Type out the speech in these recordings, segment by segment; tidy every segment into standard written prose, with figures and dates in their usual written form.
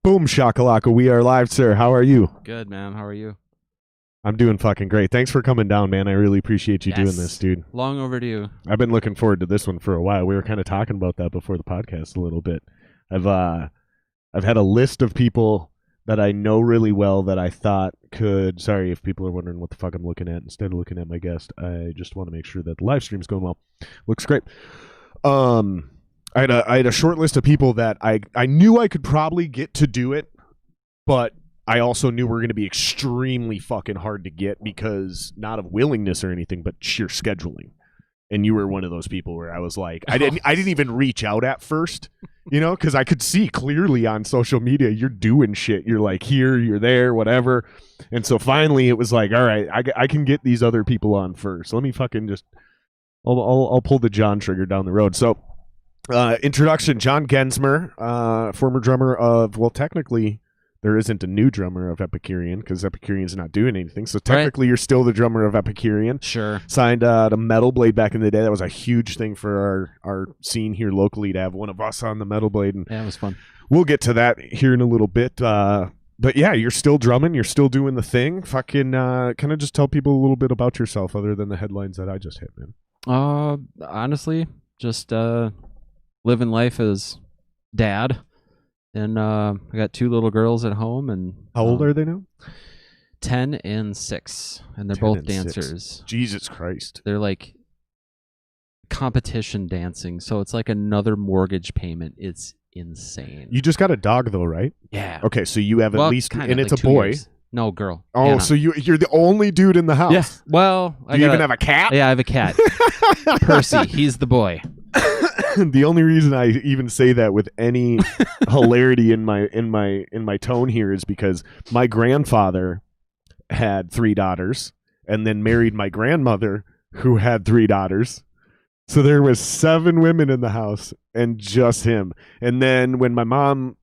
Boom shakalaka, we are live, sir. How are you? Good, man. How are you? I'm doing fucking great. Thanks for coming down, man. I really appreciate you doing this, dude. Long overdue. I've been looking forward to this one for a while. We were kind of talking about that before the podcast a little bit. I've had a list of people that I know really well that I thought could. Sorry if people are wondering what the fuck I'm looking at instead of looking at my guest. I just want to make sure that the live stream's going well. Looks great. I had a short list of people that I knew I could probably get to do it, but I also knew we were going to be extremely fucking hard to get because not of willingness or anything, but sheer scheduling. And you were one of those people where I was like, I didn't even reach out at first, you know, because I could see clearly on social media you're doing shit. You're like here, you're there, whatever. And so finally it was like, all right, I can get these other people on first. Let me fucking just, I'll pull the John trigger down the road. So. Introduction, John Gensmer, former drummer of, well, technically there isn't a new drummer of Epicurean because Epicurean's not doing anything. So technically you're still the drummer of Epicurean. Sure. Signed to Metal Blade back in the day. That was a huge thing for our scene here locally to have one of us on the Metal Blade. And yeah, it was fun. We'll get to that here in a little bit. But yeah, you're still drumming. You're still doing the thing. Fucking kind of just tell people a little bit about yourself other than the headlines that I just hit, man. Honestly, just living life as dad, and I got 2 little girls at home. And how old are they now? 10 and 6, and they're both dancers. 6. Jesus Christ! They're like competition dancing, so it's like another mortgage payment. It's insane. You just got a dog though, right? Yeah. Okay, so you have at least, and it's like a boy. Years. No, girl. Oh, Hannah. so you're the only dude in the house. Yeah. Well, do you even have a cat? Yeah, I have a cat. Percy, he's the boy. The only reason I even say that with any hilarity in my tone here is because my grandfather had 3 daughters and then married my grandmother who had 3 daughters. So there was 7 women in the house and just him. And then when my mom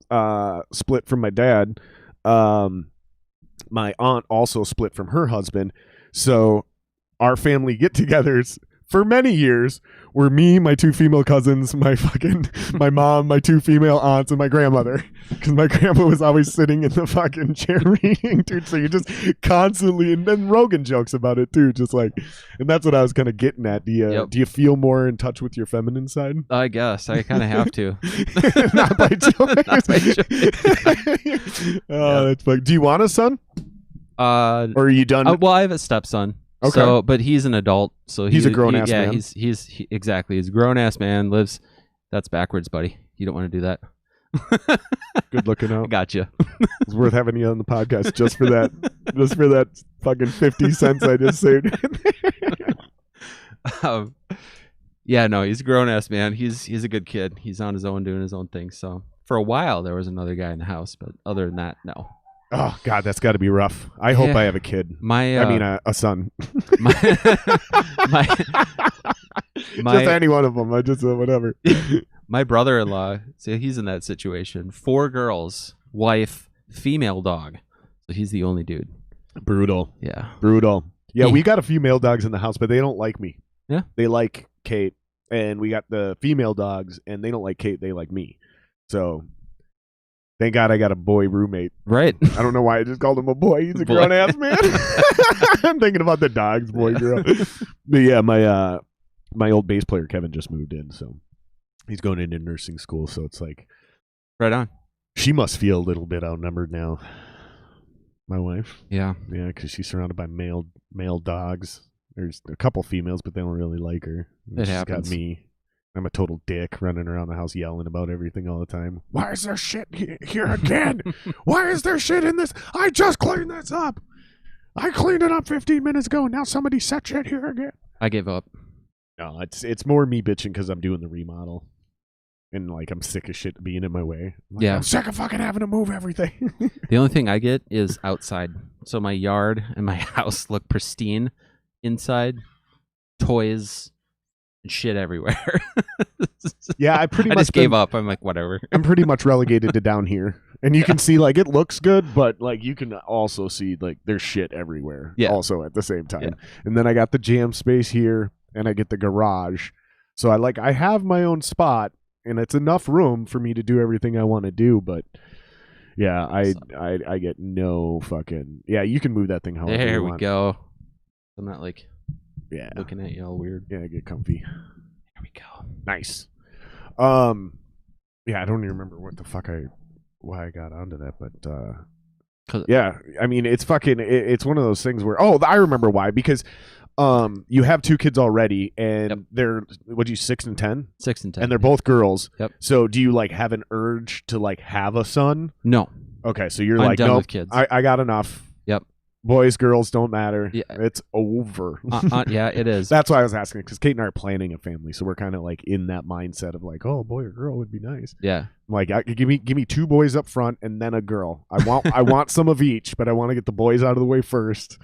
split from my dad, my aunt also split from her husband. So our family get-togethers for many years were me, my 2 female cousins, my mom, my 2 female aunts, and my grandmother. Because my grandpa was always sitting in the fucking chair reading, dude. So you're just constantly, and then Rogan jokes about it too, just like, and that's what I was kind of getting at. Do you feel more in touch with your feminine side? I guess I kind of have to. Not by choice. Not by choice. That's funny. Do you want a son? Or are you done? Well, I have a stepson. Okay. So, but he's an adult, so he's a grown-ass man. Yeah, he's exactly. He's a grown-ass man, lives... That's backwards, buddy. You don't want to do that. Good looking out. Gotcha. It's worth having you on the podcast just for that. Just for that fucking 50 cents I just saved. Yeah, no, he's a grown-ass man. He's a good kid. He's on his own, doing his own thing. So, for a while, there was another guy in the house, but other than that, no. Oh God, that's got to be rough. I hope I have a kid. A son. Just any one of them. I just whatever. My brother-in-law, so he's in that situation. 4 girls, wife, female dog. So he's the only dude. Brutal. Yeah. Brutal. Yeah, we got a few male dogs in the house, but they don't like me. Yeah. They like Kate, and we got the female dogs, and they don't like Kate. They like me. So. Thank God I got a boy roommate. Right. I don't know why I just called him a boy. He's a grown-ass man. I'm thinking about the dogs, boy, girl. But yeah, my old bass player, Kevin, just moved in, so he's going into nursing school, so it's like... Right on. She must feel a little bit outnumbered now, my wife. Yeah. Yeah, because she's surrounded by male dogs. There's a couple females, but they don't really like her. It She's happens. got me. I'm a total dick running around the house yelling about everything all the time. Why is there shit here again? Why is there shit in this? I just cleaned this up. I cleaned it up 15 minutes ago, and now somebody set shit here again. I gave up. No, it's more me bitching because I'm doing the remodel. And, like, I'm sick of shit being in my way. I'm sick of fucking having to move everything. The only thing I get is outside. So my yard and my house look pristine. Inside, toys... shit everywhere. Yeah, I just gave up. I'm like, whatever. I'm pretty much relegated to down here, and you can see like it looks good, but like you can also see like there's shit everywhere. Yeah. Also at the same time, yeah. And then I got the jam space here, and I get the garage, so I have my own spot, and it's enough room for me to do everything I want to do. But Yeah, So- I get no fucking. Yeah, you can move that thing however There you we want. go. I'm not like Yeah, looking at you all weird. yeah, get comfy. There we go. Nice. Yeah, I don't even remember what the fuck why I got onto that, but yeah, I mean, it's fucking. It's one of those things where I remember why, because you have two kids already, and they're 6 and 10, 6 and 10, and they're both girls. Yep. So do you like have an urge to like have a son? No. Okay, so you're I'm like, done nope, with kids. I got enough. Yep. Boys, girls don't matter. Yeah. It's over. Yeah, it is. That's why I was asking, because Kate and I are planning a family, so we're kind of like in that mindset of like, oh, boy or girl would be nice. Yeah. I'm like, give me 2 boys up front and then a girl. I want some of each, but I want to get the boys out of the way first.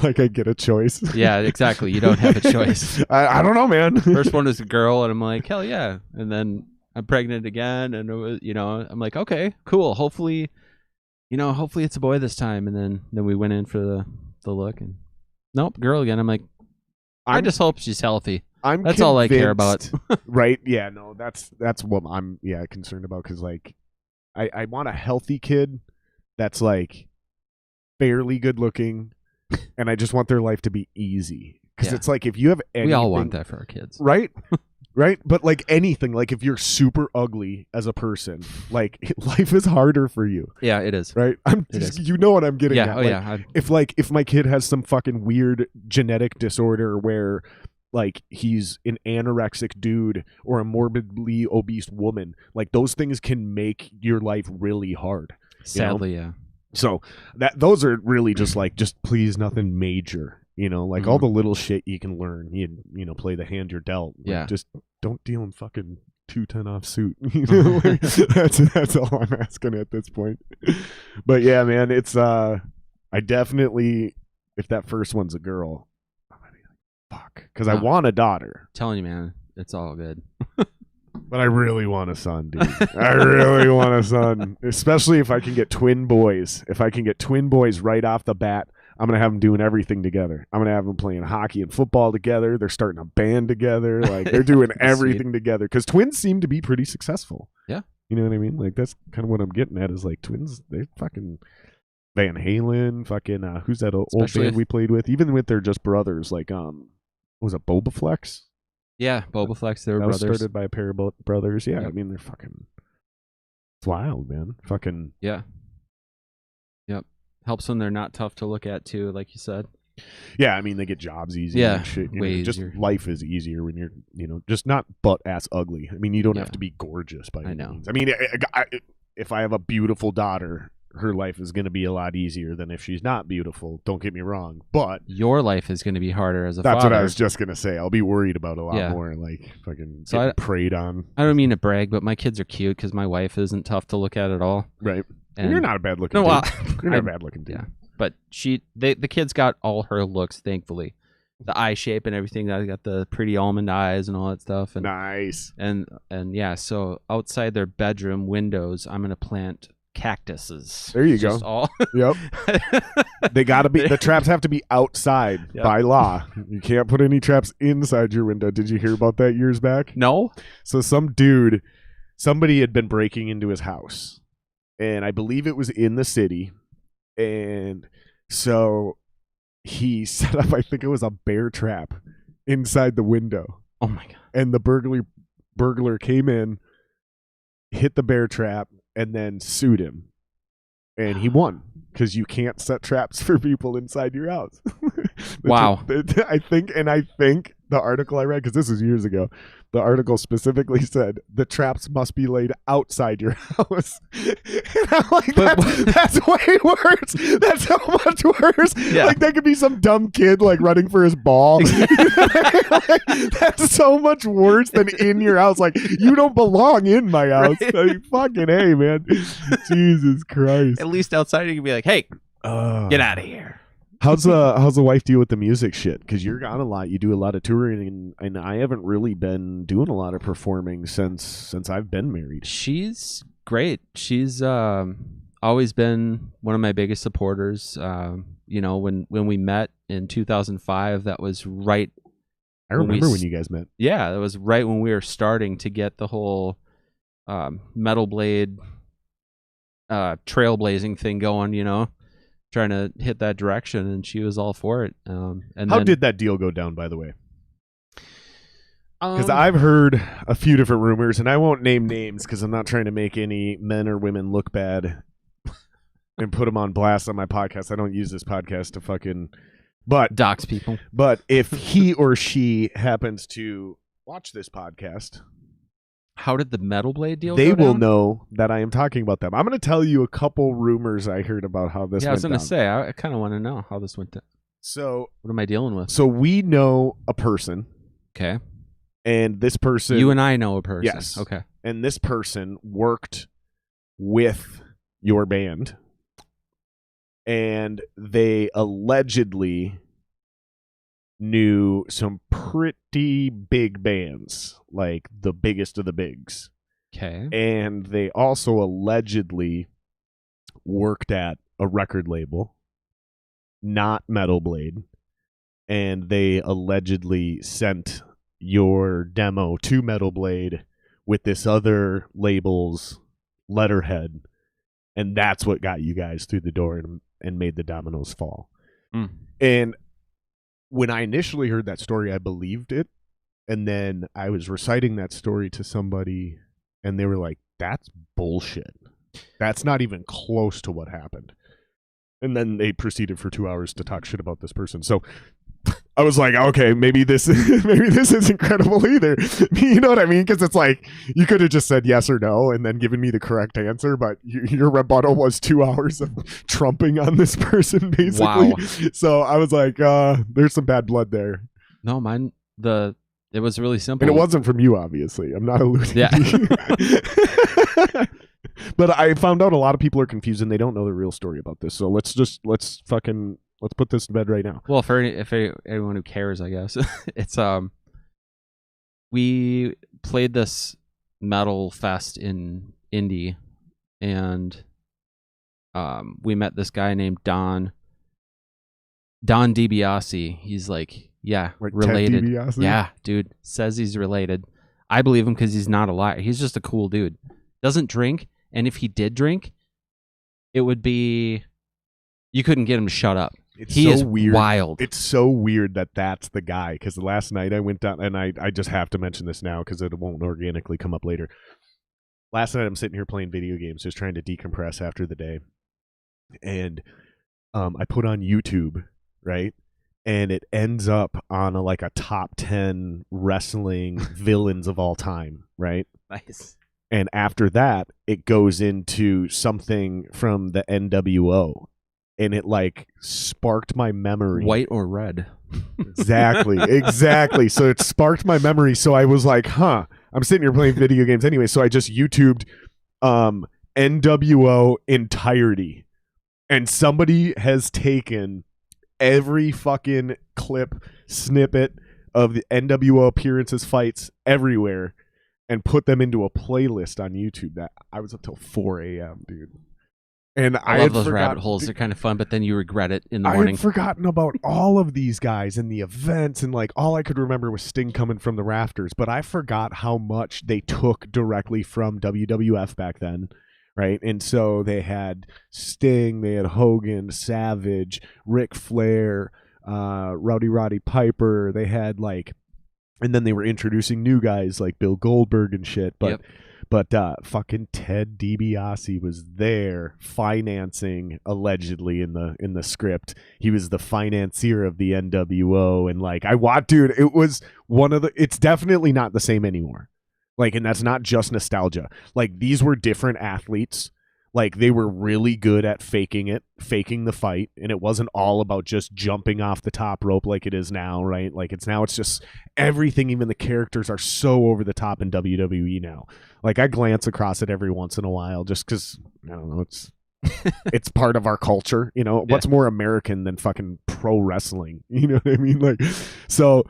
Like I get a choice. Yeah, exactly. You don't have a choice. I don't know, man. First one is a girl, and I'm like, hell yeah. And then I'm pregnant again, and it was, I'm like, okay, cool. Hopefully it's a boy this time. And then we went in for the look, and nope, girl again. I'm like, I just hope she's healthy. That's all I care about. Right? Yeah, no, that's what I'm concerned about, because like I want a healthy kid that's like fairly good looking, and I just want their life to be easy, because it's like if you have anything, we all want that for our kids, right? Right, but like anything, like if you're super ugly as a person, like life is harder for you. Yeah, it is. Right, you know what I'm getting at. Yeah. If my kid has some fucking weird genetic disorder where like he's an anorexic dude or a morbidly obese woman, like those things can make your life really hard. Sadly, yeah. So those are really just please nothing major. Like all the little shit you can learn. You play the hand you're dealt. Like, yeah. Just don't deal in fucking 210 off suit. Like, that's all I'm asking at this point. But yeah, man, it's I definitely, if that first one's a girl, I'm gonna be like, fuck, because I want a daughter. I'm telling you, man, it's all good. But I really want a son, dude. I really want a son, especially if I can get twin boys. If I can get twin boys right off the bat, I'm going to have them doing everything together. I'm going to have them playing hockey and football together. They're starting a band together. Like, they're doing everything together, because twins seem to be pretty successful. Yeah. You know what I mean? Like, that's kind of what I'm getting at, is like twins, they fucking Van Halen, fucking, who's that old band we played with? Even with their just brothers, like, was it Boba Flex? Yeah, Boba Flex, they were brothers. Was started by a pair of brothers. Yeah, yep. I mean, they're fucking, it's wild, man. Fucking. Yeah. Yep. Helps when they're not tough to look at too, like you said. Yeah, I mean, they get jobs easy. Yeah, and shit. way just easier. Life is easier when you're, just not butt ass ugly. I mean, you don't have to be gorgeous by any means. I mean, if I have a beautiful daughter, her life is going to be a lot easier than if she's not beautiful. Don't get me wrong, but your life is going to be harder as a father. That's what I was just going to say. I'll be worried about a lot more, like fucking getting preyed on. I don't mean to brag, but my kids are cute because my wife isn't tough to look at all. Right. And you're not a bad looking dude. Well, you're not a bad looking dude. Yeah. But the kids got all her looks, thankfully. The eye shape and everything. I got the pretty almond eyes and all that stuff. And, nice. And yeah, so outside their bedroom windows, I'm going to plant cactuses. There you go. Yep. They gotta be, the traps have to be outside by law. You can't put any traps inside your window. Did you hear about that years back? No. So somebody had been breaking into his house, and I believe it was in the city, and so he set up, I think it was a bear trap inside the window. Oh my god. And the burglar came in, hit the bear trap, and then sued him, and he won, because you can't set traps for people inside your house. Wow. I think the article I read, because this was years ago, the article specifically said the traps must be laid outside your house. And I'm like, that's way worse. That's so much worse. Yeah. Like, that could be some dumb kid like running for his ball. Like, that's so much worse than in your house. Like, you don't belong in my house. Right? Like, fucking A, man. Jesus Christ. At least outside you can be like, hey, get out of here. How's the wife deal with the music shit? Because you're gone a lot. You do a lot of touring, and I haven't really been doing a lot of performing since I've been married. She's great. She's always been one of my biggest supporters. When we met in 2005, that was right. I remember when you guys met. Yeah, that was right when we were starting to get the whole Metal Blade trailblazing thing going, trying to hit that direction, and she was all for it. And How then, did that deal go down, by the way? Because um, I've heard a few different rumors, and I won't name names because I'm not trying to make any men or women look bad and put them on blast on my podcast. I don't use this podcast to fucking... dox people. But if he or she happens to watch this podcast, How did the Metal Blade deal they go will down? know that I am talking about them. I'm going to tell you a couple rumors I heard about how this Yeah, I went was going to down. say, I kind of want to know how this went down. So What am I dealing with? we know a person, Okay. and this person... You and I know a person. Yes. Okay. And this person worked with your band, and they allegedly knew some pretty big bands, like the biggest of the bigs. Okay. And they also allegedly worked at a record label, not Metal Blade, and they allegedly sent your demo to Metal Blade with this other label's letterhead, and that's what got you guys through the door and made the dominoes fall. Mm. And when I initially heard that story, I believed it, and then I was reciting that story to somebody, and they were like, that's bullshit. That's not even close to what happened. And then they proceeded for 2 hours to talk shit about this person. So I was like, okay, maybe this isn't credible either. You know what I mean? Because it's like, you could have just said yes or no and then given me the correct answer, but your rebuttal was 2 hours of trumping on this person, basically. Wow. So I was like, there's some bad blood there. No, it was really simple. And it wasn't from you, obviously. I'm not alluding Yeah. to you. But I found out a lot of people are confused and they don't know the real story about this. So let's put this to bed right now. Well, for anyone who cares, I guess it's we played this metal fest in Indy, and we met this guy named Don Dibiase. He's like, yeah, Like related. Ted DiBiase? Yeah, dude, says he's related. I believe him because he's not a liar. He's just a cool dude. Doesn't drink, and if he did drink, it would be you couldn't get him to shut up. He is weird. Wild. It's so weird that that's the guy. Because last night I went down, and I just have to mention this now because it won't organically come up later. Last night I'm sitting here playing video games, just trying to decompress after the day, and I put on YouTube, right, and it ends up on a top 10 wrestling villains of all time, right? Nice. And after that, it goes into something from the NWO. And it sparked my memory. White or red? Exactly. So it sparked my memory. So I was like, I'm sitting here playing video games anyway. So I just YouTubed NWO entirety. And somebody has taken every fucking clip, snippet of the NWO appearances, fights everywhere, and put them into a playlist on YouTube. That I was up till 4 a.m., dude. And I love those rabbit holes. They're kind of fun, but then you regret it in the morning. I had forgotten about all of these guys and the events, and all I could remember was Sting coming from the rafters. But I forgot how much they took directly from WWF back then, right? And so they had Sting, they had Hogan, Savage, Ric Flair, Rowdy Roddy Piper. They had and then they were introducing new guys like Bill Goldberg and shit. But Yep. But fucking Ted DiBiase was there financing, allegedly in the script. He was the financier of the NWO, and dude, it was it's definitely not the same anymore. And that's not just nostalgia. These were different athletes. They were really good at faking the fight, and it wasn't all about just jumping off the top rope like it is now, right? It's just everything, even the characters are so over the top in WWE now. I glance across it every once in a while just because, I don't know, it's part of our culture, you know? What's more American than fucking pro wrestling? You know what I mean? So...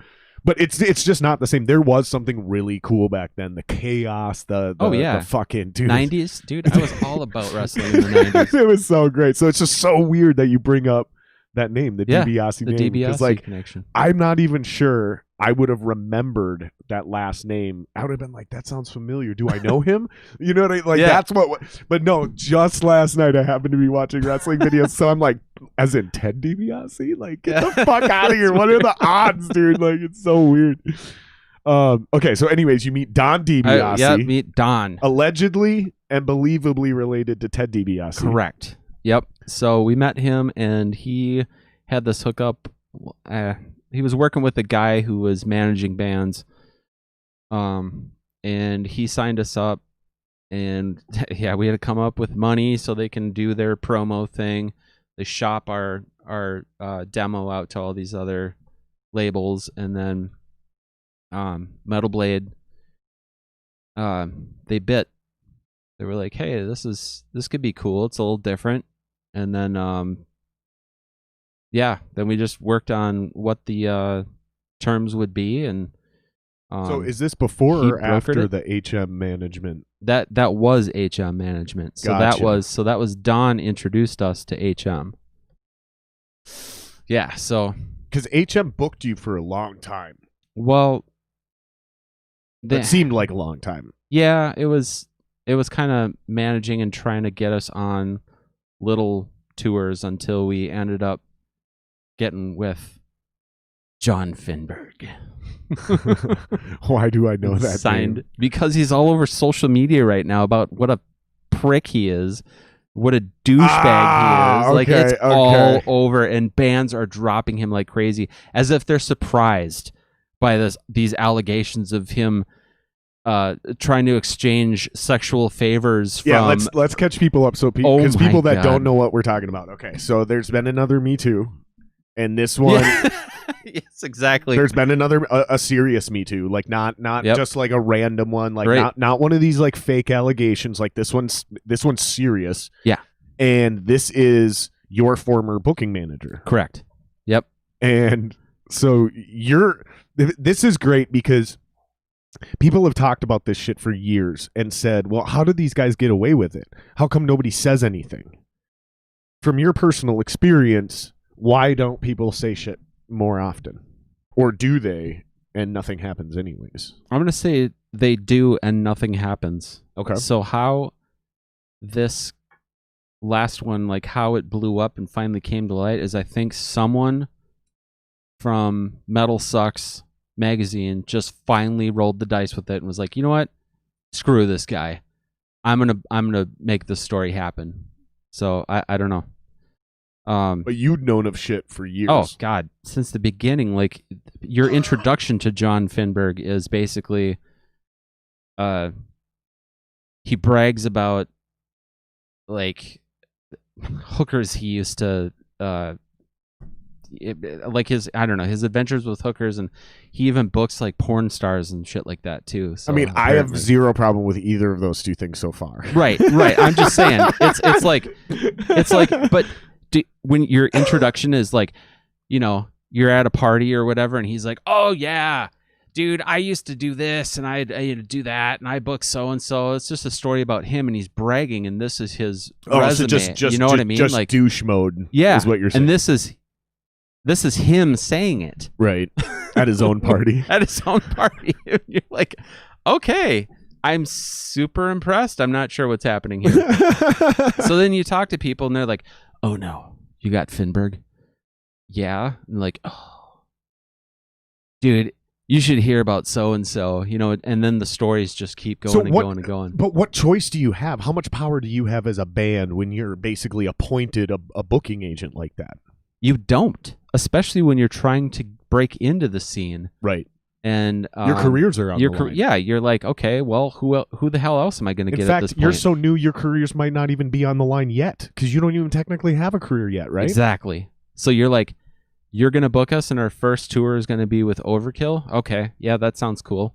But it's just not the same. There was something really cool back then. The chaos, the fucking dude. 90s, dude. I was all about wrestling in the 90s. It was so great. So it's just so weird that you bring up that name, the DiBiase name. The DiBiase connection. I'm not even sure I would have remembered that last name. I would have been like, that sounds familiar. Do I know him? You know what I mean? Like, that's what. But no, just last night I happened to be watching wrestling videos. So I'm like, as in Ted DiBiase? Like, get the fuck out of here. What are the odds, dude? Like, it's so weird. Okay, so anyways, you meet Don DiBiase. Meet Don. Allegedly and believably related to Ted DiBiase. Correct. Yep. So we met him, and he had this hookup. He was working with a guy who was managing bands, and he signed us up. And yeah, we had to come up with money so they can do their promo thing. They shop our demo out to all these other labels, and then Metal Blade, they bit. They were like, "Hey, this could be cool. It's a little different." And then then we just worked on what the terms would be. And so is this before or after the HM management? That was HM management. So Gotcha. that was Don introduced us to HM. Yeah, so because HM booked you for a long time. Well, it seemed like a long time. Yeah, it was kind of managing and trying to get us on little tours until we ended up getting with John Finberg. Why do I know that Signed name? because he's all over social media right now about what a prick he is, what a douchebag he is. Like, it's all over, and bands are dropping him like crazy, as if they're surprised by these allegations of him trying to exchange sexual favors from... Yeah, let's catch people up, so because people that don't know what we're talking about. Okay, so there's been another Me Too, and this one... Yes, exactly. There's been another a serious Me Too, like not just like a random one, like not one of these like fake allegations. Like this one's serious. Yeah, and this is your former booking manager. Correct. Yep. And so this is great because people have talked about this shit for years and said, well, how did these guys get away with it? How come nobody says anything? From your personal experience, why don't people say shit more often? Or do they, and nothing happens anyways? I'm going to say they do and nothing happens. Okay. So how this last one, like how it blew up and finally came to light, is I think someone from Metal Sucks magazine just finally rolled the dice with it and was like, you know what? Screw this guy. I'm gonna make this story happen. So I don't know. But you'd known of shit for years. Oh God, since the beginning. Like, your introduction to John Finberg is basically, he brags about like hookers he used to like his adventures with hookers, and he even books like porn stars and shit like that too. So, I mean, I have zero problem with either of those two things so far. Right. I'm just saying, it's like, but when your introduction is like, you know, you're at a party or whatever, and he's like, oh yeah, dude, I used to do this and I do that, and I booked so and so. It's just a story about him, and he's bragging, and this is his resume. So just you know what I mean? Just like douche mode. Yeah, is what you're saying. And this is him saying it. Right. At his own party. At his own party. You're like, okay, I'm super impressed. I'm not sure what's happening here. So then you talk to people and they're like, oh no, you got Finberg? Yeah. And like, oh, dude, you should hear about so-and-so, you know, and then the stories just keep going going and going. But what choice do you have? How much power do you have as a band when you're basically appointed a booking agent like that? You don't, especially when you're trying to break into the scene. Right. And your careers are on the line. Yeah, you're like, okay, well, who the hell else am I going to get at this point? In fact, you're so new, your careers might not even be on the line yet, because you don't even technically have a career yet, right? Exactly. So you're like, you're going to book us, and our first tour is going to be with Overkill? Okay, yeah, that sounds cool.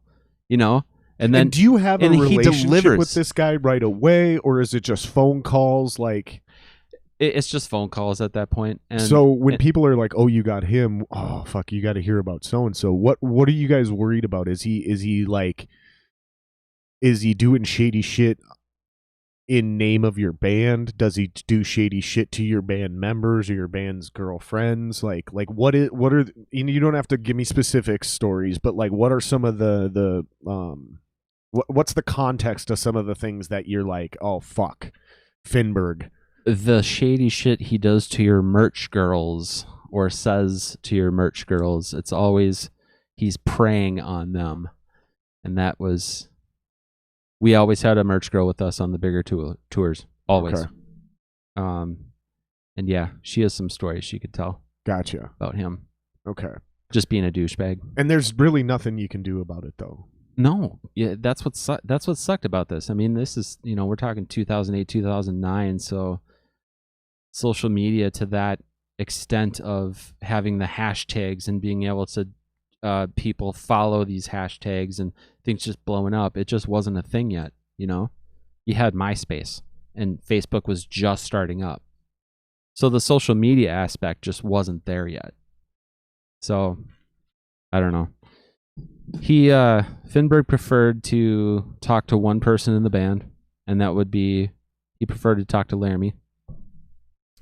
You know? And do you have a relationship with this guy right away, or is it just phone calls? Like... It's just phone calls at that point. And so when people are like, "Oh, you got him," oh fuck, you got to hear about so and so. What are you guys worried about? Is he doing shady shit in name of your band? Does he do shady shit to your band members or your band's girlfriends? Like what are you don't have to give me specific stories, but like what are some of the what's the context of some of the things that you're like, oh fuck, Finberg? The shady shit he does to your merch girls or says to your merch girls, it's always he's preying on them. And that was, we always had a merch girl with us on the bigger tours, always. Okay. And yeah, she has some stories she could tell. Gotcha. About him. Okay. Just being a douchebag. And there's really nothing you can do about it, though. No, yeah, that's what sucked about this. I mean, this is, we're talking 2008, 2009, so social media to that extent of having the hashtags and being able to people follow these hashtags and things just blowing up. It just wasn't a thing yet. You had MySpace and Facebook was just starting up, so the social media aspect just wasn't there yet. So I don't know. Finberg preferred to talk to one person in the band, and that would be, he preferred to talk to Laramie.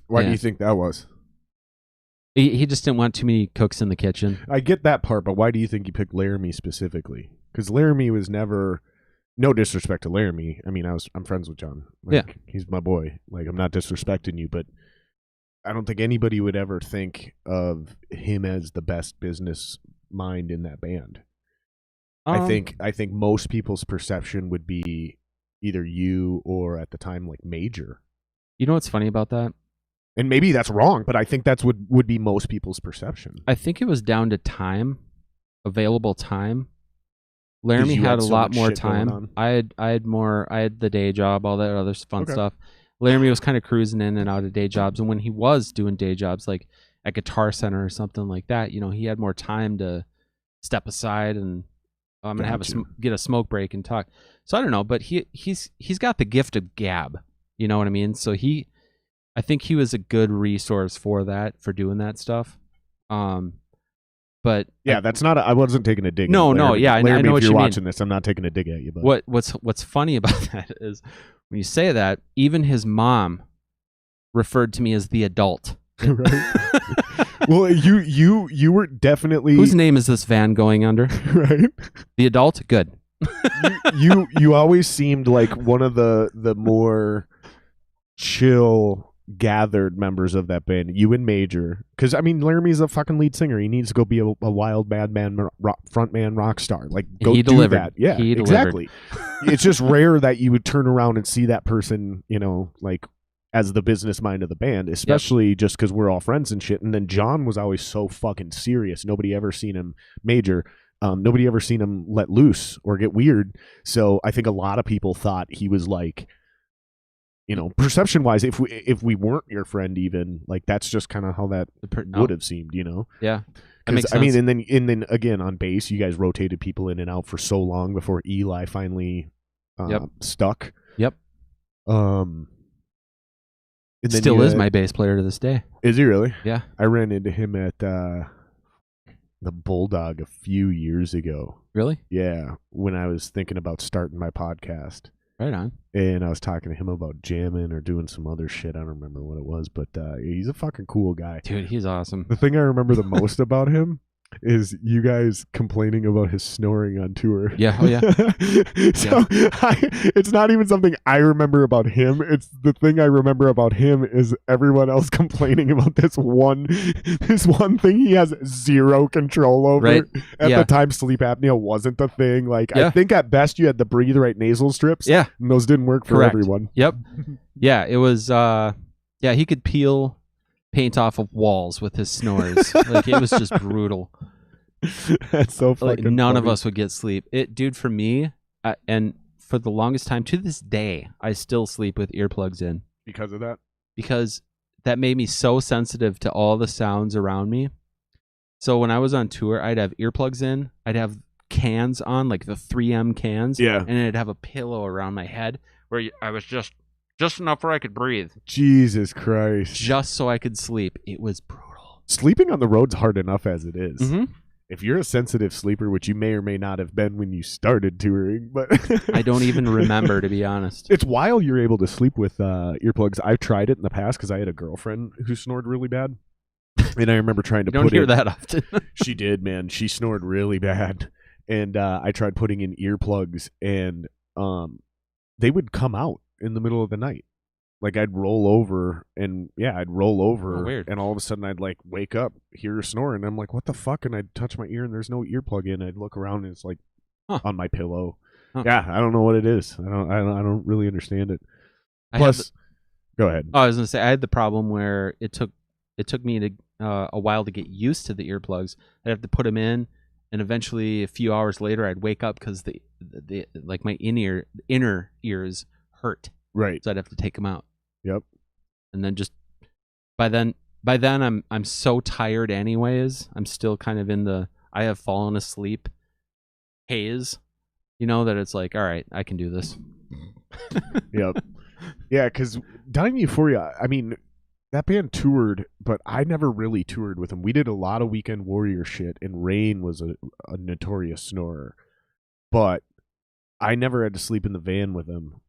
Why do you think that was? He just didn't want too many cooks in the kitchen. I get that part, but why do you think you picked Laramie specifically? Because Laramie was never, no disrespect to Laramie. I mean, I'm friends with John. Like, he's my boy. Like, I'm not disrespecting you, but I don't think anybody would ever think of him as the best business mind in that band. I think most people's perception would be either you or at the time like Major. You know what's funny about that? And maybe that's wrong, but I think that's what would be most people's perception. I think it was down to time, available time. Laramie had a lot more time. I had the day job, all that other fun stuff. Laramie was kind of cruising in and out of day jobs, and when he was doing day jobs, like at Guitar Center or something like that, he had more time to step aside and I'm gonna get a smoke break and talk. So I don't know, but he's got the gift of gab. You know what I mean? So I think he was a good resource for doing that stuff. But yeah, that's not. I wasn't taking a dig. No, at Laramie. Yeah, Laramie, I know if what you're you watching mean. this, I'm not taking a dig at you. But what's funny about that is when you say that, even his mom referred to me as the adult. Right. Well, you were definitely. Whose name is this van going under? Right. The adult. Good. you always seemed like one of the more chill, gathered members of that band. You and Major, because I mean, Laramie's a fucking lead singer. He needs to go be a wild madman frontman rock star. Like, go he do delivered. that. Yeah, he exactly. It's just rare that you would turn around and see that person, like as the business mind of the band, especially just because we're all friends and shit. And then John was always so fucking serious. Nobody ever seen him Major. Nobody ever seen him let loose or get weird. So I think a lot of people thought he was like, perception wise, if we weren't your friend, even like that's just kind of how that would have seemed, Yeah. Because I mean, and then again on bass, you guys rotated people in and out for so long before Eli finally stuck. Yep. And then still is my bass player to this day. Is he really? Yeah. I ran into him at the Bulldog a few years ago. Really? Yeah, when I was thinking about starting my podcast. Right on. And I was talking to him about jamming or doing some other shit. I don't remember what it was, but he's a fucking cool guy. Dude, he's awesome. The thing I remember the most about him is you guys complaining about his snoring on tour. Yeah, oh yeah. So it's not even something I remember about him. It's the thing I remember about him is everyone else complaining about this one thing he has zero control over. Right. At the time, sleep apnea wasn't the thing. Like, I think at best you had the breathe right nasal strips. Yeah. And those didn't work for everyone. Yep. Yeah, it was, he could peel paint off of walls with his snores. Like, it was just brutal. That's so fucking like, none funny. of us would get sleep. Dude, for me, and for the longest time, to this day, I still sleep with earplugs in. Because of that? Because that made me so sensitive to all the sounds around me. So when I was on tour, I'd have earplugs in. I'd have cans on, like the 3M cans. Yeah. And I'd have a pillow around my head where I was just enough where I could breathe. Jesus Christ. Just so I could sleep. It was brutal. Sleeping on the road's hard enough as it is. Mm-hmm. if you're a sensitive sleeper, which you may or may not have been when you started touring, but I don't even remember, to be honest. It's wild you're able to sleep with earplugs. I've tried it in the past because I had a girlfriend who snored really bad, and I remember trying to You don't hear that often. She did, man. She snored really bad, and I tried putting in earplugs, and they would come out in the middle of the night. Like I'd roll over, and weird. and all of a sudden I'd like wake up, hear her snoring, and I'm like, "What the fuck?" And I'd touch my ear, and there's no earplug in. I'd look around, and it's like on my pillow. Huh. Yeah, I don't know what it is. I don't really understand it. Plus, go ahead. Oh, I was gonna say I had the problem where it took me a while to get used to the earplugs. I'd have to put them in, and eventually a few hours later I'd wake up because the like my inner ears hurt. Right. So I'd have to take them out. Yep. And then just by then I'm so tired anyways. I'm still kind of in the I have fallen asleep haze. You know, that it's like, all right, I can do this. Yep. Yeah, because Dime Euphoria, I mean, that band toured, but I never really toured with them. We did a lot of Weekend Warrior shit, and Rain was a notorious snorer. But I never had to sleep in the van with him.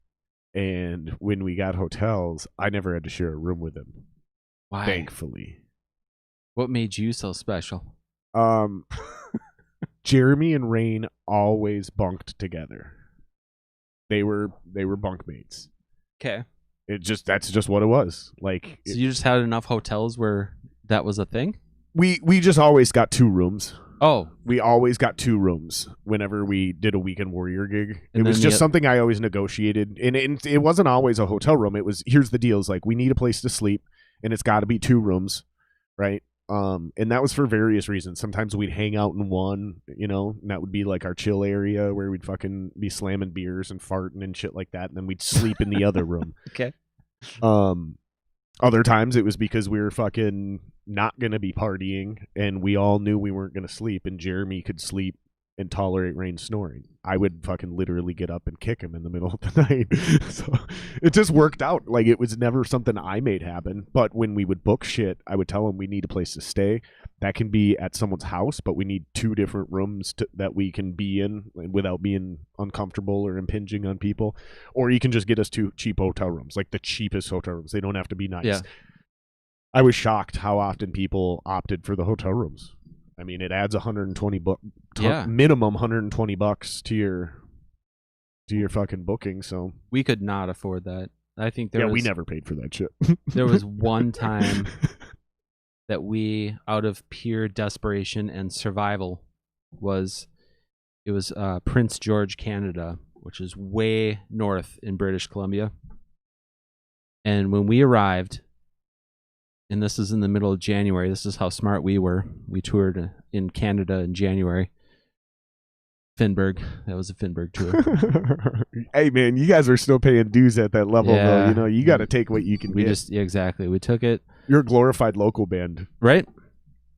And when we got hotels, I never had to share a room with him. Why? Thankfully. What made you so special? Jeremy and Rain always bunked together. They were bunkmates. Okay. That's just what it was. Like, so you just had enough hotels where that was a thing? We just always got 2 rooms. Oh. We always got 2 rooms whenever we did a Weekend Warrior gig. And it was just something I always negotiated. And it wasn't always a hotel room. It was, here's the deal. It's like, we need a place to sleep, and it's got to be 2 rooms, right? And that was for various reasons. Sometimes we'd hang out in one, you know, and that would be like our chill area where we'd fucking be slamming beers and farting and shit like that. And then we'd sleep in the other room. Okay. Other times it was because we were fucking not going to be partying, and we all knew we weren't going to sleep, and Jeremy could sleep and tolerate Rain snoring. I would fucking literally get up and kick him in the middle of the night. So it just worked out. Like, it was never something I made happen. But when we would book shit, I would tell him we need a place to stay. That can be at someone's house, but we need 2 different rooms that we can be in without being uncomfortable or impinging on people. Or you can just get us 2 cheap hotel rooms, like the cheapest hotel rooms. They don't have to be nice. Yeah. I was shocked how often people opted for the hotel rooms. I mean, it adds minimum $120 to your fucking booking. So we could not afford that. I think we never paid for that shit. There was one time that we, out of pure desperation and survival, it was Prince George, Canada, which is way north in British Columbia. And when we arrived, and this is in the middle of January, this is how smart we were. We toured in Canada in January. Finberg. That was a Finberg tour. Hey, man, you guys are still paying dues at that level, though. You know, you got to take what you can get. Exactly. We took it. You're a glorified local band. Right?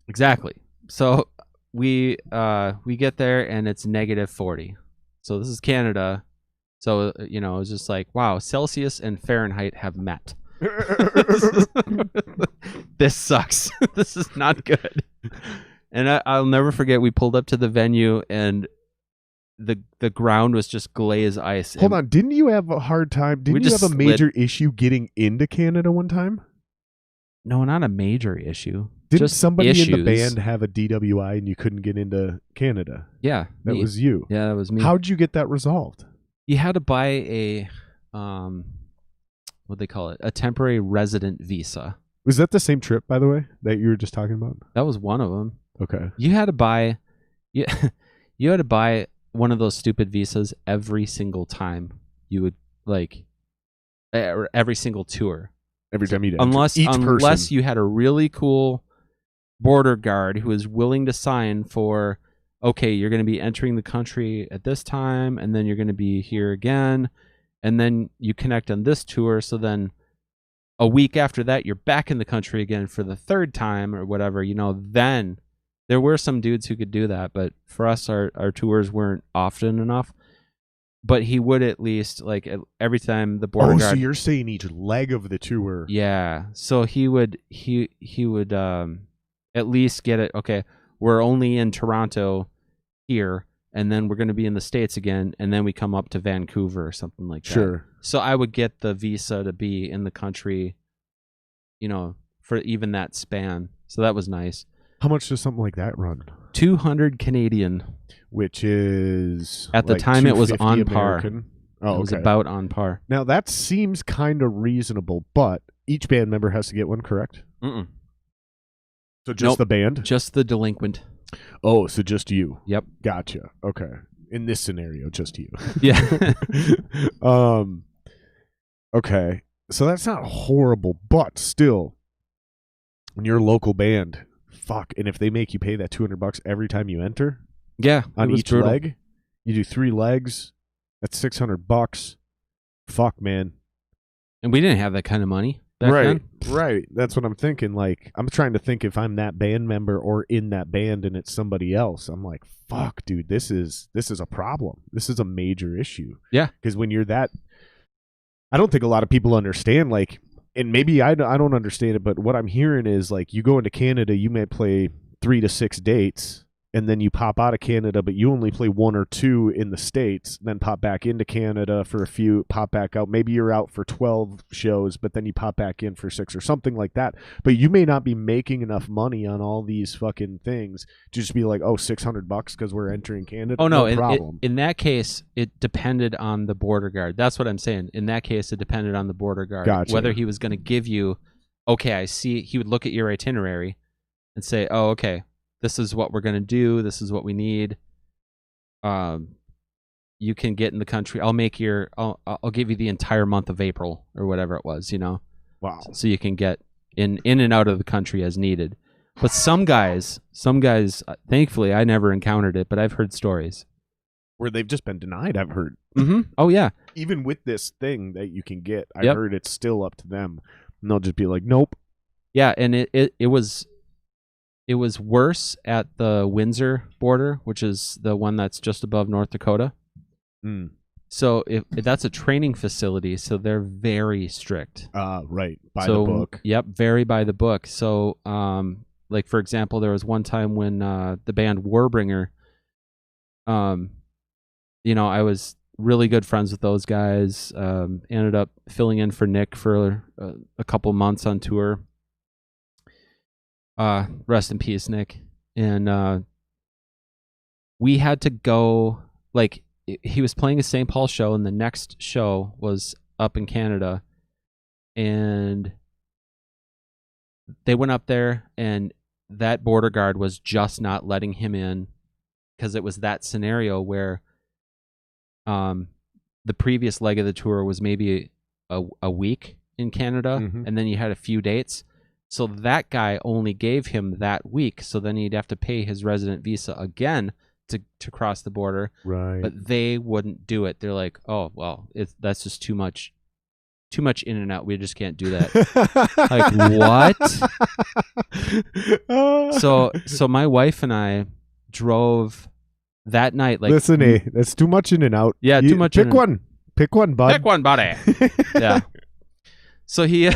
Exactly. So we get there, and it's -40. So this is Canada. So, you know, it's just like, wow, Celsius and Fahrenheit have met. This sucks. This is not good. And I'll never forget, we pulled up to the venue, and the ground was just glazed ice. Hold on, didn't you have a hard time? Didn't you have a major issue getting into Canada one time? No, not a major issue. Didn't just somebody issues. in the band have a DWI and you couldn't get into Canada? Yeah. That was you. Yeah, that was me. How'd you get that resolved? You had to buy a what they call it, a temporary resident visa. Was that the same trip, by the way, that you were just talking about? That was one of them. Okay. You had to buy one of those stupid visas every single time you would, like, or every single tour. Every time you did. Unless you had a really cool border guard who was willing to sign for, okay, you're going to be entering the country at this time, and then you're going to be here again, and then you connect on this tour, so then a week after that, you're back in the country again for the 3rd time or whatever, you know. Then there were some dudes who could do that, but for us, our tours weren't often enough. But he would at least, like, every time the border guard... so you're saying each leg of the tour. Yeah. So he would at least get it, okay, we're only in Toronto here, and then we're going to be in the States again, and then we come up to Vancouver or something like that. Sure. So I would get the visa to be in the country, for even that span. So that was nice. How much does something like that run? 200 Canadian. Which is at the like time it was on American. par. It was about on par. Now that seems kind of reasonable, but each band member has to get one, correct? Mm-mm. So just the band? Just the delinquent. Oh, so just you. Yep. Gotcha. Okay. In this scenario, just you. Yeah. Okay. So that's not horrible, but still, when you're a local band, fuck. And if they make you pay that $200 every time you enter, yeah, on each brutal. leg, you do 3 legs. That's $600. Fuck, man. And we didn't have that kind of money back Right, then. right. That's what I'm thinking. Like, I'm trying to think if I'm that band member or in that band and it's somebody else. I'm like, fuck, dude, this is a problem. This is a major issue. Yeah. Because when you're that, I don't think a lot of people understand, like, and maybe I don't understand it, but what I'm hearing is, like, you go into Canada, you may play 3 to 6 dates, and then you pop out of Canada, but you only play 1 or 2 in the States, then pop back into Canada for a few, pop back out. Maybe you're out for 12 shows, but then you pop back in for 6 or something like that. But you may not be making enough money on all these fucking things to just be like, oh, $600 because we're entering Canada. Oh, no, problem. In that case, it depended on the border guard. That's what I'm saying. In that case, it depended on the border guard. Gotcha. Whether he was going to give you, okay, I see, he would look at your itinerary and say, oh, okay, this is what we're going to do. This is what we need. You can get in the country. I'll give you the entire month of April or whatever it was, Wow. So you can get in and out of the country as needed. But some guys, thankfully I never encountered it, but I've heard stories Where they've just been denied, I've heard. Mm-hmm. Oh, yeah. Even with this thing that you can get, I Yep. heard it's still up to them. And they'll just be like, nope. Yeah, and it was worse at the Windsor border, which is the one that's just above North Dakota. Mm. So if that's a training facility, so they're very strict. Right. By the book. Yep, very by the book. So, like, for example, there was one time when the band Warbringer, I was really good friends with those guys. Ended up filling in for Nick for a couple months on tour. Rest in peace, Nick. And we had to go, like, he was playing a St. Paul show, and the next show was up in Canada. And they went up there, and that border guard was just not letting him in because it was that scenario where the previous leg of the tour was maybe a week in Canada, and then you had a few dates. So that guy only gave him that week, so then he'd have to pay his resident visa again to cross the border. Right. But they wouldn't do it. They're like, oh, well, that's just too much in and out. We just can't do that. Like, what? So my wife and I drove that night. Like, listen, that's too much in and out. Yeah, too much. Pick one. Pick one, bud. Pick one, buddy. Yeah. So he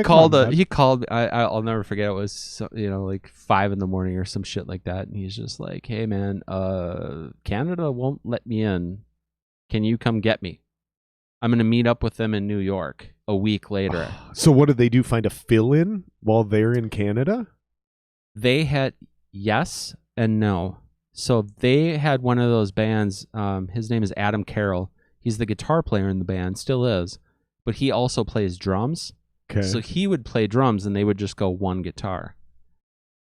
called. I'll never forget. It was like 5 a.m. or some shit like that, and he's just like, "Hey man, Canada won't let me in. Can you come get me? I'm gonna meet up with them in New York a week later." So what did they do? Find a fill-in while they're in Canada? They had yes and no. So they had one of those bands. His name is Adam Carroll. He's the guitar player in the band, still is, but he also plays drums. Okay. So he would play drums, and they would just go one guitar.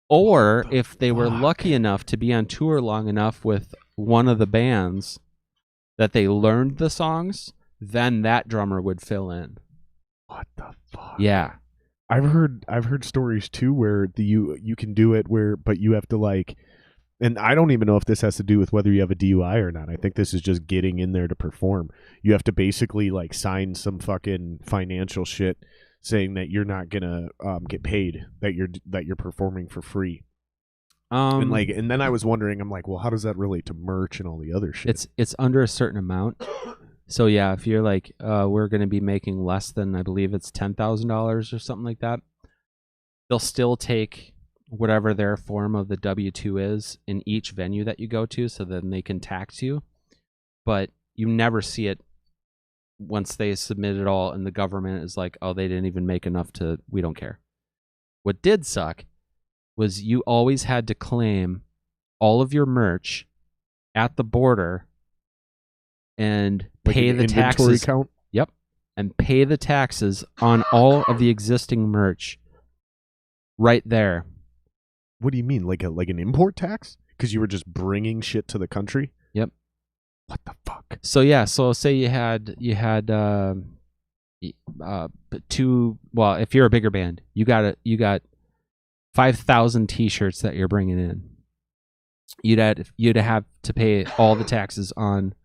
Or if they were lucky enough to be on tour long enough with one of the bands that they learned the songs, then that drummer would fill in. What the fuck? Yeah. I've heard stories too where you can do it but you have to, like, and I don't even know if this has to do with whether you have a DUI or not. I think this is just getting in there to perform. You have to basically, like, sign some fucking financial shit saying that you're not gonna get paid, that you're performing for free. And then I was wondering, I'm like, well, how does that relate to merch and all the other shit? It's under a certain amount. So yeah, if you're like, we're going to be making less than, I believe it's $10,000 or something like that. they'll still take whatever their form of the W-2 is in each venue that you go to, so then they can tax you. But you never see it once they submit it all and the government is like, oh, they didn't even make enough to, we don't care. What did suck was you always had to claim all of your merch at the border and pay the taxes. Count? Yep. And pay the taxes on all of the existing merch right there. What do you mean? Like an import tax? Because you were just bringing shit to the country? Yep. What the fuck? So yeah, so say you had two. Well, if you're a bigger band, you got 5,000 T-shirts that you're bringing in. You'd have to pay all the taxes on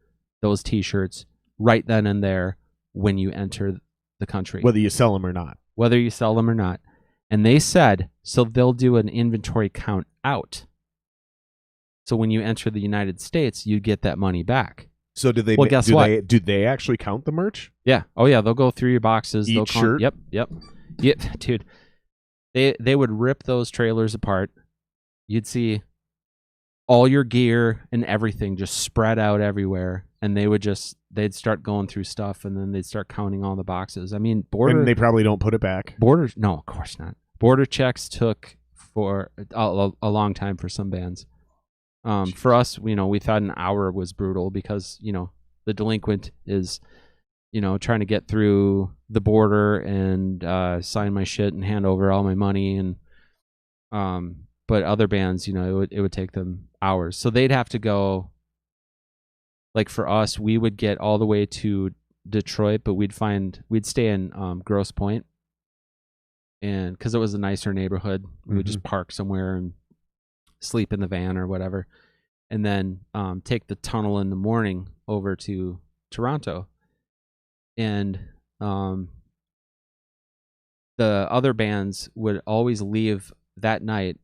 those T-shirts right then and there when you enter the country, whether you sell them or not. Whether you sell them or not. And they said so they'll do an inventory count out. So when you enter the United States, you get that money back. So do they? Well, guess what? Do they actually count the merch? Yeah. Oh yeah. They'll go through your boxes. Each shirt. Yep. Dude. They would rip those trailers apart. You'd see all your gear and everything just spread out everywhere, and they'd start going through stuff, and then they'd start counting all the boxes. I mean, and they probably don't put it back. No, of course not. Border checks took for a long time for some bands. For us, we thought an hour was brutal because, the delinquent is, trying to get through the border and sign my shit and hand over all my money. And but other bands, it would take them hours. So they'd have to go, like for us, we would get all the way to Detroit, but we'd stay in Grosse Pointe. And because it was a nicer neighborhood, we would just park somewhere and sleep in the van or whatever, and then take the tunnel in the morning over to Toronto. And the other bands would always leave that night.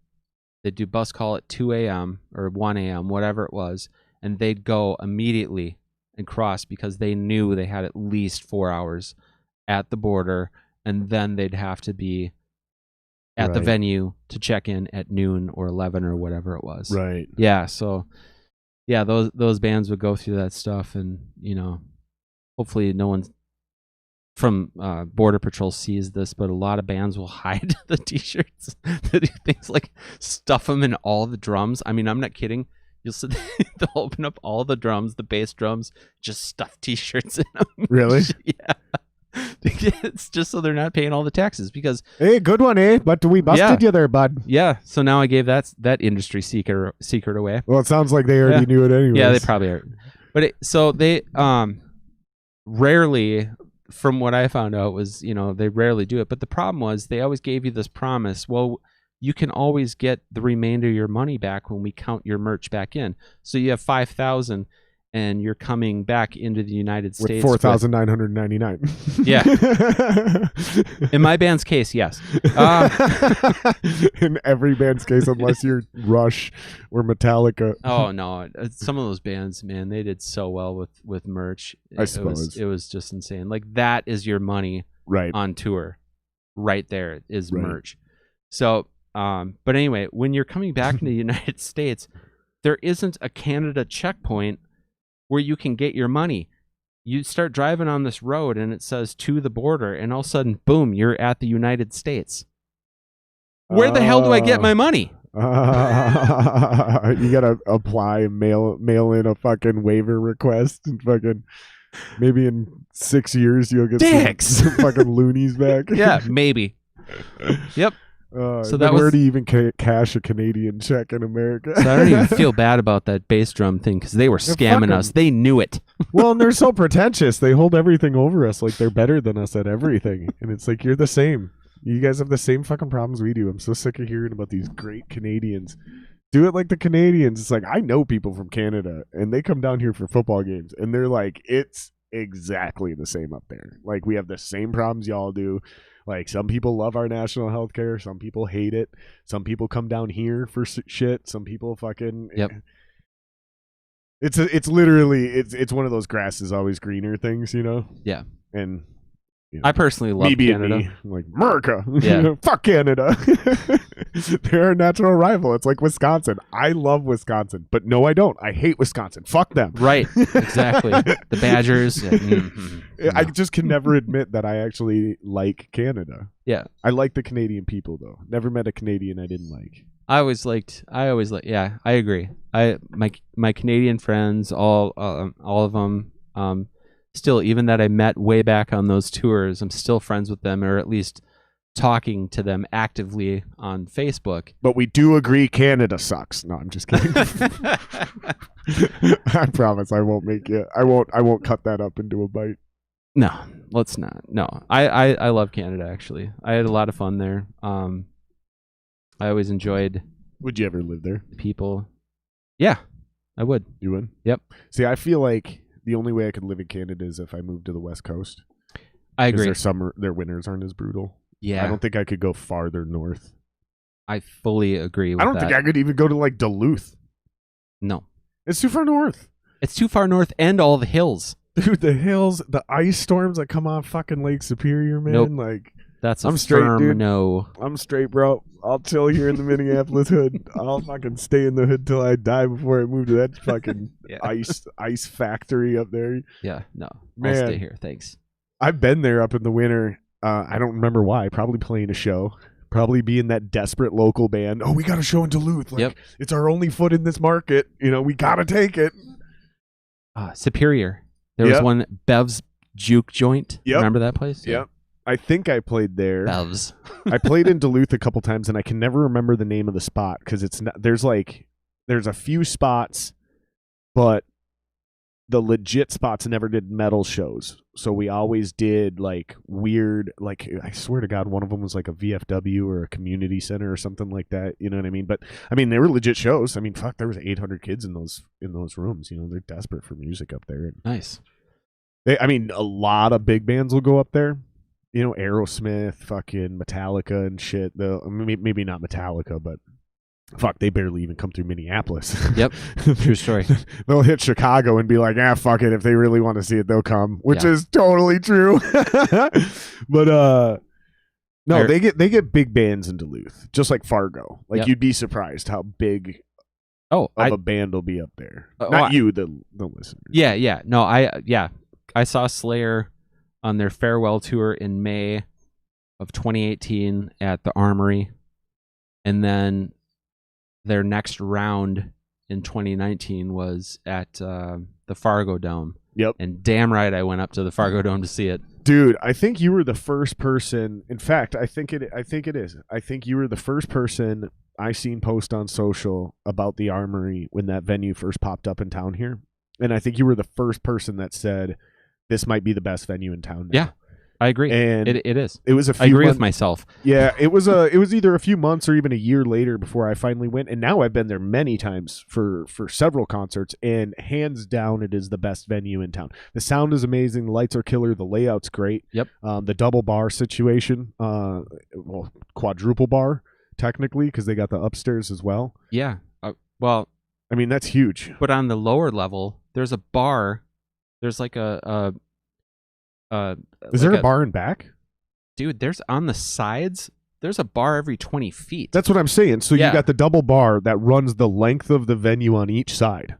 They'd do bus call at 2 a.m. or 1 a.m., whatever it was, and they'd go immediately and cross because they knew they had at least 4 hours at the border, and then they'd have to be at the venue to check in at noon or 11 or whatever it was. Right. Yeah. So, yeah, those bands would go through that stuff, and hopefully no one from Border Patrol sees this, but a lot of bands will hide the T-shirts. They do things like stuff them in all the drums. I mean, I'm not kidding. You'll see they'll open up all the drums, the bass drums, just stuff T-shirts in them. Really? Yeah. It's just so they're not paying all the taxes because. Hey, good one, eh? But we busted you there, bud. Yeah. So now I gave that industry secret away. Well, it sounds like they already knew it anyway. Yeah, they probably are. But so they rarely, from what I found out, was they rarely do it. But the problem was they always gave you this promise. Well, you can always get the remainder of your money back when we count your merch back in. So you have 5,000. And you're coming back into the United States with 4,999. Yeah. In my band's case, yes. In every band's case, unless you're Rush or Metallica. Oh no, some of those bands, man, they did so well with merch. I suppose it was just insane. Like that is your money on tour, right there is merch. So, but anyway, when you're coming back into the United States, there isn't a Canada checkpoint where you can get your money. You start driving on this road and it says to the border, and all of a sudden, boom, you're at the United States. Where the hell do I get my money? You gotta apply and mail in a fucking waiver request, and fucking maybe in 6 years you'll get some fucking loonies back. Yeah, maybe. Yep. So that where do you even cash a Canadian check in America? So I don't even feel bad about that bass drum thing because they were scamming us. They knew it. Well, and they're so pretentious. They hold everything over us like they're better than us at everything. And it's like, you're the same. You guys have the same fucking problems we do. I'm so sick of hearing about these great Canadians. Do it like the Canadians. It's like, I know people from Canada, and they come down here for football games, and they're like, it's exactly the same up there. Like, we have the same problems y'all do. Like, some people love our national health care. Some people hate it. Some people come down here for shit. Some people fucking... Yep. It's literally, it's one of those grass is always greener things, Yeah. And, know, I personally love me being Canada. me, I'm like America. Yeah. Fuck Canada. They're a natural rival. It's like Wisconsin. I love Wisconsin, but no, I don't. I hate Wisconsin. Fuck them. Right. Exactly. The Badgers. I just can never admit that I actually like Canada. Yeah. I like the Canadian people though. Never met a Canadian I didn't like. I always liked. Yeah, I agree. My Canadian friends, all of them, still, even that I met way back on those tours, I'm still friends with them, or at least talking to them actively on Facebook. But we do agree Canada sucks. No, I'm just kidding. I promise I won't make it. I won't cut that up into a bite. No, let's not. No, I love Canada actually. I had a lot of fun there. I always enjoyed. Would you ever live there? The people. Yeah, I would. You would? Yep. See, I feel like the only way I could live in Canada is if I moved to the West Coast. I agree. Their winters aren't as brutal. Yeah. I don't think I could go farther north. I fully agree with I don't that. think I could even go to like Duluth. No. It's too far north. It's too far north and all the hills. Dude, the hills, the ice storms that come off fucking Lake Superior, man. Nope. Like, that's a I'm straight, firm dude. no. I'm straight, bro. I'll chill here in the Minneapolis hood. I'll fucking stay in the hood till I die before I move to that fucking ice factory up there. Yeah, no. Man. I'll stay here. Thanks. I've been there up in the winter. I don't remember why. Probably playing a show. Probably being that desperate local band. Oh, we got a show in Duluth. Like, Yep. It's our only foot in this market. You know, we got to take it. Superior. There was one Bev's Juke Joint. Yep. Remember that place? Yep. I think I played there. Bev's. I played in Duluth a couple times, and I can never remember the name of the spot because it's not. There's a few spots, but the legit spots never did metal shows. So we always did like weird, like I swear to God, one of them was like a VFW or a community center or something like that. You know what I mean? But I mean, they were legit shows. I mean, fuck, there was 800 kids in those rooms. You know, they're desperate for music up there. Nice. I mean, a lot of big bands will go up there. You know, Aerosmith, fucking Metallica and shit. Maybe not Metallica, but fuck, they barely even come through Minneapolis. Yep, true story. They'll hit Chicago and be like, fuck it. If they really want to see it, they'll come, which is totally true. But no, they get big bands in Duluth, just like Fargo. Like you'd be surprised how big a band will be up there. Not you, the listeners. Yeah. No, I saw Slayer on their farewell tour in May of 2018 at the Armory, and then their next round in 2019 was at the Fargo Dome. Yep. And damn right I went up to the Fargo Dome to see it. Dude, I think you were the first person. In fact, I think it is. I think you were the first person I seen post on social about the Armory when that venue first popped up in town here. And I think you were the first person that said this might be the best venue in town now. Yeah. I agree. And it is. It was a few I agree months, with myself. Yeah, it was either a few months or even a year later before I finally went. And now I've been there many times for several concerts, and hands down, it is the best venue in town. The sound is amazing. The lights are killer. The layout's great. Yep. The double bar situation, quadruple bar technically, because they got the upstairs as well. Yeah. Well, I mean, that's huge. But on the lower level, there's a bar. There's like is there a bar in back? Dude, there's on the sides. There's a bar every 20 feet. That's what I'm saying. So you got the double bar that runs the length of the venue on each side.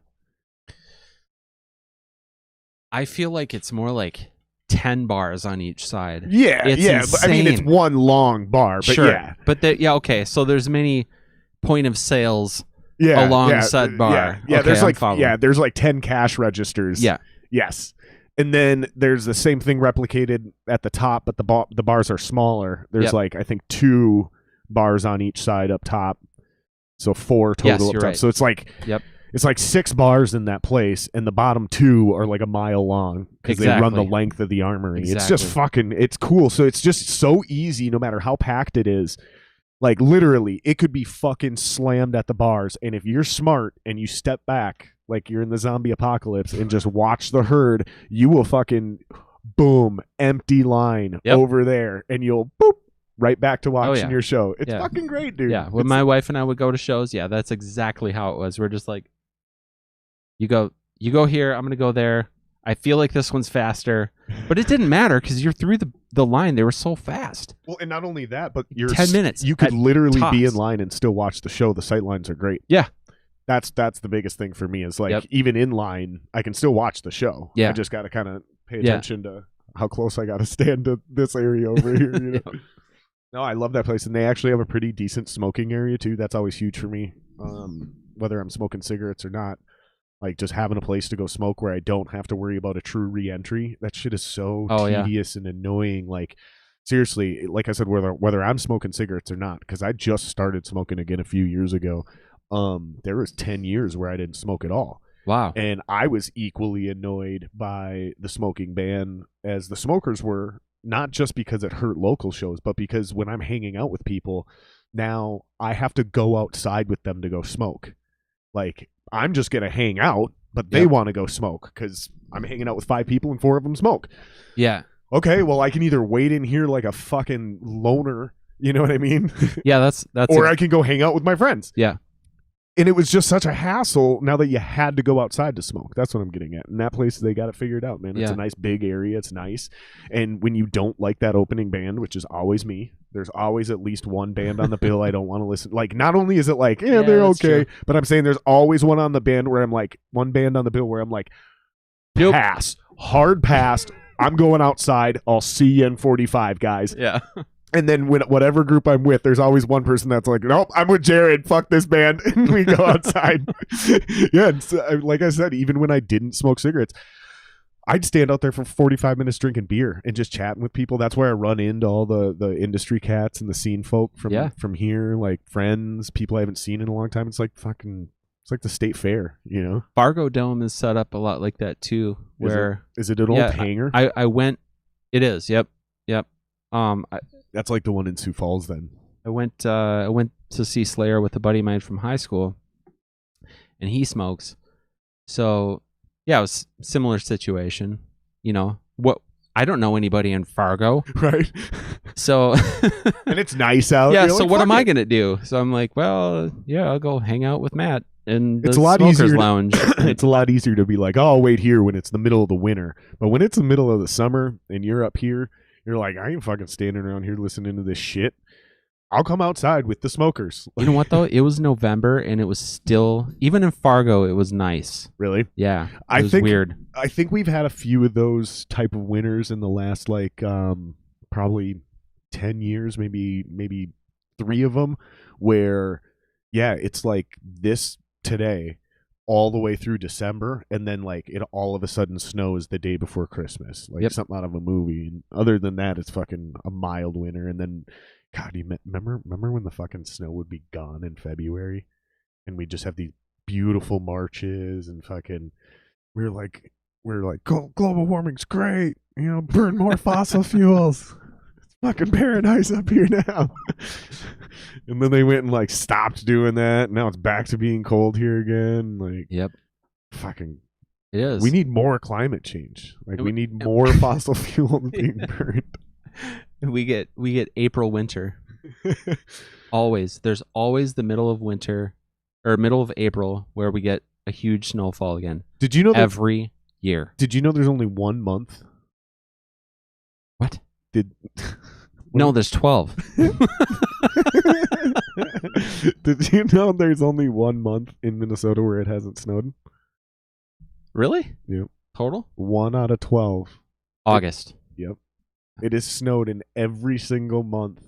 I feel like it's more like 10 bars on each side. Yeah, it's insane. I mean, it's one long bar, but sure. yeah. But okay. So there's many point of sales along said bar. Yeah, okay, there's like 10 cash registers. Yeah. Yes. And then there's the same thing replicated at the top, but the bars are smaller. There's like, I think 2 bars on each side up top. So 4 total up top. Right. So it's like it's like 6 bars in that place, and the bottom 2 are like a mile long because they run the length of the Armory. Exactly. It's just it's cool. So it's just so easy no matter how packed it is. Like literally, it could be fucking slammed at the bars, and if you're smart and you step back like you're in the zombie apocalypse and just watch the herd, you will fucking boom, empty line over there, and you'll boop right back to watching your show. It's fucking great, dude. Yeah, when my wife and I would go to shows, that's exactly how it was. We're just like, you go here, I'm gonna go there. I feel like this one's faster, but it didn't matter because you're through the line, they were so fast. Well, and not only that, but you're 10 minutes. You could literally be in tops. line and still watch the show. The sight lines are great. Yeah. That's the biggest thing for me is like, Yep. even in line, I can still watch the show. Yeah. I just got to kind of pay Yeah. attention to how close I got to stand to this area over here. You know? Yep. No, I love that place. And they actually have a pretty decent smoking area too. That's always huge for me. Whether I'm smoking cigarettes or not, like just having a place to go smoke where I don't have to worry about a true re-entry. That shit is so tedious and annoying. Like, seriously, like I said, whether I'm smoking cigarettes or not, because I just started smoking again a few years ago. There was 10 years where I didn't smoke at all. Wow. And I was equally annoyed by the smoking ban as the smokers were, not just because it hurt local shows, but because when I'm hanging out with people, now I have to go outside with them to go smoke. Like, I'm just going to hang out, but they want to go smoke because I'm hanging out with 5 people and 4 of them smoke. Yeah. Okay, well, I can either wait in here like a fucking loner, you know what I mean? Yeah, that's or I can go hang out with my friends. Yeah. And it was just such a hassle now that you had to go outside to smoke. That's what I'm getting at. And that place, they got it figured out, man. It's a nice big area. It's nice. And when you don't like that opening band, which is always me, there's always at least one band on the bill I don't want to listen. Like, not only is it like, they're okay, true. But I'm saying there's always one on the band where I'm like, one band on the bill where I'm like, pass. Hard passed. I'm going outside. I'll see you in 45, guys. Yeah. And then when whatever group I'm with, there's always one person that's like, nope, I'm with Jared. Fuck this band. And we go outside. Yeah. And so, like I said, even when I didn't smoke cigarettes, I'd stand out there for 45 minutes drinking beer and just chatting with people. That's where I run into all the industry cats and the scene folk from here, like friends, people I haven't seen in a long time. It's like it's like the state fair, you know? Fargo Dome is set up a lot like that too. Is it an old hangar? I went. It is. Yep. That's like the one in Sioux Falls then. I went to see Slayer with a buddy of mine from high school, and he smokes. So yeah, it was a similar situation. You know what? I don't know anybody in Fargo, right? So and it's nice out. Yeah. You're So like, what am I gonna do? So I'm like, well, yeah, I'll go hang out with Matt in the it's a lot smokers easier lounge. It's a lot easier to be like, oh, I'll wait here when it's the middle of the winter. But when it's the middle of the summer and you're up here, you're like, I ain't fucking standing around here listening to this shit. I'll come outside with the smokers. You know what, though? It was November, and it was still, even in Fargo, it was nice. Really? Yeah. I was think weird. I think we've had a few of those type of winters in the last, like, probably 10 years, maybe 3 of them, where, yeah, it's like this today all the way through December, and then like it all of a sudden snows the day before Christmas, like something out of a movie. And other than that, it's fucking a mild winter. And then, God, you remember when the fucking snow would be gone in February, and we just have these beautiful marches and fucking we're like global warming's great, you know, burn more fossil fuels. It's fucking paradise up here now. And then they went and like stopped doing that. Now it's back to being cold here again. Like, yep, fucking, it is. We need more climate change. Like, we need more fossil fuel being burned. We get April winter. Always. There's always the middle of winter or middle of April where we get a huge snowfall again. Did you know every year? Did you know there's only 1 month? What? No, there's 12. Did you know there's only 1 month in Minnesota where it hasn't snowed? Really? Yep. Total? 1 out of 12. August. Yep. It has snowed in every single month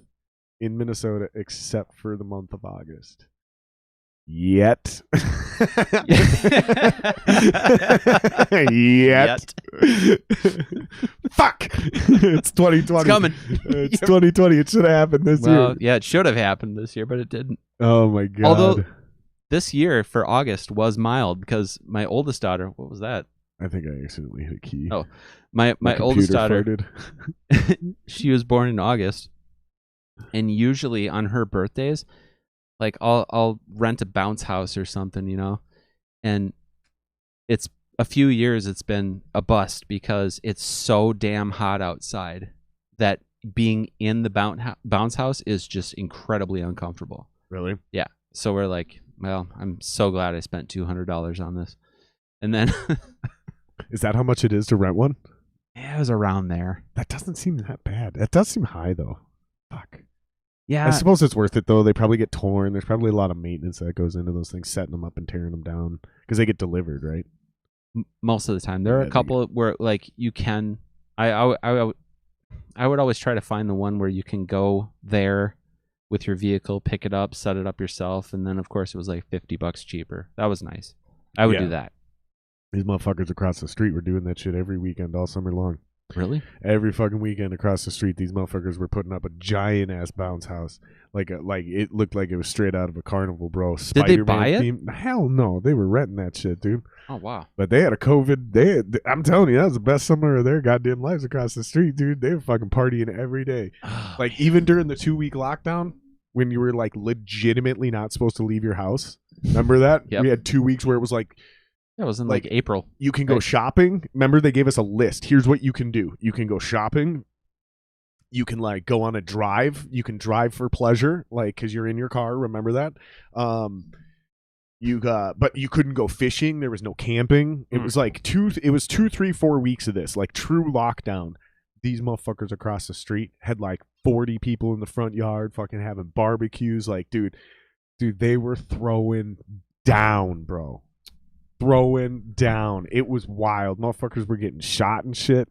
in Minnesota except for the month of August. Yet. Yet. Fuck. It's 2020. It's coming. It's 2020. It should have happened this year. Yeah, it should have happened this year, but it didn't. Oh my God. Although this year for August was mild because my oldest daughter, what was that? I think I accidentally hit a key. Oh, my oldest daughter, farted. She was born in August, and usually on her birthdays, like I'll rent a bounce house or something, you know, and it's a few years it's been a bust because it's so damn hot outside that being in the bounce house is just incredibly uncomfortable. Really? Yeah. So we're like, well, I'm so glad I spent $200 on this, and then. Is that how much it is to rent one? Yeah, it was around there. That doesn't seem that bad. That does seem high though. Fuck. Yeah. I suppose it's worth it though. They probably get torn. There's probably a lot of maintenance that goes into those things, setting them up and tearing them down because they get delivered, right? Most of the time, there are a couple where like you can. I would always try to find the one where you can go there with your vehicle, pick it up, set it up yourself, and then of course it was like $50 cheaper. That was nice. I would do that. These motherfuckers across the street were doing that shit every weekend all summer long. Really? Every fucking weekend across the street, these motherfuckers were putting up a giant ass bounce house. Like it looked like it was straight out of a carnival, bro. Did they buy it? Theme. Hell no, they were renting that shit, dude. Oh wow. But they had a COVID. I'm telling you, that was the best summer of their goddamn lives across the street, dude. They were fucking partying every day. Like even during the 2-week lockdown, when you were like legitimately not supposed to leave your house. Remember that? Yep. We had 2 weeks where it was like. That was in like April. You can go shopping. Remember, they gave us a list. Here's what you can do. You can go shopping. You can like go on a drive. You can drive for pleasure, like because you're in your car. Remember that? But you couldn't go fishing. There was no camping. It was like 2, 3, 4 weeks of this, like true lockdown. These motherfuckers across the street had like 40 people in the front yard, fucking having barbecues. Like, dude, they were throwing down, bro. Throwing down. It was wild. Motherfuckers were getting shot and shit.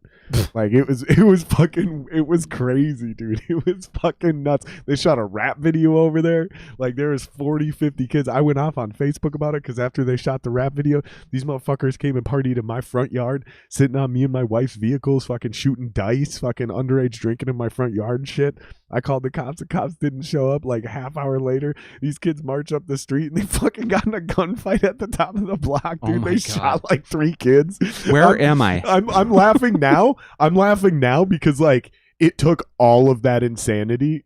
Like it was crazy, dude. It was fucking nuts. They shot a rap video over there. Like there was 40, 50 kids. I went off on Facebook about it because after they shot the rap video, these motherfuckers came and partied in my front yard, sitting on me and my wife's vehicles, fucking shooting dice, fucking underage drinking in my front yard and shit. I called the cops. The cops didn't show up. Like a half hour later, these kids march up the street and they fucking got in a gunfight at the top of the block, dude. They shot like 3 kids. Where am I? I'm laughing now. I'm laughing now because like it took all of that insanity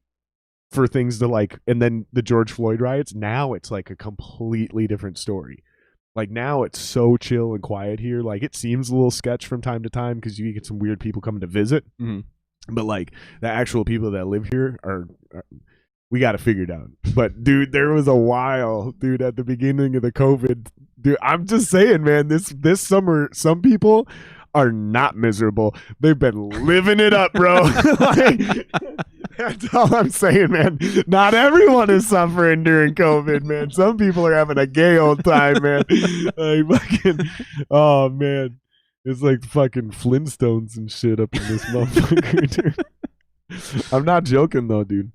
for things to like, and then the George Floyd riots. Now it's like a completely different story. Like now it's so chill and quiet here. Like it seems a little sketch from time to time because you get some weird people coming to visit. Mm-hmm. But like the actual people that live here are we got to figure it out. But dude, there was a while, dude, at the beginning of the COVID. Dude, I'm just saying, man, this summer, some people are not miserable. They've been living it up, bro. Like, that's all I'm saying, man. Not everyone is suffering during COVID, man. Some people are having a gay old time, man. Like fucking, oh man. It's like fucking Flintstones and shit up in this motherfucker, dude. I'm not joking though, dude.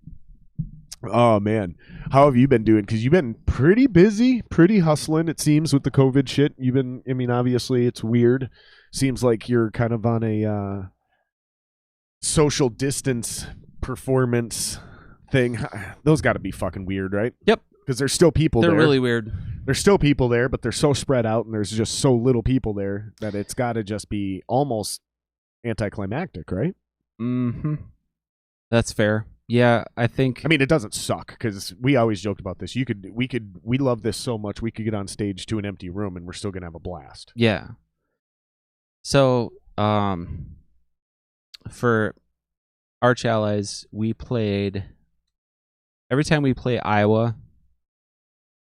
Oh man, how have you been doing? Because you've been pretty busy, pretty hustling. It seems with the COVID shit. You've been. I mean, obviously it's weird. Seems like you're kind of on a social distance performance thing. Those got to be fucking weird, right? Yep. Because there's still people there. They're really weird. There's still people there, but they're so spread out and there's just so little people there that it's got to just be almost anticlimactic, right? Mm-hmm. That's fair. Yeah, I think. I mean, it doesn't suck because we always joked about this. We love this so much. We could get on stage to an empty room and we're still gonna have a blast. Yeah. So, for Arch Allies, we played. Every time we play Iowa,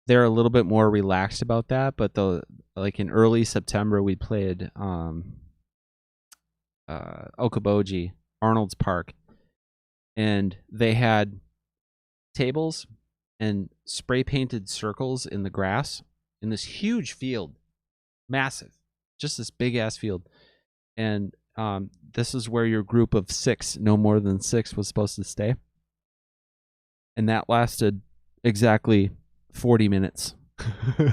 they're a little bit more relaxed about that. But like in early September, we played Okoboji, Arnold's Park. And they had tables and spray painted circles in the grass in this huge field, massive, just this big ass field. And this is where your group of 6, no more than 6, was supposed to stay. And that lasted exactly 40 minutes. That's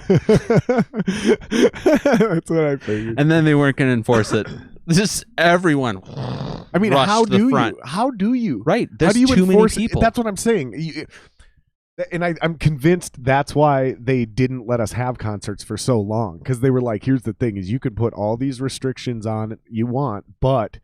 what I figured. And then they weren't going to enforce it. Just everyone. I mean, how do you? How do you? Right. There's how do you too enforce many people. That's what I'm saying. And I'm convinced that's why they didn't let us have concerts for so long. Because they were like, here's the thing is you can put all these restrictions on you want, but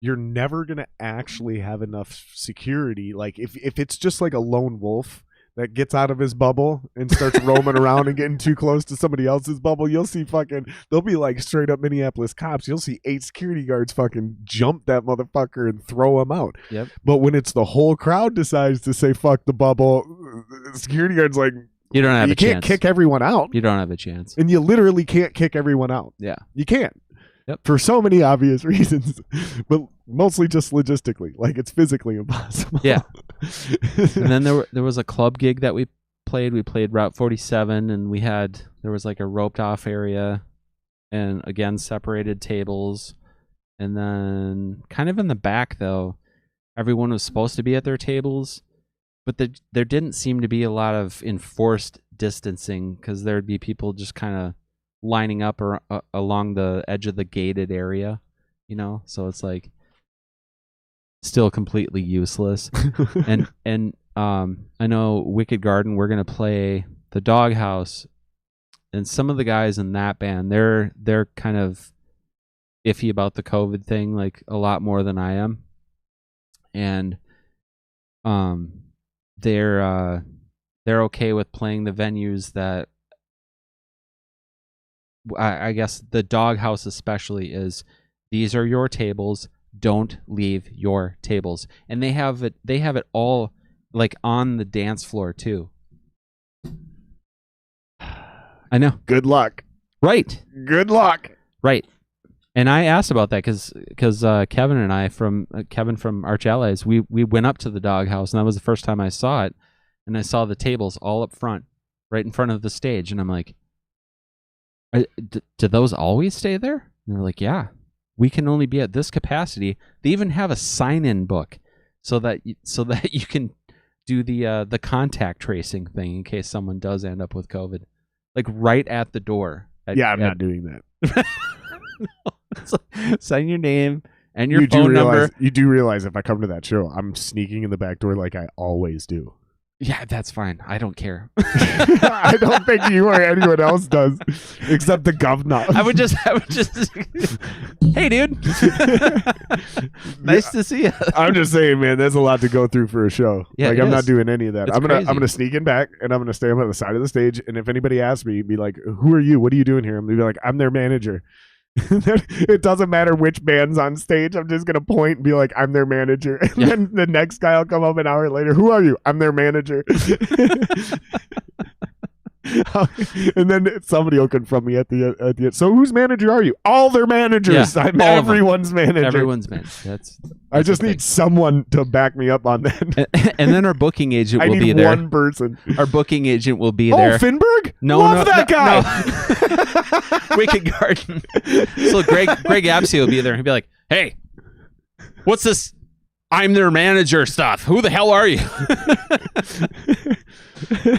you're never going to actually have enough security. Like if it's just like a lone wolf that gets out of his bubble and starts roaming around and getting too close to somebody else's bubble, you'll see they'll be like straight up Minneapolis cops. You'll see 8 security guards fucking jump that motherfucker and throw him out. Yep. But when it's the whole crowd decides to say, fuck the bubble, the security guard's like, you don't have a chance. You can't kick everyone out. You don't have a chance. And you literally can't kick everyone out. Yeah. You can't. Yep. For so many obvious reasons, but mostly just logistically. Like, it's physically impossible. Yeah. And then there was a club gig that we played. We played Route 47, and there was like a roped off area, and again separated tables. And then kind of in the back though, everyone was supposed to be at their tables, but there didn't seem to be a lot of enforced distancing, because there'd be people just kind of lining up along the edge of the gated area, so it's like still completely useless. and I know Wicked Garden, we're gonna play the Doghouse, and some of the guys in that band, they're kind of iffy about the COVID thing, like a lot more than I am. And they're okay with playing the venues that I guess the Doghouse especially is, these are your tables, don't leave your tables. And they have it all like on the dance floor too. I know. Good luck. Right. Good luck. Right. And I asked about that because Kevin and I Kevin from Arch Allies, we went up to the Doghouse, and that was the first time I saw it, and I saw the tables all up front, right in front of the stage, and I'm like, do those always stay there? And they're like, yeah, we can only be at this capacity. They even have a sign-in book so that you can do the contact tracing thing in case someone does end up with COVID, like right at the door. I'm not doing that. Sign your name and your phone number. You do realize if I come to that show, I'm sneaking in the back door like I always do. Yeah, that's fine. I don't care. I don't think you or anyone else does, except the governor. I would just. Hey, dude. Nice to see you. I'm just saying, man. There's a lot to go through for a show. Yeah, I'm not doing any of that. It's I'm gonna sneak in back, and I'm gonna stay up on the side of the stage. And if anybody asks me, be like, "Who are you? What are you doing here?" I'm gonna be like, "I'm their manager." It doesn't matter which band's on stage. I'm just gonna point and be like, I'm their manager. And then the next guy will come up an hour later. Who are you? I'm their manager. And then somebody will confront me at the end. So whose manager are you? All their managers. Yeah, I'm everyone's manager. Everyone's manager. That's I just need someone to back me up on that. And then our booking agent will be there. I need one person. Our booking agent will be there. Oh, Finberg? No, Love that guy. No. Wicked Garden. So Greg Apsey will be there. He'll be like, "Hey, what's this? I'm their manager stuff. Who the hell are you?"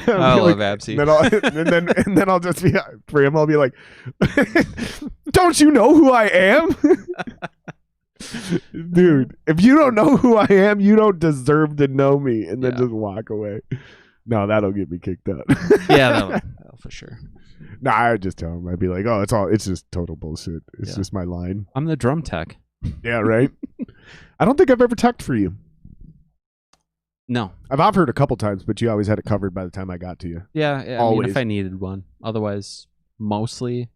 I love Apsey. And then I'll just be for him. I'll be like, "Don't you know who I am?" Dude, if you don't know who I am, you don't deserve to know me. And then just walk away. No, that'll get me kicked out. Yeah, that'll for sure. Nah, I would just tell him. I'd be like, "Oh, it's just total bullshit. It's just my line." I'm the drum tech. Yeah, right. I don't think I've ever teched for you. No, I've offered a couple times, but you always had it covered by the time I got to you. Yeah, I mean, if I needed one. Otherwise, mostly.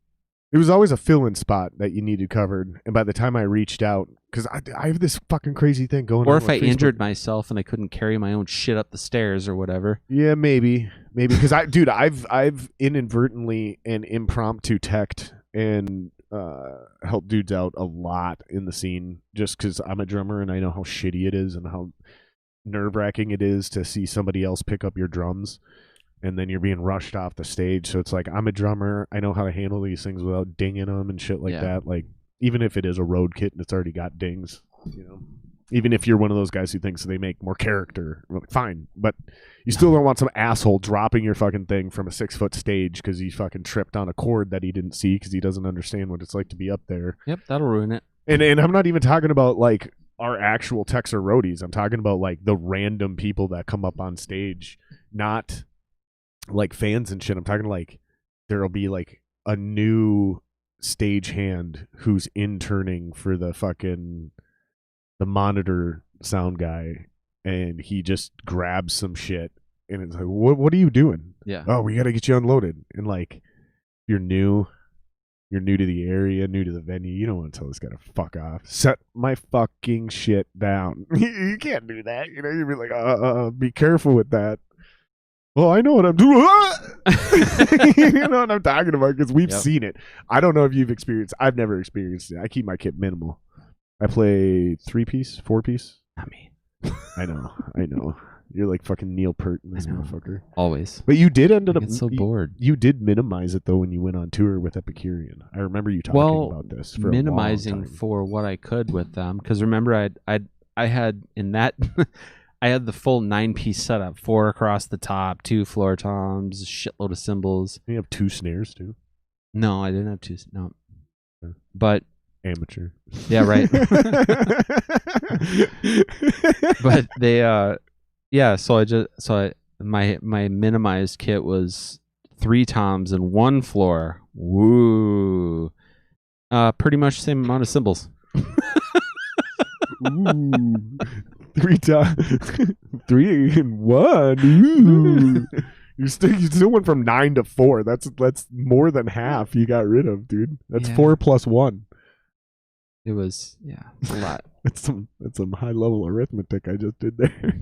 It was always a fill-in spot that you needed covered, and by the time I reached out, because I have this fucking crazy thing going on. Or if I injured myself and I couldn't carry my own shit up the stairs or whatever. Yeah, maybe, because I've inadvertently and impromptu teched and helped dudes out a lot in the scene, just because I'm a drummer and I know how shitty it is and how nerve-wracking it is to see somebody else pick up your drums. And then you're being rushed off the stage. So it's like, I'm a drummer. I know how to handle these things without dinging them and shit like that. Like, even if it is a road kit and it's already got dings, even if you're one of those guys who thinks they make more character, fine. But you still don't want some asshole dropping your fucking thing from a 6-foot stage because he fucking tripped on a chord that he didn't see because he doesn't understand what it's like to be up there. Yep, that'll ruin it. And I'm not even talking about, like, our actual techs or roadies. I'm talking about, like, the random people that come up on stage, not like fans and shit. I'm talking like there'll be like a new stagehand who's interning for the monitor sound guy, and he just grabs some shit and it's like, what are you doing? Yeah. Oh, we got to get you unloaded. And like, you're new to the area, new to the venue. You don't want to tell this guy to fuck off. Set my fucking shit down. You can't do that. You'd be like, be careful with that. Oh, I know what I'm doing. You know what I'm talking about because we've seen it. I don't know if you've experienced. I've never experienced it. I keep my kit minimal. I play 3-piece, 4-piece. Not me. I know. You're like fucking Neil Peart in this motherfucker. Always. But you did end up. I get so bored. You did minimize it though when you went on tour with Epicurean. I remember you talking about this. For minimizing a long time. for what I could with them, because remember I had in that I had the full 9-piece setup, 4 across the top, 2 floor toms, a shitload of cymbals. You have 2 snares too. No, I didn't have 2. No, but amateur. Yeah, right. But they my minimized kit was 3 toms and 1 floor. Woo. Pretty much the same amount of cymbals. Ooh. 3 toms. 3 and 1. Ooh. You still went from 9 to 4. That's more than half you got rid of, dude. That's 4 plus 1. It was it's a lot. That's some high level arithmetic I just did there.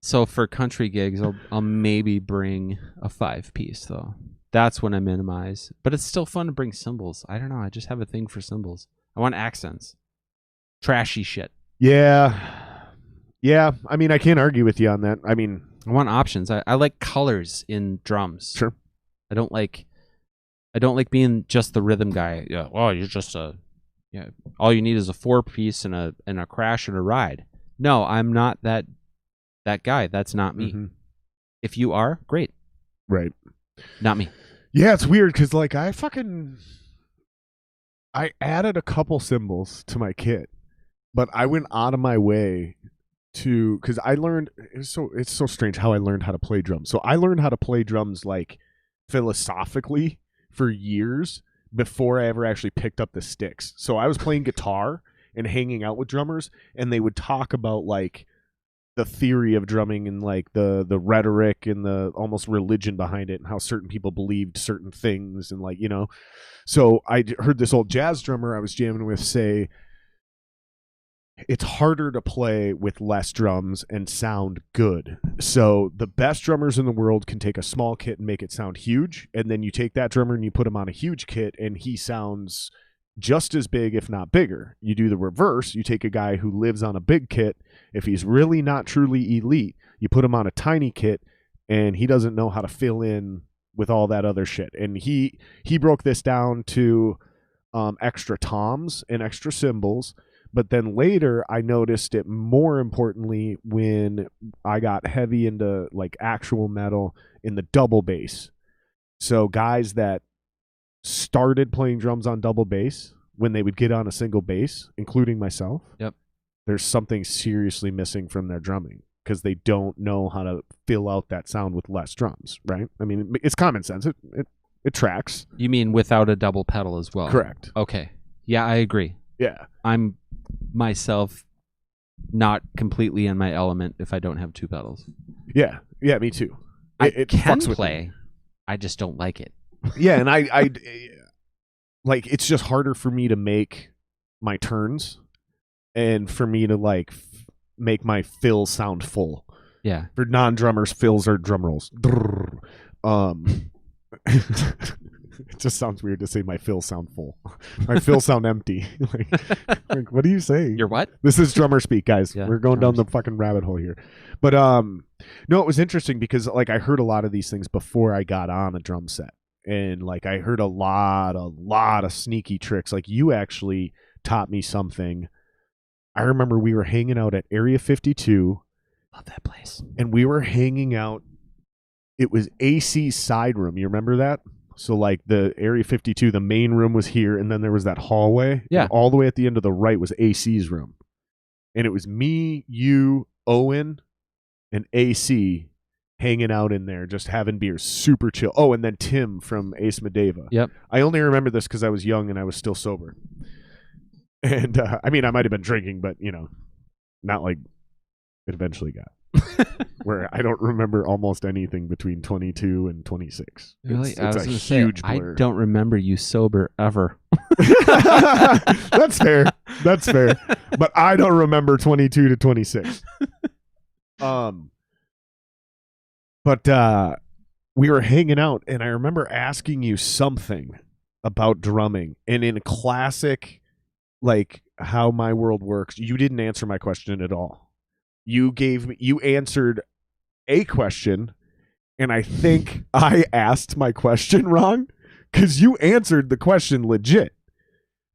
So for country gigs, I'll maybe bring a 5-piece though. That's when I minimize. But it's still fun to bring cymbals. I don't know. I just have a thing for cymbals. I want accents. Trashy shit. Yeah. I mean, I can't argue with you on that. I mean, I want options. I like colors in drums. Sure. I don't like being just the rhythm guy. Yeah. Oh, you're just all you need is a 4-piece and a crash and a ride. No, I'm not that guy. That's not me. Mm-hmm. If you are, great. Right. Not me. Yeah, it's weird because like I added a couple cymbals to my kit, but I went out of my way because I learned it's so strange how I learned how to play drums. So I learned how to play drums like philosophically for years before I ever actually picked up the sticks. So I was playing guitar and hanging out with drummers, and they would talk about like the theory of drumming and like the rhetoric and the almost religion behind it and how certain people believed certain things and like, you know. So I heard this old jazz drummer I was jamming with say it's harder to play with less drums and sound good. So the best drummers in the world can take a small kit and make it sound huge, and then you take that drummer and you put him on a huge kit and he sounds just as big, if not bigger. You do the reverse. You take a guy who lives on a big kit. If he's really not truly elite, you put him on a tiny kit and he doesn't know how to fill in with all that other shit. And he broke this down to extra toms and extra cymbals. But then later I noticed it more importantly when I got heavy into like actual metal in the double bass. So guys that started playing drums on double bass, when they would get on a single bass, including myself, there's something seriously missing from their drumming because they don't know how to fill out that sound with less drums, right? I mean, it's common sense. It tracks. You mean without a double pedal as well? Correct. Okay. Yeah, I agree. Yeah. I'm myself not completely in my element if I don't have 2 pedals. Yeah, me too. I can play. I just don't like it. Yeah, and I like it's just harder for me to make my turns and for me to like make my fills sound full. Yeah. For non-drummers, fills are drum rolls. It just sounds weird to say my fills sound full. My fills sound empty. like, what are you saying? You're what? This is drummer speak, guys. Yeah, we're going down the fucking rabbit hole here. But no, it was interesting because like I heard a lot of these things before I got on a drum set. And like I heard a lot of sneaky tricks. Like you actually taught me something. I remember we were hanging out at Area 52. Love that place. And we were hanging out. It was AC's side room. You remember that? So like the Area 52, the main room was here, and then there was that hallway. Yeah. And all the way at the end of the right was AC's room. And it was me, you, Owen, and AC hanging out in there, just having beers, super chill. Oh, and then Tim from Ace Medeva. Yep. I only remember this because I was young and I was still sober. And I mean, I might have been drinking, but you know, not like it eventually got. Where I don't remember almost anything between 22 and 26. Really? It's a huge blur. I don't remember you sober ever. That's fair. But I don't remember 22 to 26. But we were hanging out, and I remember asking you something about drumming, and in classic, like how my world works, you didn't answer my question at all. You answered a question, and I think I asked my question wrong because you answered the question legit,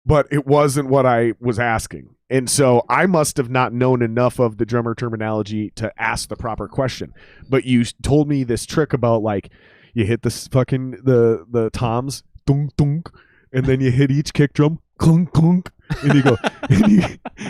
but it wasn't what I was asking. And so I must have not known enough of the drummer terminology to ask the proper question. But you told me this trick about like you hit this fucking the toms, dunk dunk, and then you hit each kick drum, clunk clunk, and you go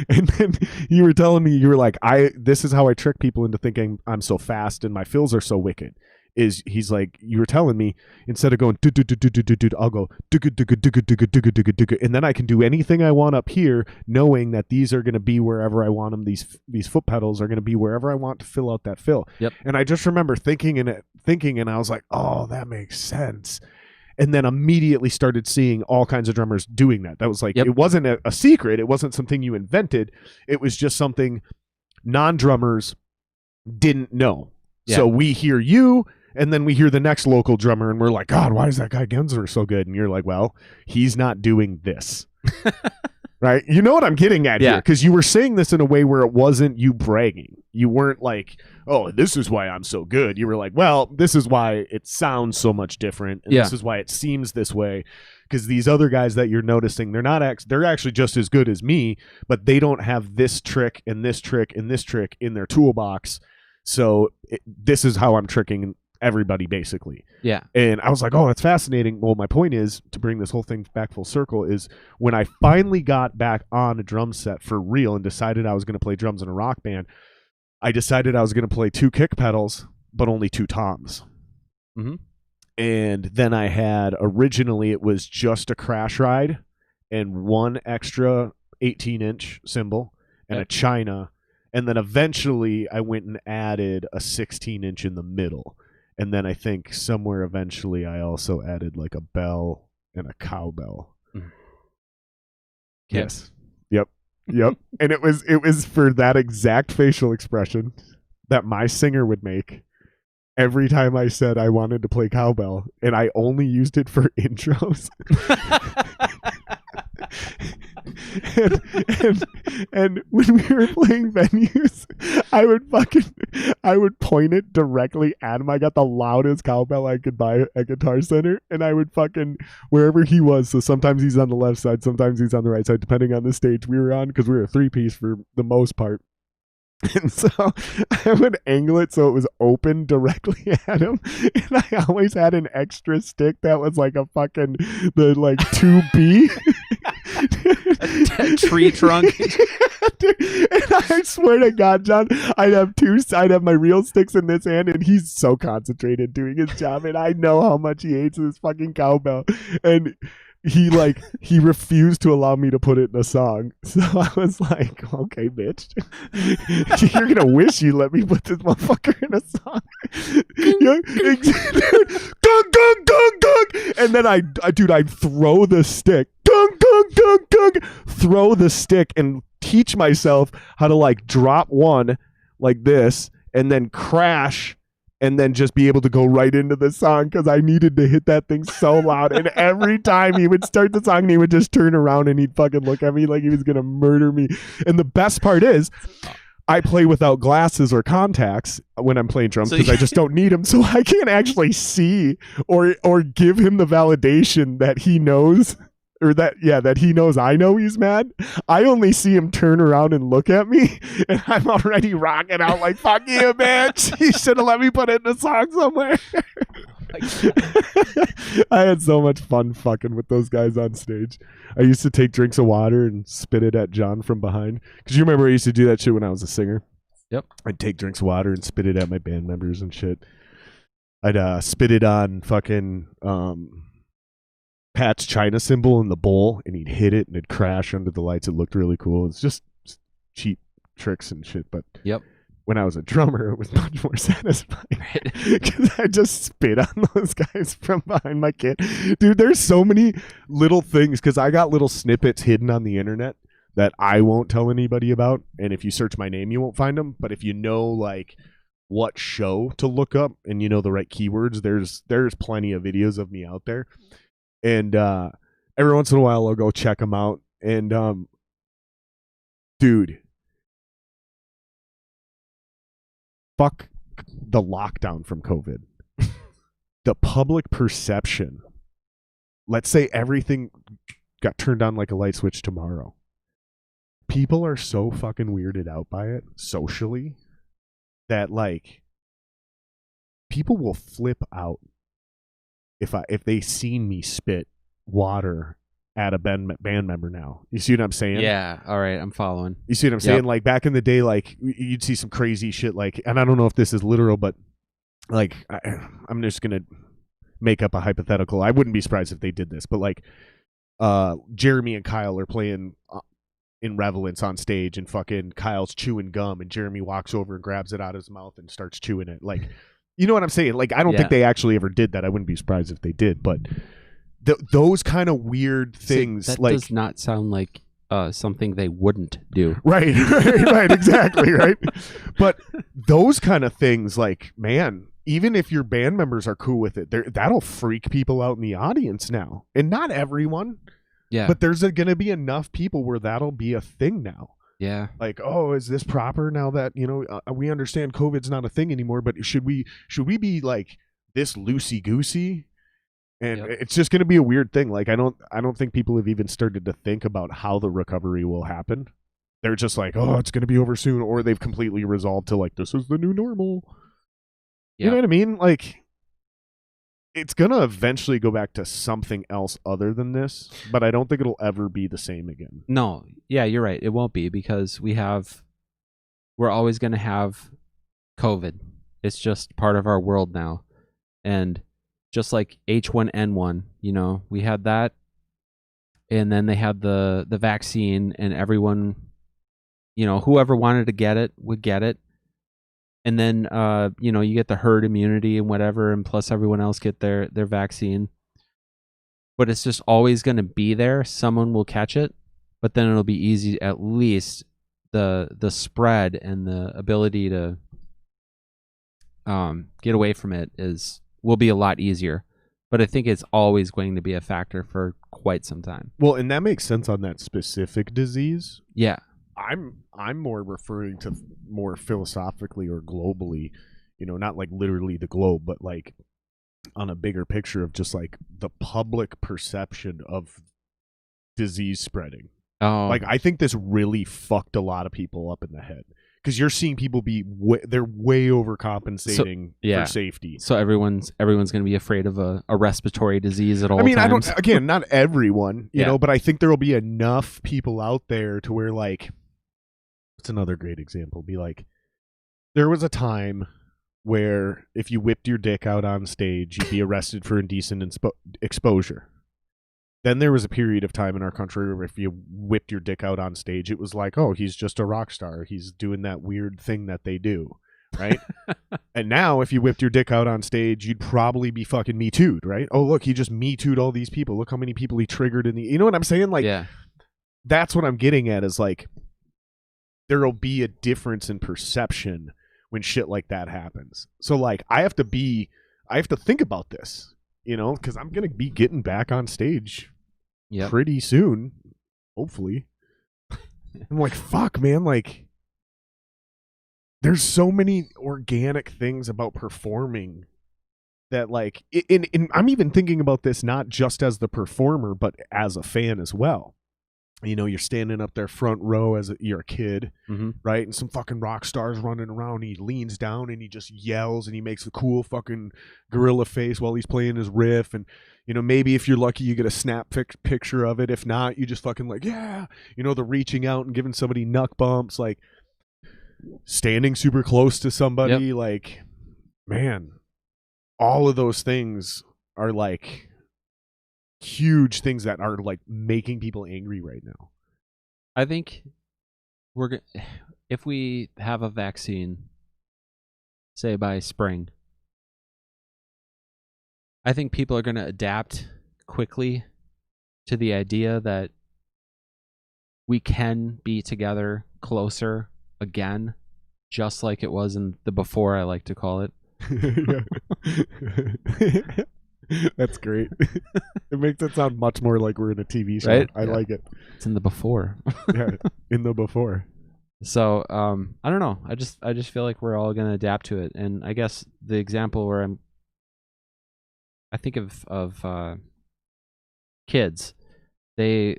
and then you were telling me, you were like, this is how I trick people into thinking I'm so fast and my fills are so wicked. He's like, you were telling me, instead of going I'll go and then I can do anything I want up here, knowing that these are going to be wherever I want them. These foot pedals are going to be wherever I want to fill out that fill. Yep. And I just remember thinking, and I was like, oh, that makes sense. And then immediately started seeing all kinds of drummers doing that. That was like, It wasn't a secret. It wasn't something you invented. It was just something non-drummers didn't know. Yeah. So we hear you, and then we hear the next local drummer, and we're like, God, why is that guy Gensmer so good? And you're like, well, he's not doing this. Right? You know what I'm getting at here? Because you were saying this in a way where it wasn't you bragging. You weren't like, oh, this is why I'm so good. You were like, well, this is why it sounds so much different, and this is why it seems this way. Because these other guys that you're noticing, they're actually just as good as me, but they don't have this trick and this trick and this trick in their toolbox. So this is how I'm tricking everybody, basically. Yeah. And I was like, oh, that's fascinating. Well, my point is, to bring this whole thing back full circle, is when I finally got back on a drum set for real and decided I was going to play drums in a rock band, I decided I was going to play 2 kick pedals, but only 2 toms. Mm-hmm. And then I had, originally it was just a crash ride and 1 extra 18-inch cymbal and a China. And then eventually I went and added a 16-inch in the middle. And then I think somewhere eventually I also added like a bell and a cowbell. Mm. Yes. Yep. And it was for that exact facial expression that my singer would make every time I said I wanted to play cowbell, and I only used it for intros. and when we were playing venues, I would point it directly at him. I got the loudest cowbell I could buy at Guitar Center, and I would fucking, wherever he was, so sometimes he's on the left side, sometimes he's on the right side, depending on the stage we were on, because we were a 3-piece for the most part. And so I would angle it so it was open directly at him. And I always had an extra stick that was like the 2B. A tree trunk. Dude, and I swear to God, John, I'd have my real sticks in this hand, and he's so concentrated doing his job, and I know how much he hates this fucking cowbell. And he refused to allow me to put it in a song. So I was like, okay, bitch. You're going to wish you let me put this motherfucker in a song. Gunk, gunk, gunk, gunk. And then I'd throw the stick. Gunk, gunk, gunk, gunk. Throw the stick and teach myself how to like drop one like this and then crash and then just be able to go right into the song, because I needed to hit that thing so loud. And every time he would start the song, and he would just turn around and he'd fucking look at me like he was going to murder me. And the best part is, I play without glasses or contacts when I'm playing drums, because I just don't need them. So I can't actually see or give him the validation that he knows. Or that he knows I know he's mad. I only see him turn around and look at me, and I'm already rocking out like, fuck you, bitch. You should have let me put it in a song somewhere. I had so much fun fucking with those guys on stage. I used to take drinks of water and spit it at John from behind. Because you remember I used to do that shit when I was a singer? Yep. I'd take drinks of water and spit it at my band members and shit. I'd spit it on fucking... Pat's China cymbal in the bowl, and he'd hit it and it'd crash under the lights. It looked really cool. It's just cheap tricks and shit. But when I was a drummer, it was much more satisfying, because I just spit on those guys from behind my kit. Dude, there's so many little things, because I got little snippets hidden on the internet that I won't tell anybody about. And if you search my name, you won't find them. But if you know like what show to look up and you know the right keywords, there's plenty of videos of me out there. And every once in a while I'll go check them out. And dude, fuck the lockdown from COVID. The public perception. Let's say everything got turned on like a light switch tomorrow. People are so fucking weirded out by it socially that like people will flip out if they seen me spit water at a band member now. You see what I'm saying? Yeah. All right. I'm following. You see what I'm saying? Like back in the day, like you'd see some crazy shit like, and I don't know if this is literal, but like I'm just going to make up a hypothetical. I wouldn't be surprised if they did this, but like Jeremy and Kyle are playing in Relevance on stage and fucking Kyle's chewing gum and Jeremy walks over and grabs it out of his mouth and starts chewing it. Like, you know what I'm saying? Like, I don't think they actually ever did that. I wouldn't be surprised if they did, but those kind of weird things. That like, does not sound like something they wouldn't do. Right, right, exactly, right. But those kind of things, like, man, even if your band members are cool with it, that'll freak people out in the audience now. And not everyone. Yeah. But there's going to be enough people where that'll be a thing now. Yeah. Like, oh, is this proper now that, you know, we understand COVID's not a thing anymore, but should we be like this loosey-goosey? And it's just going to be a weird thing. Like, I don't think people have even started to think about how the recovery will happen. They're just like, oh, it's going to be over soon. Or they've completely resolved to like, this is the new normal. You know what I mean? Like, it's going to eventually go back to something else other than this, but I don't think it'll ever be the same again. No. Yeah, you're right. It won't be because we're always going to have COVID. It's just part of our world now. And just like H1N1, you know, we had that and then they had the vaccine and everyone, you know, whoever wanted to get it would get it. And then, you know, you get the herd immunity and whatever, and plus everyone else get their vaccine. But it's just always going to be there. Someone will catch it, but then it'll be easy. At least the spread and the ability to get away from it will be a lot easier. But I think it's always going to be a factor for quite some time. Well, and that makes sense on that specific disease. Yeah. I'm more referring to more philosophically or globally, you know, not like literally the globe, but like on a bigger picture of just like the public perception of disease spreading. Oh, like I think this really fucked a lot of people up in the head because you're seeing people they're way overcompensating for safety. So everyone's going to be afraid of a respiratory disease at all times. I don't. Again, not everyone, you know, but I think there will be enough people out there to where like. It's another great example. Be like, there was a time where if you whipped your dick out on stage, you'd be arrested for indecent exposure. Then there was a period of time in our country where if you whipped your dick out on stage, it was like, oh, he's just a rock star. He's doing that weird thing that they do, right? And now if you whipped your dick out on stage, you'd probably be fucking Me Too'd, right? Oh, look, he just Me Too'd all these people. Look how many people he triggered in the... You know what I'm saying? Like, that's what I'm getting at is like, there'll be a difference in perception when shit like that happens. So like I have to think about this, you know, because I'm going to be getting back on stage pretty soon, hopefully. I'm like, fuck, man, like there's so many organic things about performing that like, and I'm even thinking about this not just as the performer, but as a fan as well. You know, you're standing up there front row you're a kid, right? And some fucking rock star's running around. He leans down and he just yells and he makes a cool fucking gorilla face while he's playing his riff. And, you know, maybe if you're lucky, you get a snap picture of it. If not, you just fucking like, yeah, you know, the reaching out and giving somebody knuck bumps, like standing super close to somebody. Like, man, all of those things are like huge things that are like making people angry right now. I think if we have a vaccine, say by spring, I think people are going to adapt quickly to the idea that we can be together closer again, just like it was in the before, I like to call it. That's great. It makes it sound much more like we're in a TV show. Right? I like it. It's in the before. Yeah, in the before. So I don't know. I just feel like we're all gonna adapt to it. And I guess the example where I think of kids, they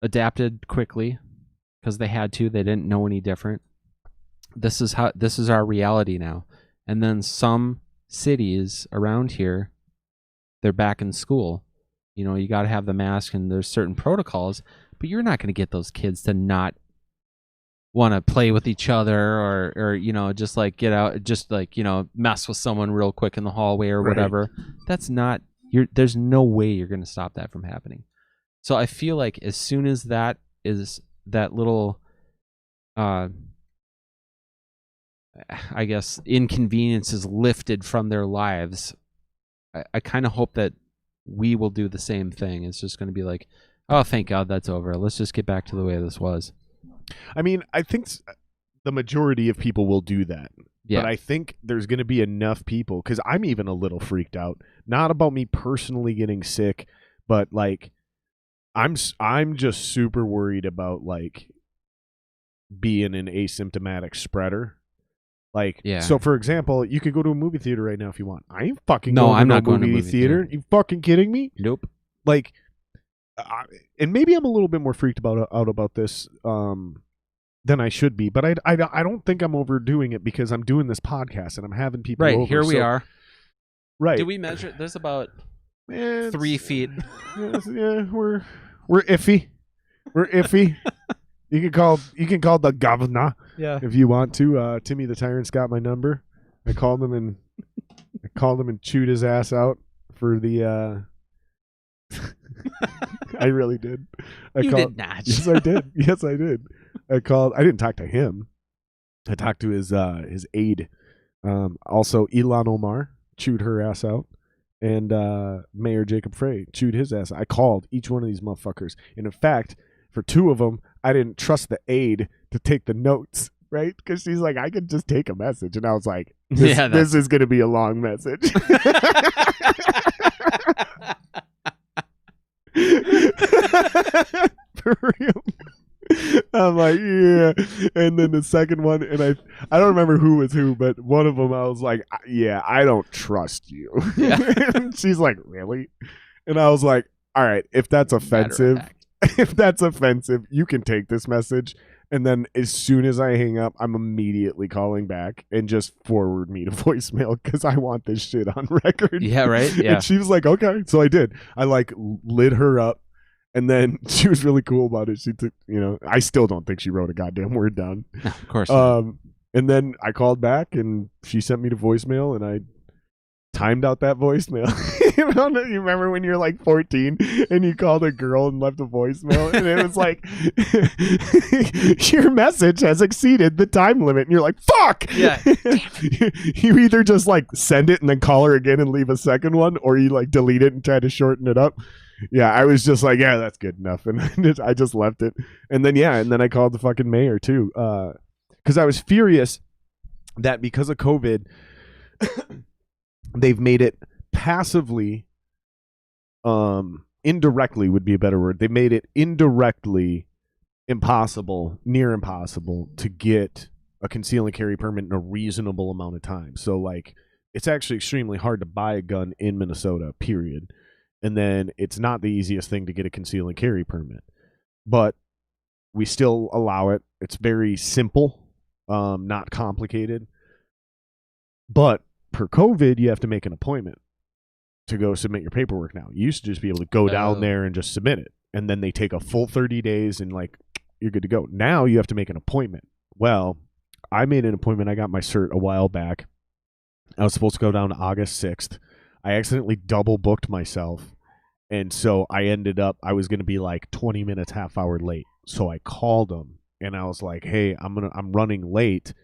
adapted quickly because they had to. They didn't know any different. This is our reality now. And then some cities around here, they're back in school. You know, you got to have the mask and there's certain protocols, but you're not going to get those kids to not want to play with each other or you know, just like get out, just like, you know, mess with someone real quick in the hallway or whatever. That's not there's no way you're going to stop that from happening. So I feel like as soon as that little I guess inconvenience is lifted from their lives, I kind of hope that we will do the same thing. It's just going to be like, oh, thank God that's over. Let's just get back to the way this was. I mean, I think the majority of people will do that. Yeah. But I think there's going to be enough people, because I'm even a little freaked out. Not about me personally getting sick, but like I'm just super worried about like being an asymptomatic spreader. Like, yeah. So for example, you could go to a movie theater right now if you want. I ain't fucking no, going I'm to not no going to movie theater. You fucking kidding me? Nope. Like, and maybe I'm a little bit more freaked out about this than I should be, but I don't think I'm overdoing it because I'm doing this podcast and I'm having people over. Right, here we are. Right. Did we measure? There's about 3 feet. Yeah, we're iffy. We're iffy. You can call the governor if you want to. Timmy the Tyrant's got my number. I called him and chewed his ass out for the I really did. You did not. Yes, I did. Yes, I did. I didn't talk to him. I talked to his aide. Also, Ilhan Omar chewed her ass out. And Mayor Jacob Frey chewed his ass. I called each one of these motherfuckers. And in fact, for 2 of them, I didn't trust the aide to take the notes, right? Because she's like, I could just take a message. And I was like, this is going to be a long message. For real. I'm like, yeah. And then the second one, and I don't remember who was who, but one of them I was like, yeah, I don't trust you. Yeah. And she's like, really? And I was like, all right, if that's offensive, you can take this message. And then as soon as I hang up, I'm immediately calling back and just forward me to voicemail because I want this shit on record. Yeah, right? Yeah. And she was like, okay. So I did. I like lit her up. And then she was really cool about it. She took, I still don't think she wrote a goddamn word down. No, of course not. And then I called back and she sent me to voicemail and I timed out that voicemail. You remember when you're like 14 and you called a girl and left a voicemail and it was like, your message has exceeded the time limit. And you're like, fuck! Yeah. You either just like send it and then call her again and leave a second one, or you like delete it and try to shorten it up. Yeah, I was just like, yeah, that's good enough. And I just left it. And then I called the fucking mayor too. Because I was furious that because of COVID, they've made it passively, indirectly would be a better word. They made it indirectly near impossible to get a conceal and carry permit in a reasonable amount of time. So like, it's actually extremely hard to buy a gun in Minnesota, period. And then it's not the easiest thing to get a conceal and carry permit, but we still allow it. It's very simple, not complicated. But per COVID, you have to make an appointment to go submit your paperwork now. You used to just be able to go down there and just submit it. And then they take a full 30 days and like, you're good to go. Now you have to make an appointment. Well, I made an appointment. I got my cert a while back. I was supposed to go down August 6th. I accidentally double booked myself. And so I was going to be like 20 minutes, half hour late. So I called them and I was like, hey, I'm running late.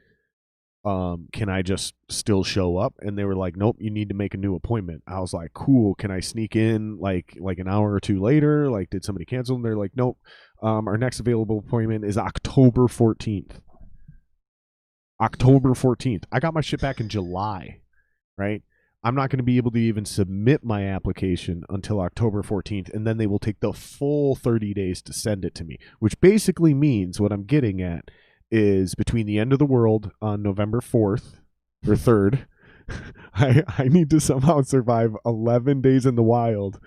Can I just still show up? And they were like, nope, you need to make a new appointment. I was like, cool. Can I sneak in like an hour or two later? Like, did somebody cancel? And they're like, nope. Our next available appointment is October 14th. October 14th. I got my shit back in July, right? I'm not going to be able to even submit my application until October 14th, and then they will take the full 30 days to send it to me, which basically means what I'm getting at is between the end of the world on November 4th or 3rd, I need to somehow survive 11 days in the wild.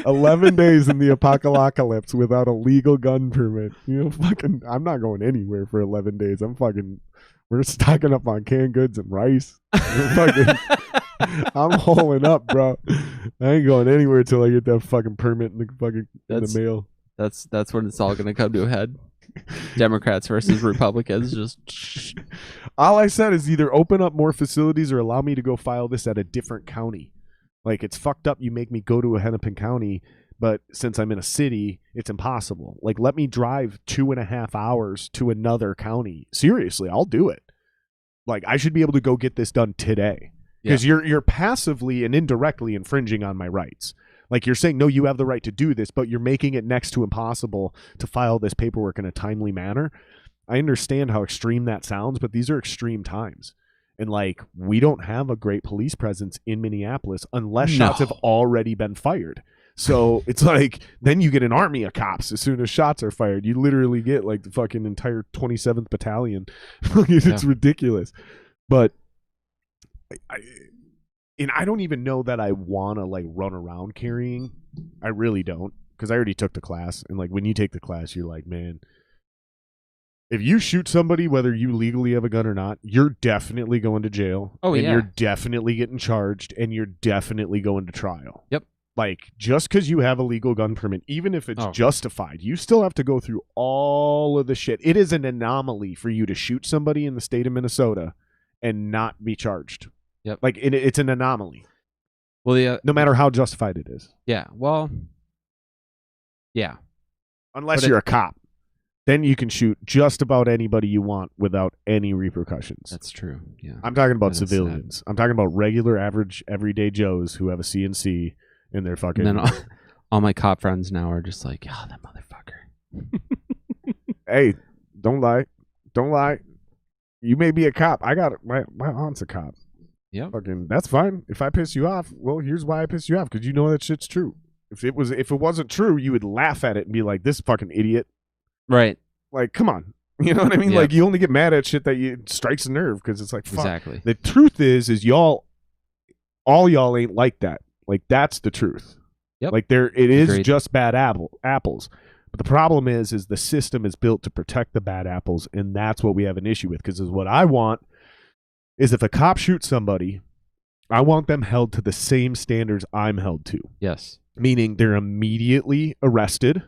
11 days in the apocalypse without a legal gun permit. I'm not going anywhere for 11 days. We're stocking up on canned goods and rice. I'm holing up, bro. I ain't going anywhere till I get that fucking permit in the mail. That's when it's all gonna come to a head. Democrats versus Republicans. Just all I said is either open up more facilities or allow me to go file this at a different county. Like, it's fucked up. You make me go to a Hennepin County, but since I'm in a city, it's impossible. Like, let me drive 2.5 hours to another county. Seriously, I'll do it. Like, I should be able to go get this done today. Because you're passively and indirectly infringing on my rights. Like, you're saying, no, you have the right to do this, but you're making it next to impossible to file this paperwork in a timely manner. I understand how extreme that sounds, but these are extreme times. And, like, we don't have a great police presence in Minneapolis unless shots have already been fired. So it's like, then you get an army of cops as soon as shots are fired. You literally get, like, the fucking entire 27th Battalion. It's ridiculous. But I don't even know that I want to, like, run around carrying. I really don't, because I already took the class. And, like, when you take the class, you're like, man, if you shoot somebody, whether you legally have a gun or not, you're definitely going to jail. Oh, and yeah. You're definitely getting charged, and you're definitely going to trial. Yep. Like, just because you have a legal gun permit, even if it's justified, you still have to go through all of the shit. It is an anomaly for you to shoot somebody in the state of Minnesota and not be charged. Yep. Like, it's an anomaly. Well, no matter how justified it is. Yeah. Well, yeah. Unless you're a cop. Then you can shoot just about anybody you want without any repercussions. That's true. Yeah. I'm talking about civilians. I'm talking about regular, average, everyday Joes who have a CNC and they're fucking. And then all my cop friends now are just like, oh, that motherfucker. Hey, don't lie. Don't lie. You may be a cop. I got my aunt's a cop. Yeah. Fucking, that's fine. If I piss you off, well, here's why I piss you off, because you know that shit's true. If it wasn't true, you would laugh at it and be like, this fucking idiot. Right. Like, come on. You know what I mean? Yep. Like, you only get mad at shit that strikes a nerve, because it's like, fuck. Exactly. The truth is all y'all ain't like that. Like, that's the truth. Yep. Like, it is Agreed. just bad apples. But the problem is the system is built to protect the bad apples, and that's what we have an issue with. Because what I want is, if a cop shoots somebody, I want them held to the same standards I'm held to. Yes. Meaning they're immediately arrested,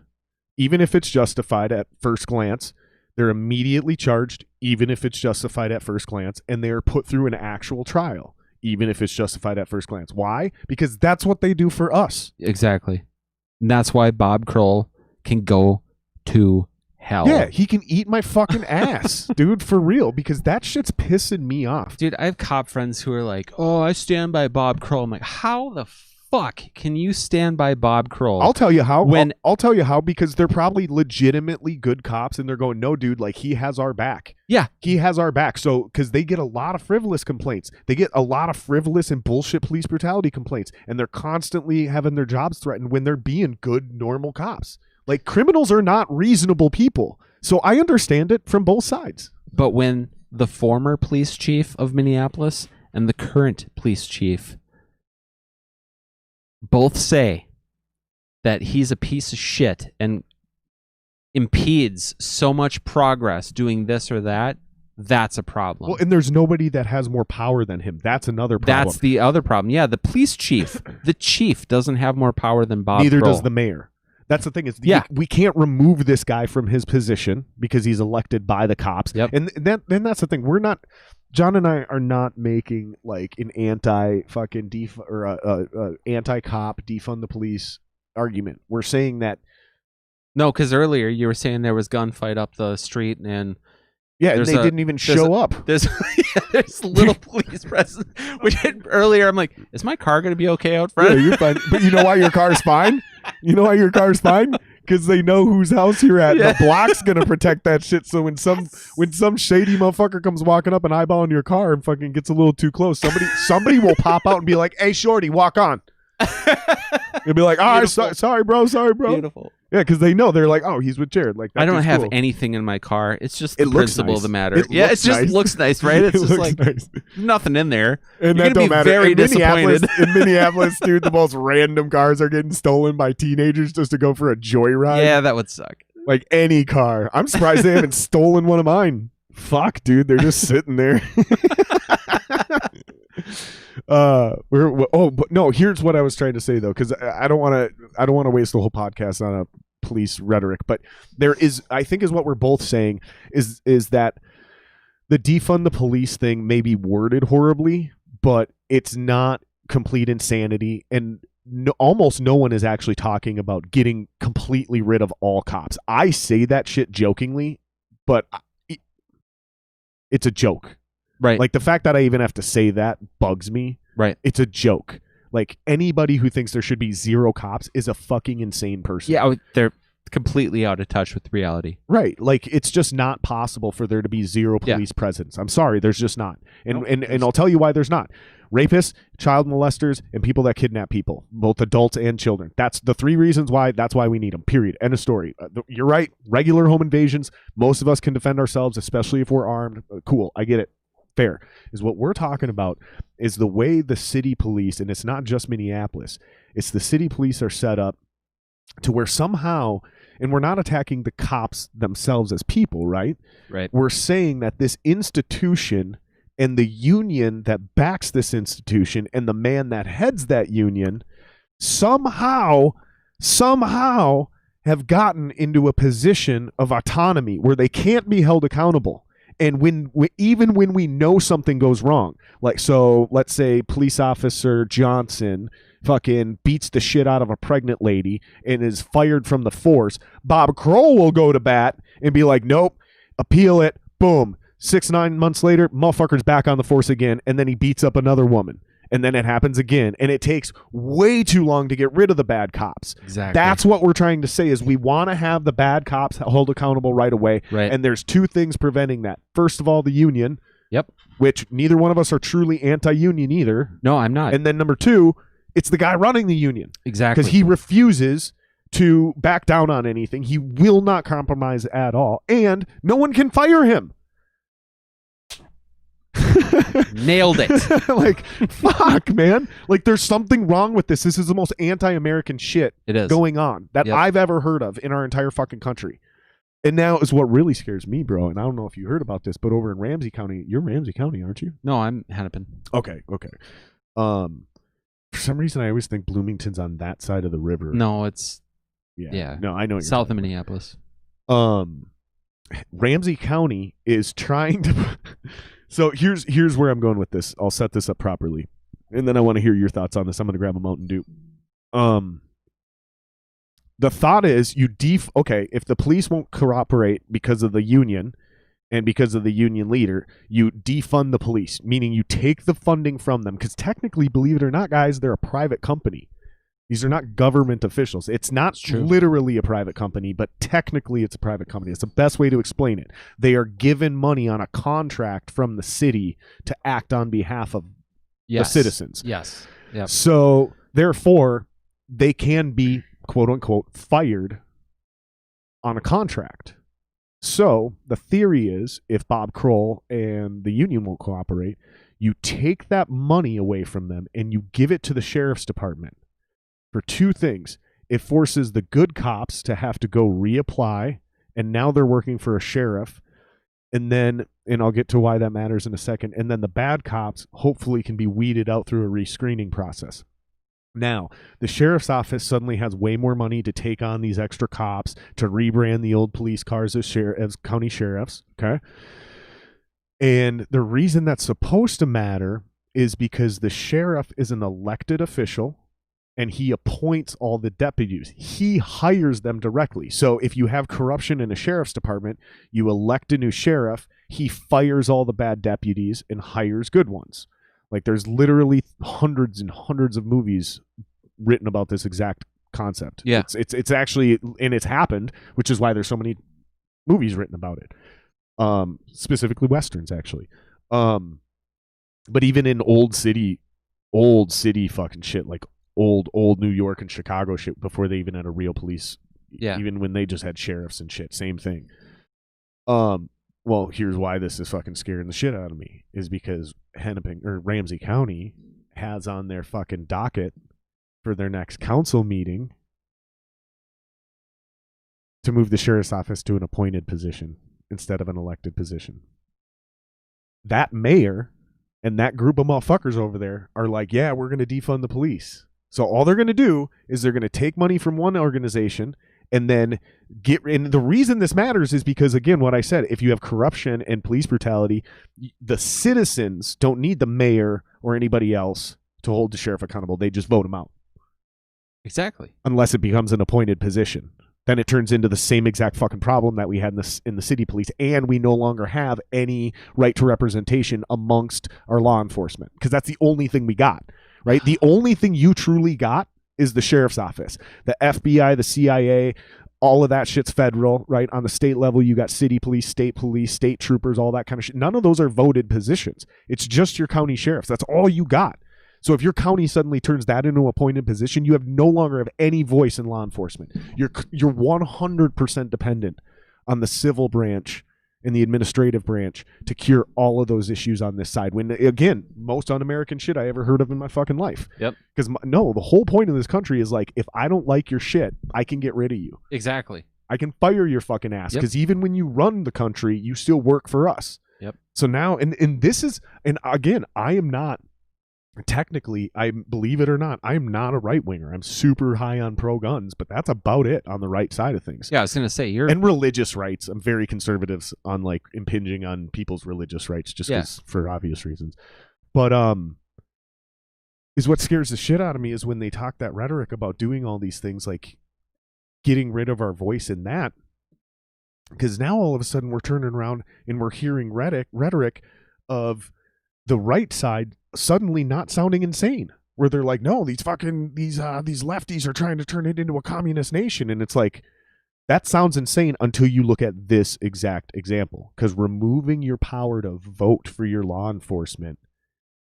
even if it's justified at first glance. They're immediately charged, even if it's justified at first glance, and they are put through an actual trial, even if it's justified at first glance. Why? Because that's what they do for us. Exactly. And that's why Bob Kroll can go to hell. Yeah, he can eat my fucking ass, dude, for real, because that shit's pissing me off. Dude, I have cop friends who are like, oh, I stand by Bob Kroll. I'm like, how the fuck can you stand by Bob Kroll? I'll tell you how. I'll tell you how, because they're probably legitimately good cops, and they're going, no, dude, like, he has our back. Yeah. He has our back. So, because they get a lot of frivolous complaints. They get a lot of frivolous and bullshit police brutality complaints, and they're constantly having their jobs threatened when they're being good, normal cops. Like, criminals are not reasonable people. So I understand it from both sides. But when the former police chief of Minneapolis and the current police chief both say that he's a piece of shit and impedes so much progress doing this or that, that's a problem. Well, and there's nobody that has more power than him. That's another problem. That's the other problem. Yeah, the police chief, the chief doesn't have more power than Bob Neither Kroll. does the mayor. That's the thing. Is we can't remove this guy from his position because he's elected by the cops. Yep. And then that's the thing. John and I are not making like an anti-cop defund the police argument. We're saying that. No, because earlier you were saying there was gunfight up the street and. Yeah, and they didn't even show up. There's little police presence. Earlier, I'm like, is my car going to be okay out front? Yeah, you're fine. But you know why your car's fine? You know why your car's fine? because they know whose house you're at. Yeah. The block's gonna protect that shit. So when some shady motherfucker comes walking up and eyeballing your car and fucking gets a little too close, somebody will pop out and be like, "Hey, shorty, walk on." You'll be like, "All right, sorry, bro. Beautiful. Yeah, because they know, they're like, "Oh, he's with Jared." Like, I don't have cool. anything in my car. It's just the principle of the matter. It just nice. looks nice, right? It's just like nice. nothing in there. And You're that don't be matter. very disappointed. In Minneapolis, dude, the most random cars are getting stolen by teenagers just to go for a joyride. Yeah, that would suck. Like any car. I'm surprised they haven't stolen one of mine. Fuck, dude, they're just sitting there. But no, here's what I was trying to say though, because I don't want to waste the whole podcast on a police rhetoric, but there is, I think, is what we're both saying is that the defund the police thing may be worded horribly, but it's not complete insanity, and almost no one is actually talking about getting completely rid of all cops. I say that shit jokingly, but it's a joke. Right. Like the fact that I even have to say that bugs me. Right. It's a joke. Like anybody who thinks there should be zero cops is a fucking insane person. Yeah, they're completely out of touch with reality. Right. Like it's just not possible for there to be zero police presence. I'm sorry, there's just not. And I'll tell you why there's not. Rapists, child molesters, and people that kidnap people, both adults and children. That's the three reasons why. That's why we need them. Period. End of story. You're right. Regular home invasions. Most of us can defend ourselves, especially if we're armed. Cool. I get it. Fair. Is what we're talking about is the way the city police, and it's not just Minneapolis, it's the city police are set up to where somehow, and we're not attacking the cops themselves as people, right? Right. We're saying that this institution and the union that backs this institution and the man that heads that union somehow have gotten into a position of autonomy where they can't be held accountable. And even when we know something goes wrong, like, so let's say police officer Johnson fucking beats the shit out of a pregnant lady and is fired from the force, Bob Kroll will go to bat and be like, nope, appeal it, boom. 6-9 months later, motherfucker's back on the force again, and then he beats up another woman. And then it happens again. And it takes way too long to get rid of the bad cops. Exactly. That's what we're trying to say is we want to have the bad cops held accountable right away. Right. And there's two things preventing that. First of all, the union. Yep. Which neither one of us are truly anti-union either. No, I'm not. And then number two, it's the guy running the union. Exactly. Because he refuses to back down on anything. He will not compromise at all. And no one can fire him. Nailed it. Like, fuck, man. Like, there's something wrong with this. This is the most anti-American shit going on that I've ever heard of in our entire fucking country. And now is what really scares me, bro. And I don't know if you heard about this, but over in Ramsey County, you're Ramsey County, aren't you? No, I'm Hennepin. Okay. For some reason, I always think Bloomington's on that side of the river. No, it's No, I know what south of Minneapolis. Ramsey County is trying to. So here's where I'm going with this. I'll set this up properly, and then I want to hear your thoughts on this. I'm going to grab a Mountain Dew. The thought is if the police won't cooperate because of the union and because of the union leader, you defund the police, meaning you take the funding from them. Because technically, believe it or not, guys, they're a private company. These are not government officials. It's not literally a private company, but technically it's a private company. It's the best way to explain it. They are given money on a contract from the city to act on behalf of the citizens. Yes. Yep. So therefore, they can be, quote unquote, fired on a contract. So the theory is if Bob Kroll and the union won't cooperate, you take that money away from them and you give it to the sheriff's department. For two things. It forces the good cops to have to go reapply, and now they're working for a sheriff. And I'll get to why that matters in a second. And then the bad cops hopefully can be weeded out through a rescreening process. Now, the sheriff's office suddenly has way more money to take on these extra cops, to rebrand the old police cars as county sheriffs. Okay. And the reason that's supposed to matter is because the sheriff is an elected official. And he appoints all the deputies. He hires them directly. So if you have corruption in a sheriff's department, you elect a new sheriff. He fires all the bad deputies and hires good ones. Like there's literally hundreds and hundreds of movies written about this exact concept. Yeah. It's actually, and it's happened, which is why there's so many movies written about it. Specifically westerns, actually. But even in old city fucking shit, like old New York and Chicago shit, before they even had a real police, even when they just had sheriffs and shit, same thing. Well, here's why this is fucking scaring the shit out of me, is because Hennepin or Ramsey County has on their fucking docket for their next council meeting to move the sheriff's office to an appointed position instead of an elected position. That mayor and that group of motherfuckers over there are like, yeah, we're going to defund the police. So all they're going to do is they're going to take money from one organization and then and the reason this matters is because, again, what I said, if you have corruption and police brutality, the citizens don't need the mayor or anybody else to hold the sheriff accountable. They just vote him out. Exactly. Unless it becomes an appointed position. Then it turns into the same exact fucking problem that we had in the city police, and we no longer have any right to representation amongst our law enforcement, because that's the only thing we got, right? The only thing you truly got is the sheriff's office. The FBI, the CIA, all of that shit's federal, right? On the state level, you got city police, state troopers, all that kind of shit. None of those are voted positions. It's just your county sheriffs. That's all you got. So if your county suddenly turns that into an appointed position, you have no longer have any voice in law enforcement. You're 100% dependent on the civil branch and the administrative branch to cure all of those issues on this side. When, again, most un-American shit I ever heard of in my fucking life. Yep. Because the whole point of this country is like, if I don't like your shit, I can get rid of you. Exactly. I can fire your fucking ass. Because even when you run the country, you still work for us. Yep. So now, and this is, and again, I am not, technically, I believe it or not, I am not a right winger. I'm super high on pro guns, but that's about it on the right side of things. Yeah, I was gonna say and religious rights. I'm very conservative on like impinging on people's religious rights, just for obvious reasons. But is what scares the shit out of me is when they talk that rhetoric about doing all these things, like getting rid of our voice in that. Because now all of a sudden we're turning around and we're hearing rhetoric of the right side suddenly not sounding insane, where they're like, no, these lefties are trying to turn it into a communist nation. And it's like, that sounds insane until you look at this exact example, because removing your power to vote for your law enforcement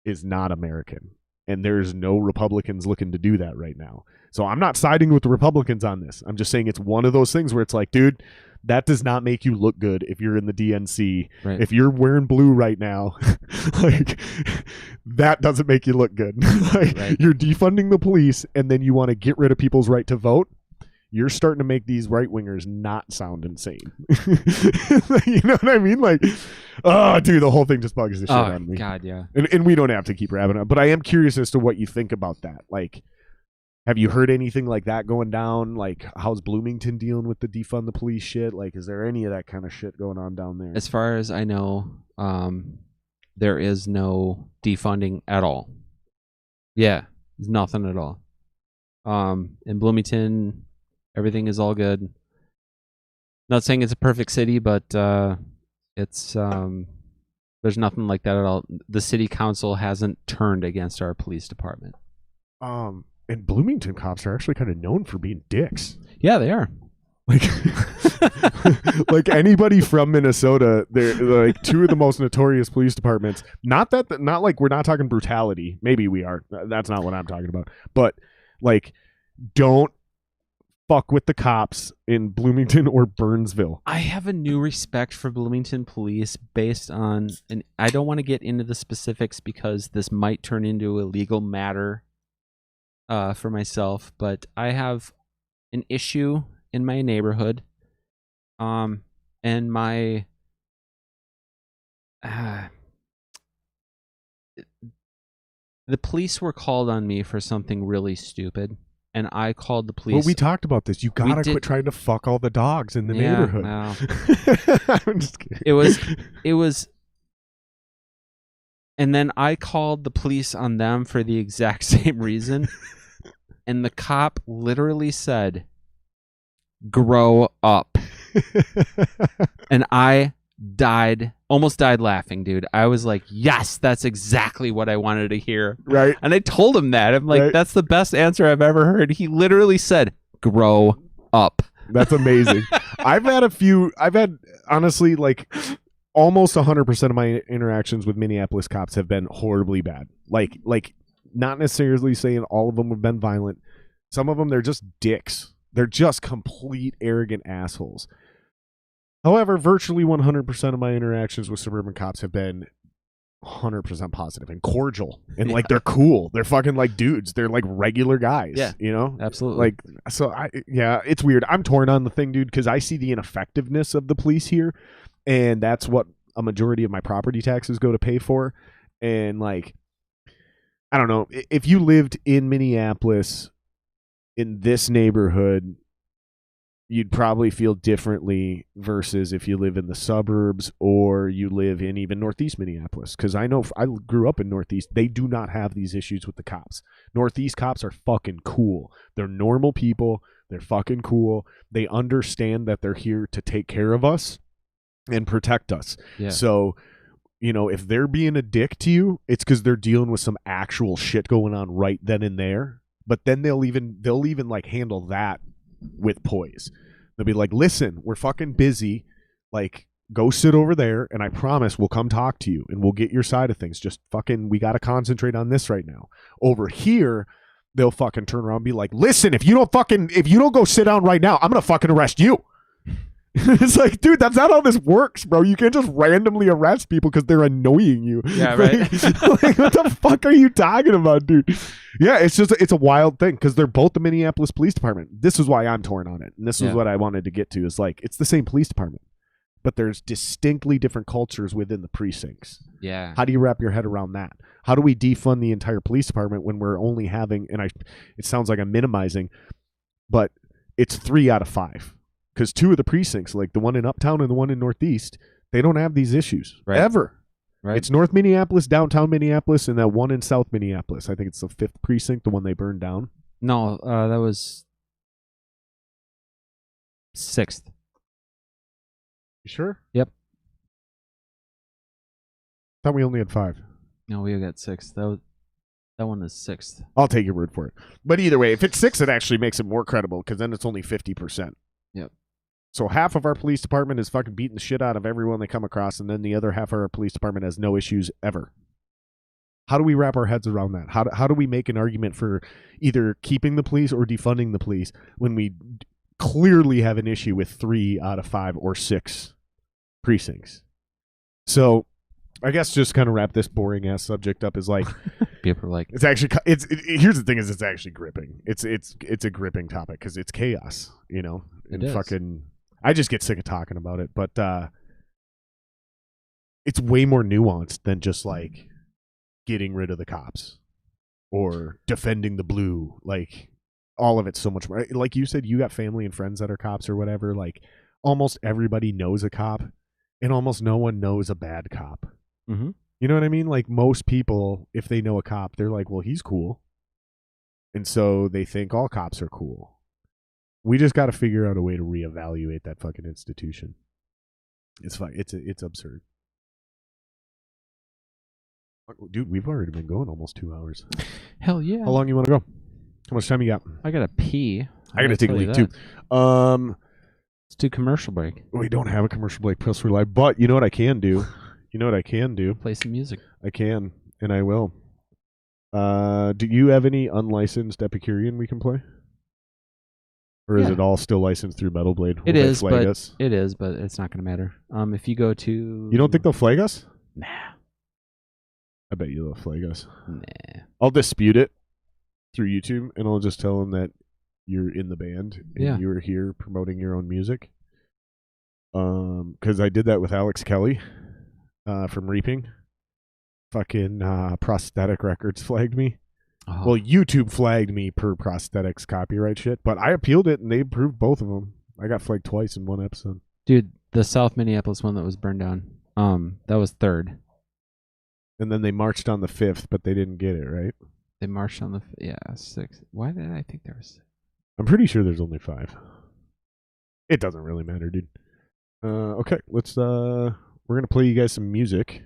is not American. And there's no Republicans looking to do that right now. So I'm not siding with the Republicans on this. I'm just saying it's one of those things where it's like, dude, that does not make you look good if you're in the DNC. Right. If you're wearing blue right now, like, that doesn't make you look good. Like, right. You're defunding the police, and then you want to get rid of people's right to vote. You're starting to make these right wingers not sound insane. You know what I mean? Like, oh, dude, the whole thing just bugs the shit out of me. God, yeah. And we don't have to keep wrapping up, but I am curious as to what you think about that. Like, have you heard anything like that going down? Like, how's Bloomington dealing with the defund the police shit? Like, is there any of that kind of shit going on down there? As far as I know, there is no defunding at all. Yeah, there's nothing at all. In Bloomington, everything is all good. Not saying it's a perfect city, but it's there's nothing like that at all. The city council hasn't turned against our police department. And Bloomington cops are actually kind of known for being dicks. Yeah, they are. Like, like anybody from Minnesota, they're like two of the most notorious police departments. Not like we're not talking brutality. Maybe we are. That's not what I'm talking about. But like, don't fuck with the cops in Bloomington or Burnsville. I have a new respect for Bloomington police based on, and I don't want to get into the specifics because this might turn into a legal matter for myself, but I have an issue in my neighborhood, and my the police were called on me for something really stupid, and I called the police. Well, we talked about this. You gotta quit trying to fuck all the dogs in the neighborhood. Well, I'm just kidding. It was, and then I called the police on them for the exact same reason. And the cop literally said, "Grow up." And I almost died laughing, dude. I was like, yes, that's exactly what I wanted to hear. Right. And I told him that. I'm like, Right. that's the best answer I've ever heard. He literally said, grow up. That's amazing. I've had honestly like almost 100% of my interactions with Minneapolis cops have been horribly bad. Like not necessarily saying all of them have been violent. Some of them, they're just dicks. They're just complete arrogant assholes. However, virtually 100% of my interactions with suburban cops have been 100% positive and cordial, and like they're cool. They're fucking like dudes. They're like regular guys. Yeah, you know, absolutely. Like so, it's weird. I'm torn on the thing, dude, because I see the ineffectiveness of the police here, and that's what a majority of my property taxes go to pay for. And like, I don't know, if you lived in Minneapolis in this neighborhood, you'd probably feel differently versus if you live in the suburbs or you live in even Northeast Minneapolis. Because I know I grew up in Northeast. They do not have these issues with the cops. Northeast cops are fucking cool. They're normal people. They're fucking cool. They understand that they're here to take care of us and protect us. Yeah. So, you know, if they're being a dick to you, it's because they're dealing with some actual shit going on right then and there. But then they'll even like handle that with poise. They'll be like, listen, we're fucking busy. Like, go sit over there, and I promise we'll come talk to you, and we'll get your side of things. Just fucking, we got to concentrate on this right now. Over here, they'll fucking turn around and be like, listen, if you don't go sit down right now, I'm going to fucking arrest you. It's like, dude, that's not how this works, bro. You can't just randomly arrest people because they're annoying you. Yeah, right. Like, what the fuck are you talking about, dude? Yeah, it's a wild thing because they're both the Minneapolis Police Department. This is why I'm torn on it. And this is what I wanted to get to is like, it's the same police department, but there's distinctly different cultures within the precincts. Yeah. How do you wrap your head around that? How do we defund the entire police department when we're only having, it sounds like I'm minimizing, but it's 3 out of 5. Because 2 of the precincts, like the one in Uptown and the one in Northeast, they don't have these issues ever. Right. It's North Minneapolis, downtown Minneapolis, and that one in South Minneapolis. I think it's the 5th precinct, the one they burned down. No, that was 6th. You sure? Yep. Thought we only had 5. No, we got 6. That one is 6th. I'll take your word for it. But either way, if it's 6, it actually makes it more credible because then it's only 50%. Yep. So half of our police department is fucking beating the shit out of everyone they come across, and then the other half of our police department has no issues ever. How do we wrap our heads around that? How do we make an argument for either keeping the police or defunding the police when we clearly have an issue with 3 out of 5 or 6 precincts? So I guess just kind of wrap this boring ass subject up is like, people are like, it's actually here's the thing is it's actually gripping. It's a gripping topic because it's chaos, you know. And it is. Fucking, I just get sick of talking about it, but it's way more nuanced than just like getting rid of the cops or defending the blue. Like all of it's so much more. Like you said, you got family and friends that are cops or whatever. Like almost everybody knows a cop, and almost no one knows a bad cop. Mm-hmm. You know what I mean? Like most people, if they know a cop, they're like, well, he's cool. And so they think all cops are cool. We just got to figure out a way to reevaluate that fucking institution. It's fine. It's absurd. Dude, we've already been going almost 2 hours. Hell yeah. How long you want to go? How much time you got? I got to pee. I got to take a leak too. Let's do commercial break. We don't have a commercial break plus we're live, but you know what I can do? You know what I can do? Play some music. I can, and I will. Do you have any unlicensed Epicurean we can play? Or is it all still licensed through Metal Blade? It is, but it's not going to matter. If you go to... You don't think they'll flag us? Nah. I bet you they'll flag us. Nah. I'll dispute it through YouTube, and I'll just tell them that you're in the band and you were here promoting your own music. Because I did that with Alex Kelly from Reaping. Fucking Prosthetic Records flagged me. Oh. Well, YouTube flagged me per prosthetics copyright shit, but I appealed it and they approved both of them. I got flagged twice in one episode. Dude, the South Minneapolis one that was burned down, that was 3rd. And then they marched on the 5th, but they didn't get it, right? They marched on the 6th. Why did I think there was 6? I'm pretty sure there's only 5. It doesn't really matter, dude. Okay, let's. We're gonna play you guys some music.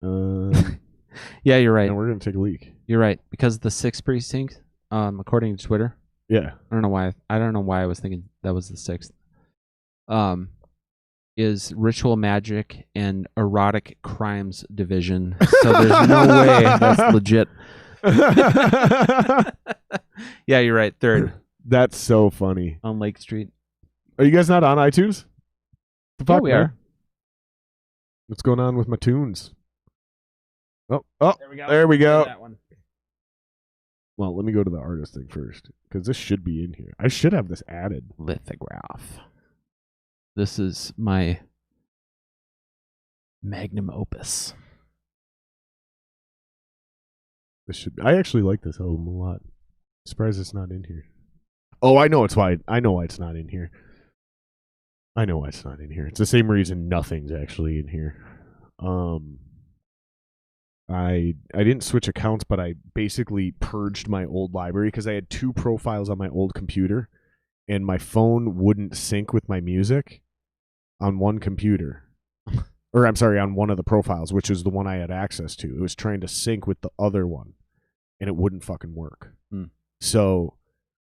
Yeah, you're right. And we're gonna take a leak. You're right, because the sixth precinct, according to Twitter, Yeah. I don't know why. I don't know why I was thinking that was the sixth. Is ritual magic and erotic crimes division. So there's no way that's legit. Yeah, you're right. Third That's so funny. on Lake Street. Are you guys not on iTunes? The fuck, Yeah, we man? are. What's going on with my tunes? Oh, There we go. there we go. That one. Well, let me go to the artist thing first, because this should be in here. I should have this added. Lithograph. This is my magnum opus. This should. I actually like this album a lot. Surprised it's not in here. Oh, I know it's why. I know why it's not in here. I know why it's not in here. It's the same reason nothing's actually in here. I didn't switch accounts, but I basically purged my old library because I had 2 profiles on my old computer, and my phone wouldn't sync with my music on one computer. Or I'm sorry, on one of the profiles, which is the one I had access to. It was trying to sync with the other one, and it wouldn't fucking work. So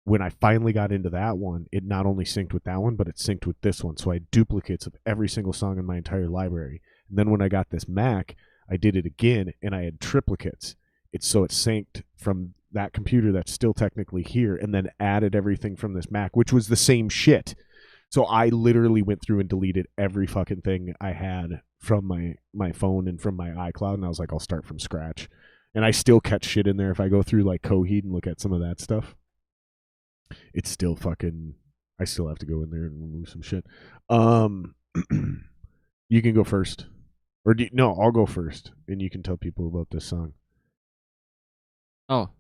when I finally got into that one, it not only synced with that one, but it synced with this one. So I had duplicates of every single song in my entire library. And then when I got this Mac, I did it again, and I had triplicates. So it synced from that computer that's still technically here, and then added everything from this Mac, which was the same shit. So I literally went through and deleted every fucking thing I had from my phone and from my iCloud, and I was like, I'll start from scratch. And I still catch shit in there if I go through like Coheed and look at some of that stuff. It's still fucking. I still have to go in there and remove some shit. You can go first, or no? I'll go first, and you can tell people about this song. Oh,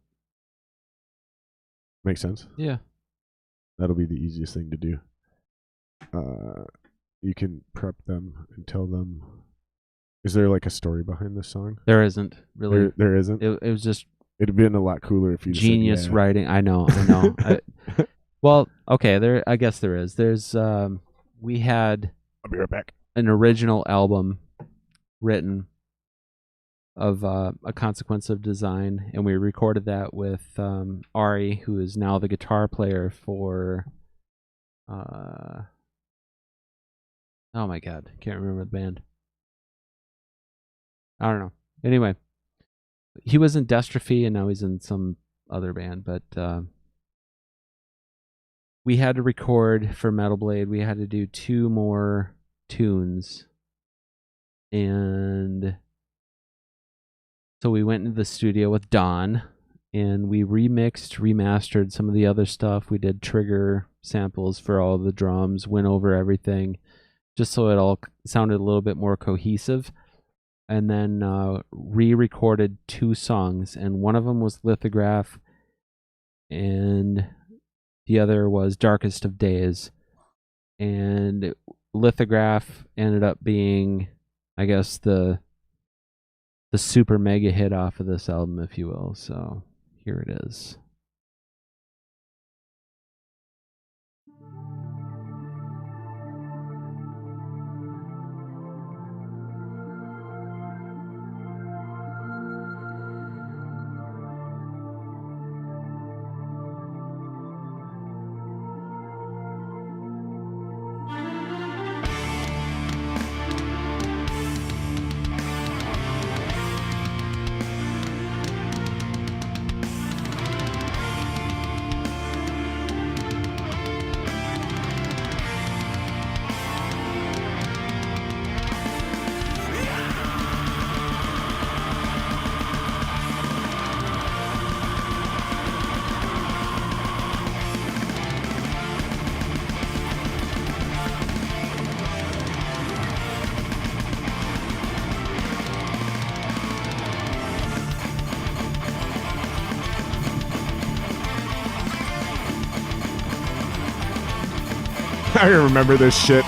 Makes sense. yeah. That'll be the easiest thing to do. You can prep them and tell them. Is there like a story behind this song? There isn't really. There isn't. It was just It'd been a lot cooler if you genius said, yeah. writing. I know. Well, okay. There, I guess there is. There's. We had I'll be right back. an original album written of a consequence of design, and we recorded that with Ari, who is now the guitar player for. Oh my god, can't remember the band. I don't know. Anyway, he was in Dystrophy, and now he's in some other band. But we had to record for Metal Blade. We had to do 2 more tunes, and so we went into the studio with Don, and we remastered some of the other stuff. We did trigger samples for all the drums, went over everything, just so it all sounded a little bit more cohesive. And then re-recorded 2 songs, and one of them was Lithograph, and the other was Darkest of Days. And Lithograph ended up being, I guess, the super mega hit off of this album, if you will. So here it is. I remember this shit.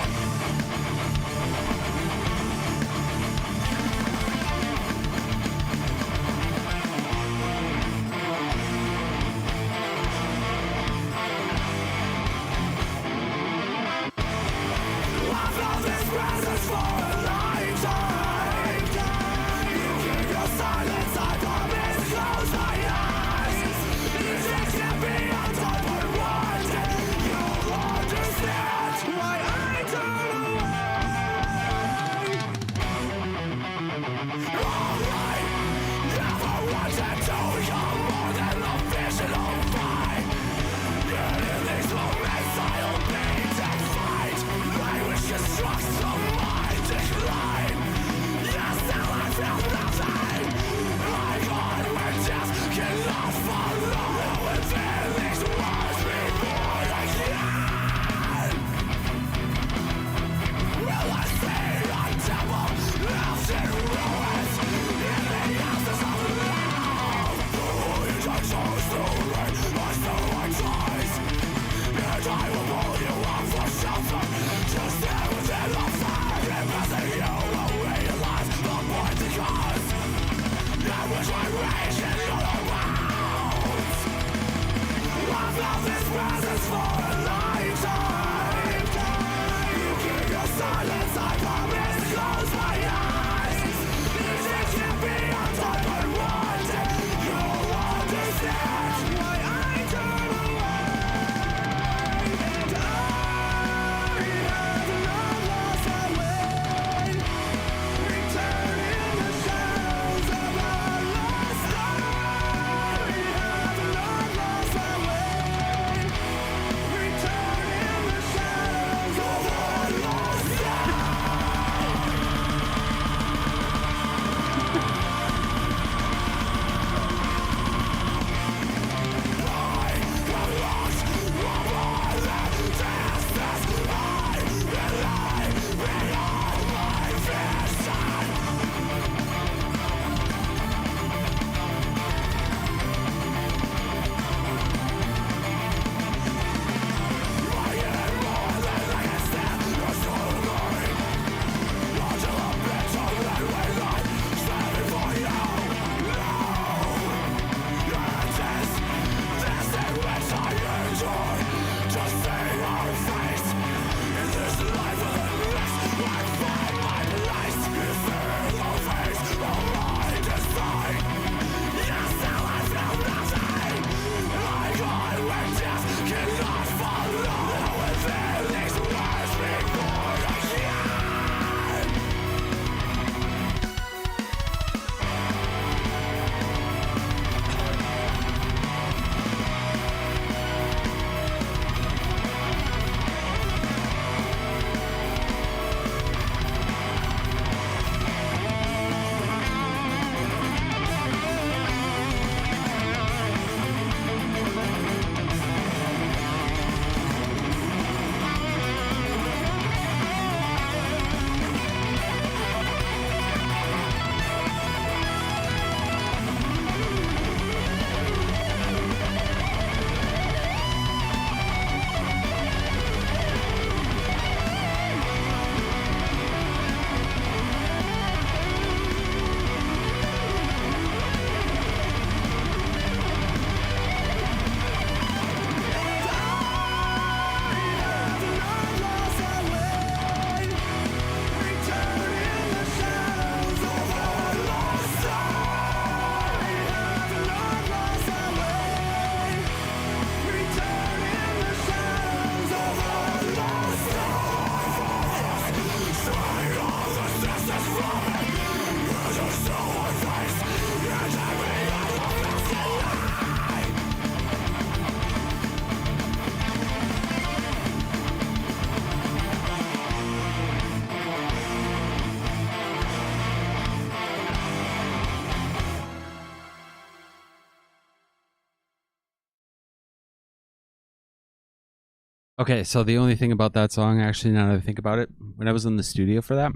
Okay, so the only thing about that song, actually, now that I think about it, when I was in the studio for that,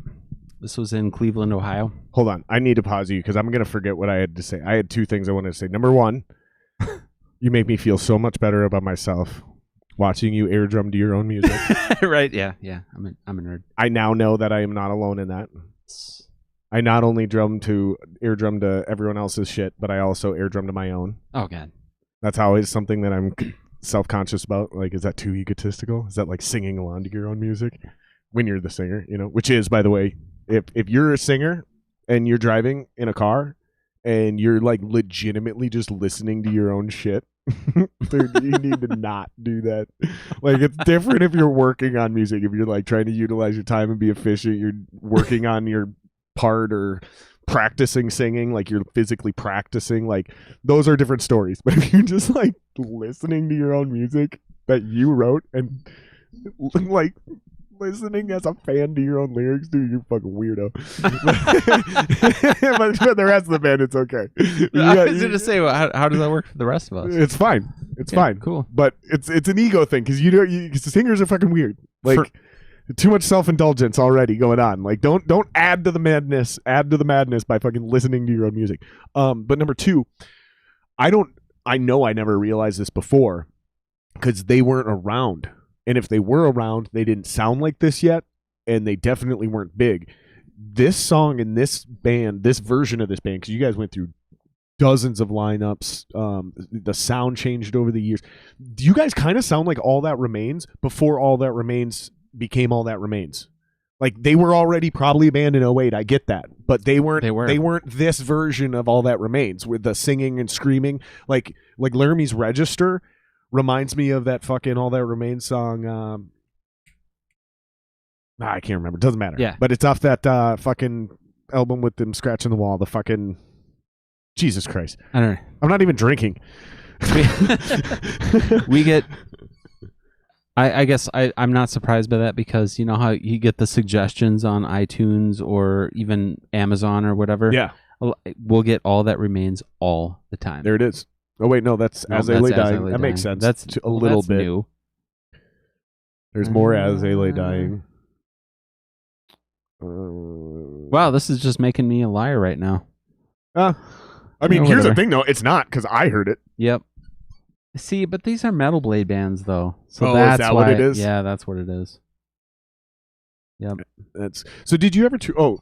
this was in Cleveland, Ohio. Hold on. I need to pause you because I'm going to forget what I had to say. I had two things I wanted to say. Number one, you make me feel so much better about myself watching you air drum to your own music. Right? Yeah. I'm a nerd. I now know that I am not alone in that. I not only air drum to everyone else's shit, but I also air drum to my own. Oh, God. That's always something that I'm self-conscious about. Like, is that too egotistical? Is that like singing along to your own music when you're the singer? You know, which is, by the way, if you're a singer and you're driving in a car and you're like legitimately just listening to your own shit, dude, you need to not do that. Like, it's different if you're working on music. If you're like trying to utilize your time and be efficient, you're working on your part or practicing singing, like you're physically practicing, like those are different stories. But if you're just like listening to your own music that you wrote and like listening as a fan to your own lyrics, dude, you're fucking weirdo. but the rest of the band, it's okay. I was going to say, well, how does that work for the rest of us? It's fine. It's fine. Cool. But it's an ego thing because the singers are fucking weird. Like, too much self-indulgence already going on. Like, don't add to the madness. Add to the madness by fucking listening to your own music. But number two, I know I never realized this before because they weren't around. And if they were around, they didn't sound like this yet, and they definitely weren't big. This song and this band, this version of this band, because you guys went through dozens of lineups, the sound changed over the years. Do you guys kind of sound like All That Remains before All That Remains became All That Remains? Like, they were already probably a band in 08, I get that, but they weren't this version of All That Remains with the singing and screaming. Like Laramie's Register reminds me of that fucking All That Remains song. I can't remember. It doesn't matter. Yeah. But it's off that fucking album with them scratching the wall. The fucking Jesus Christ. I don't know. I'm not even drinking. We get. I guess I'm not surprised by that because you know how you get the suggestions on iTunes or even Amazon or whatever. Yeah. We'll get All That Remains all the time. There it is. Oh wait, no, that's As They Lay Dying. That makes sense. That's a little that's bit. new. There's more As They Lay Dying. Wow, this is just making me a liar right now. I mean, here's the thing, though. It's not because I heard it. Yep. See, but these are Metal Blade bands, though. So that's is that what it is? Yeah, that's what it is. Yep. So. Did you ever?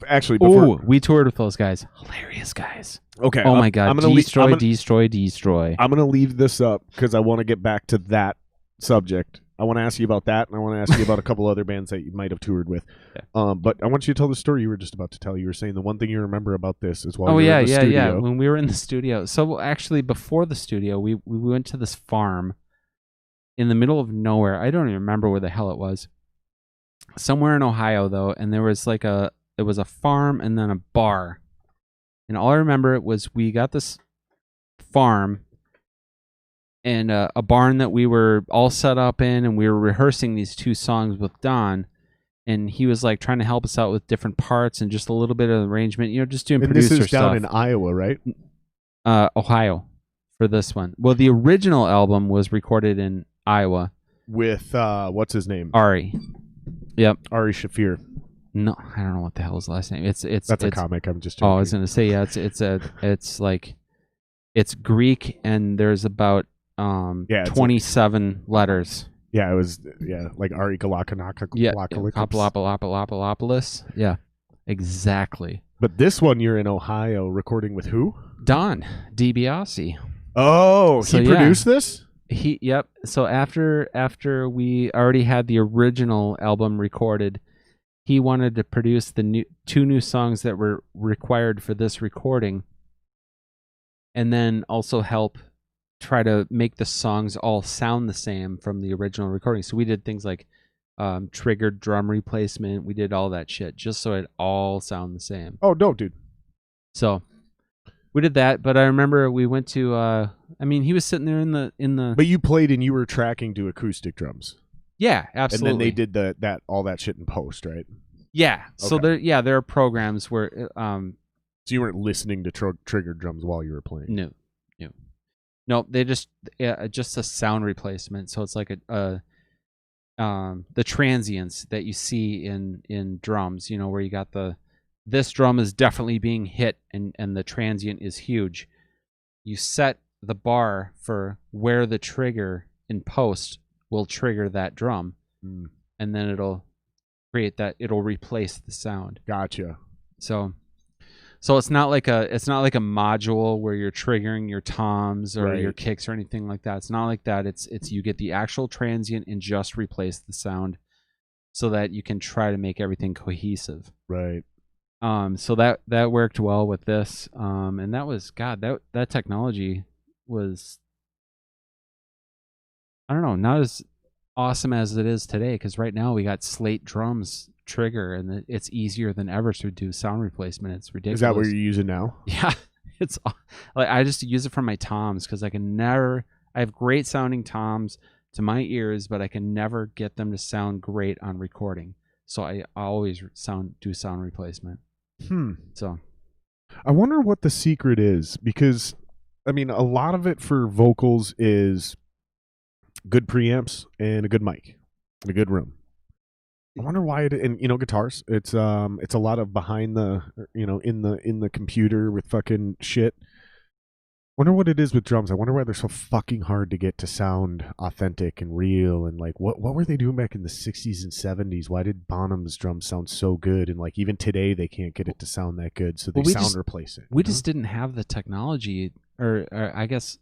Actually, before we toured with those guys. Hilarious guys. Okay. Oh my God. I'm gonna destroy. I'm gonna leave this up because I want to get back to that subject. I want to ask you about that, and I want to ask you about a couple other bands that you might have toured with. Okay. But I want you to tell the story you were just about to tell. You were saying the one thing you remember about this is while you were in the studio. Yeah. When we were in the studio. So actually, before the studio, we went to this farm in the middle of nowhere. I don't even remember where the hell it was. Somewhere in Ohio, though, and there was a farm and then a bar. And all I remember was we got this farm and a barn that we were all set up in, and we were rehearsing these two songs with Don, and he was like trying to help us out with different parts and just a little bit of arrangement, just doing producer stuff. And this is down in Iowa, right? Ohio for this one. Well, the original album was recorded in Iowa with what's his name? Ari. Yep. Ari Shaffir. No, I don't know what the hell his last name. That's a comic. I'm just joking. Oh, I was gonna say it's Greek, and there's about 27 letters. Yeah, it was like Ari Galakopoulos. Yeah, exactly. But this one you're in Ohio recording with who? Don Dibiase. Oh, he produced this? Yep. So after we already had the original album recorded, he wanted to produce the two new songs that were required for this recording, and then also help try to make the songs all sound the same from the original recording. So we did things like triggered drum replacement. We did all that shit just so it all sound the same. Oh no, dude. So we did that, but I remember we went to he was sitting there in the But you played and you were tracking to acoustic drums. Yeah, absolutely. And then they did all that shit in post, right? Yeah. Okay. So there are programs where so you weren't listening to triggered drums while you were playing. No, they just a sound replacement. So it's like the transients that you see in drums, you know, where you got this drum is definitely being hit and the transient is huge. You set the bar for where the trigger in post will trigger that drum, and then it'll replace the sound. Gotcha. So it's not like a module where you're triggering your toms or your kicks or anything like that. It's not like that. It's you get the actual transient and just replace the sound so that you can try to make everything cohesive. Right. So that worked well with this. And that was, God, that technology was, I don't know, not as awesome as it is today, because right now we got Slate drums trigger and it's easier than ever to do sound replacement. It's ridiculous. Is that what you're using now? Yeah. It's like, I just use it for my toms because I have great sounding toms to my ears, but I can never get them to sound great on recording. So I always do sound replacement. So I wonder what the secret is, because I mean, a lot of it for vocals is good preamps and a good mic and a good room. I wonder why and you know, guitars, it's a lot of behind the, you know, in the computer with fucking shit. Wonder what it is with drums. I wonder why they're so fucking hard to get to sound authentic and real, and like what were they doing back in the 60s and 70s? Why did Bonham's drums sound so good, and like even today they can't get it to sound that good, so they replace it. We just didn't have the technology, or I guess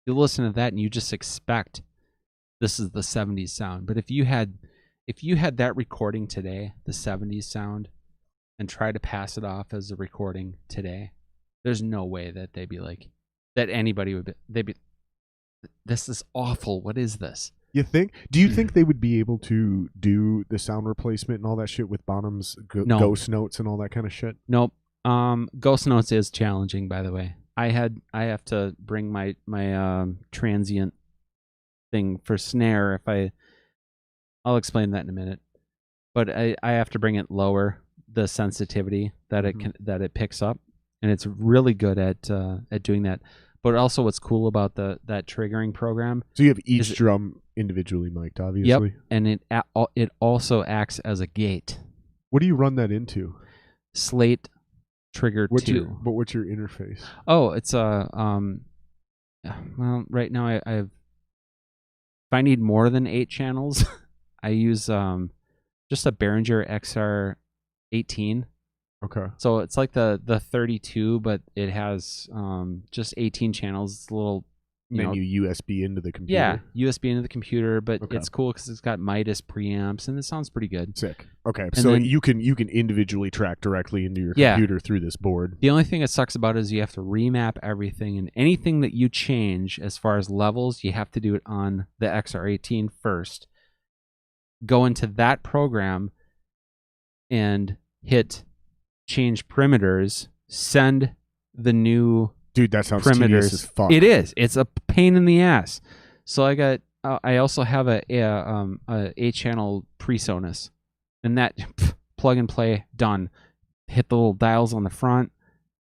you listen to that and you just expect this is the 70s sound. But if you had that recording today, the 70s sound, and try to pass it off as a recording today, there's no way that they'd be like, that anybody would be, they'd be, this is awful. What is this? You think? Do you think they would be able to do the sound replacement and all that shit with Bonham's ghost notes and all that kind of shit? Nope. Ghost notes is challenging, by the way. I have to bring my transient thing for snare. I'll explain that in a minute. But I have to bring it lower, the sensitivity that it picks up, and it's really good at doing that. But also, what's cool about that triggering program? So you have each drum individually mic'd, obviously. Yep, and it also acts as a gate. What do you run that into? Slate trigger 2. But what's your interface? Oh, it's well, right now I have. If I need more than 8 channels, I use just a Behringer XR18. Okay. So it's like the 32, but it has just 18 channels. It's a little, you USB into the computer. Yeah, USB into the computer, but it's cool because it's got Midas preamps and it sounds pretty good. Sick. Okay, and so then, you can individually track directly into your computer through this board. The only thing that sucks about it is you have to remap everything, and anything that you change as far as levels, you have to do it on the XR18 first. Go into that program and hit change perimeters, send the new dude, that sounds tedious as fuck. It is. It's a pain in the ass. So I also have a 8-channel PreSonus, and that plug and play, done. Hit the little dials on the front,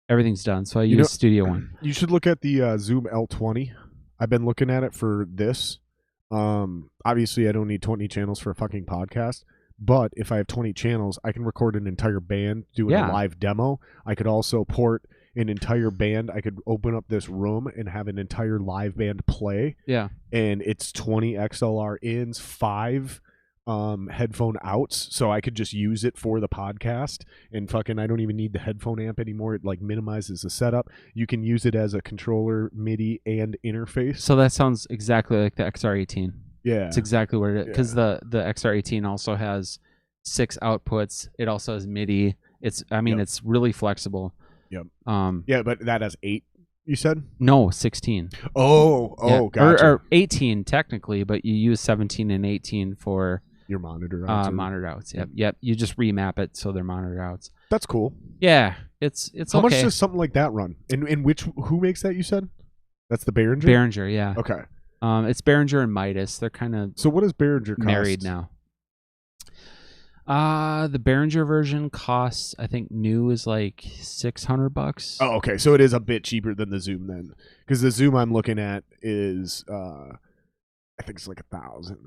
everything's done. So I use Studio One. You should look at the Zoom L20. I've been looking at it for this. Obviously, I don't need 20 channels for a fucking podcast. But if I have 20 channels, I can record an entire band doing a live demo. I could also port an entire band. I could open up this room and have an entire live band play. Yeah. And it's 20 XLR ins, 5 headphone outs. So I could just use it for the podcast. And fucking, I don't even need the headphone amp anymore. It like minimizes the setup. You can use it as a controller, MIDI, and interface. So that sounds exactly like the XR18. Yeah, it's exactly what it is, because the XR18 also has 6 outputs. It also has MIDI. It's it's really flexible. Yep. But that has 8. You said? No, 16. Oh, gotcha. Or 18 technically, but you use 17 and 18 for your monitor outs. Monitor outs. Yep. You just remap it so they're monitor outs. That's cool. Yeah, it's How much does something like that run? And who makes that? You said that's the Behringer. Behringer, yeah. Okay. It's Behringer and Midas. They're kind of so. What does Behringer cost? Married now. The Behringer version costs, I think, new is like $600. Oh, okay. So it is a bit cheaper than the Zoom then, because the Zoom I'm looking at is, I think it's like $1,000.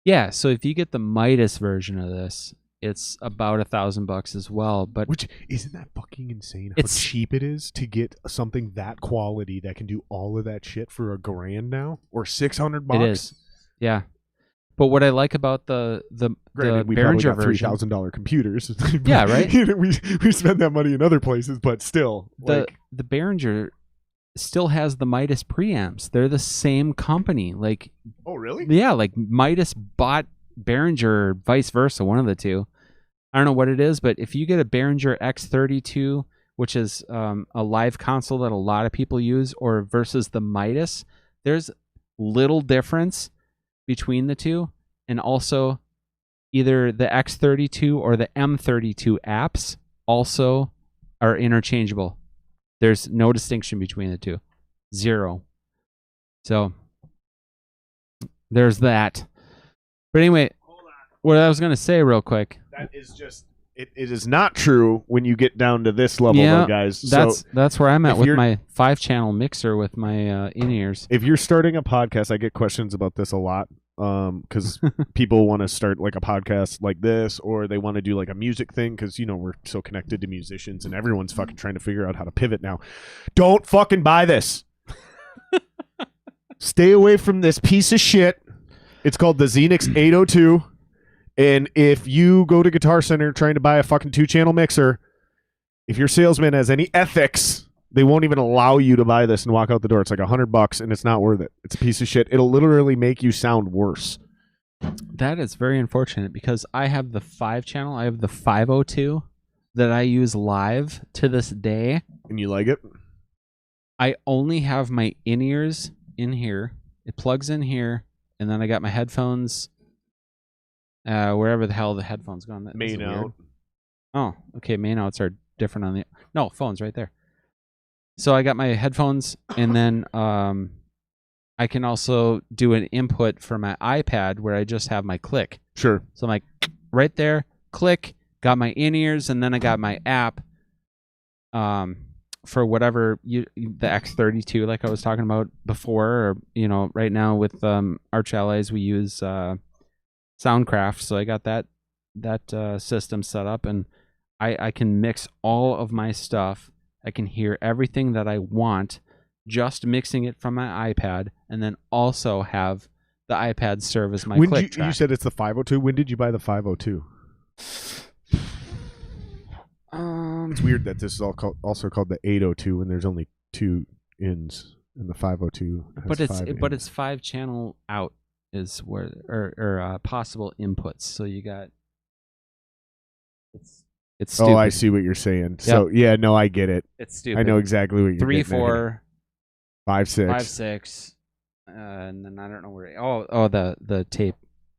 Yeah, so if you get the Midas version of this, it's about $1,000 as well. But Which isn't that fucking insane? How It's- cheap it is to get something that quality that can do all of that shit for $1,000 now or $600. it is, yeah. But what I like about the Granted, we probably Behringer got version, $3,000 computers. Yeah, right? You know, we spend that money in other places, but still, the Behringer still has the Midas preamps. They're the same company. Like, oh really? yeah, like Midas bought Behringer, or vice versa, one of the two. I don't know what it is, but if you get a Behringer X32, which is a live console that a lot of people use, or versus the Midas, there's little difference between the two. And also, either the X32 or the M32 apps also are interchangeable. There's no distinction between the two. Zero. So there's that. But anyway, what I was going to say real quick. That is just it is not true when you get down to this level, Yeah, though, guys. That's where I'm at if with you're- my 5-channel mixer with my in-ears. If you're starting a podcast, I get questions about this a lot because people want to start like a podcast like this, or they want to do like a music thing because, you know, we're so connected to musicians and everyone's fucking trying to figure out how to pivot now. Don't fucking buy this. Stay away from this piece of shit. It's called the Xenix 802. And if you go to Guitar Center trying to buy a fucking 2-channel mixer, if your salesman has any ethics, they won't even allow you to buy this and walk out the door. It's like $100 and it's not worth it. It's a piece of shit. It'll literally make you sound worse. That is very unfortunate because I have the 5-channel. I have the 502 that I use live to this day. And you like it? I only have my in-ears in here. It plugs in here. And then I got my headphones wherever the hell the headphones go. That Main out. weird. Oh, okay. Main outs are different on the... No, phone's right there. So I got my headphones, and then I can also do an input for my iPad where I just have my click. Sure. So I'm like, right there, click, got my in-ears, and then I got my app for whatever the X32, like I was talking about before, or, you know, right now with Arch Allies, we use Soundcraft. So I got that system set up, and I can mix all of my stuff. I can hear everything that I want, just mixing it from my iPad, and then also have the iPad serve as my click track. You said it's the 502. When did you buy the 502? It's weird that this is also called the 802 when there's only 2 ins, and the 502 has but it's 5-channel out is where or possible inputs. So you got it's stupid. Oh, I see what you're saying. So yeah, no, I get it. It's stupid. I know exactly what you're 3, getting at 4, here. 5, 6. 5, 6, and then I don't know where. Oh, the tape,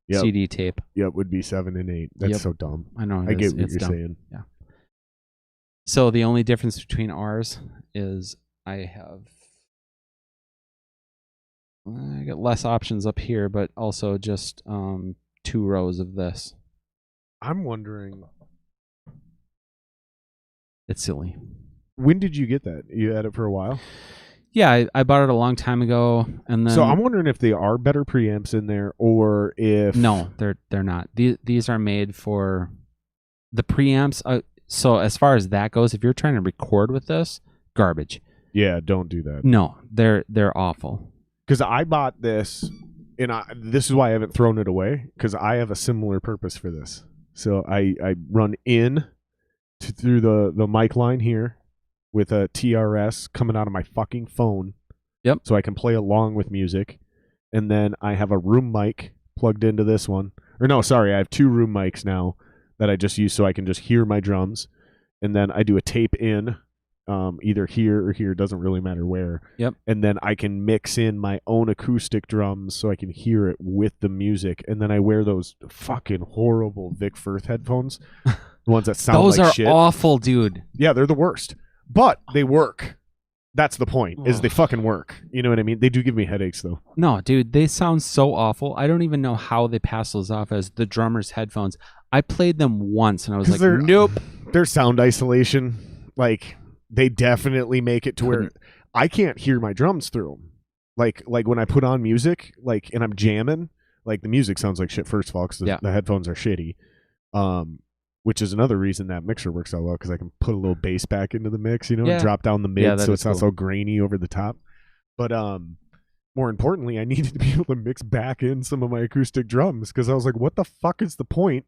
Yep. CD tape. Yep, would be 7 and 8. That's Yep. so dumb. I know. I get what it's you're dumb. saying. Yeah. So the only difference between ours is I got less options up here, but also just 2 rows of this. I'm wondering, It's silly. when did you get that? You had it for a while? Yeah, I bought it a long time ago, and then So I'm wondering if they are better preamps in there, or if no, they're not. These are made for the preamps. So as far as that goes, if you're trying to record with this, garbage. Yeah, don't do that. No, they're awful. Because I bought this, and this is why I haven't thrown it away, because I have a similar purpose for this. So I run in through the mic line here with a TRS coming out of my fucking phone. Yep. So I can play along with music. And then I have a room mic plugged into this one. Or no, sorry, I have 2 room mics now that I just use so I can just hear my drums. And then I do a tape in, either here or here, doesn't really matter where. Yep. And then I can mix in my own acoustic drums so I can hear it with the music. And then I wear those fucking horrible Vic Firth headphones. The ones that sound Those like are shit. awful, dude. Yeah, they're the worst. But they work. That's the point, is they fucking work. You know what I mean? They do give me headaches, though. No, dude, they sound so awful. I don't even know how they pass those off as the drummer's headphones. I played them once, and I was like, nope. Their sound isolation, like, they definitely make it to where I can't hear my drums through them. Like when I put on music, like, and I'm jamming, Like the music sounds like shit first of all because the headphones are shitty. Which is another reason that mixer works out well because I can put a little bass back into the mix, and drop down the mid so it's not so grainy over the top. But more importantly, I needed to be able to mix back in some of my acoustic drums because I was like, what the fuck is the point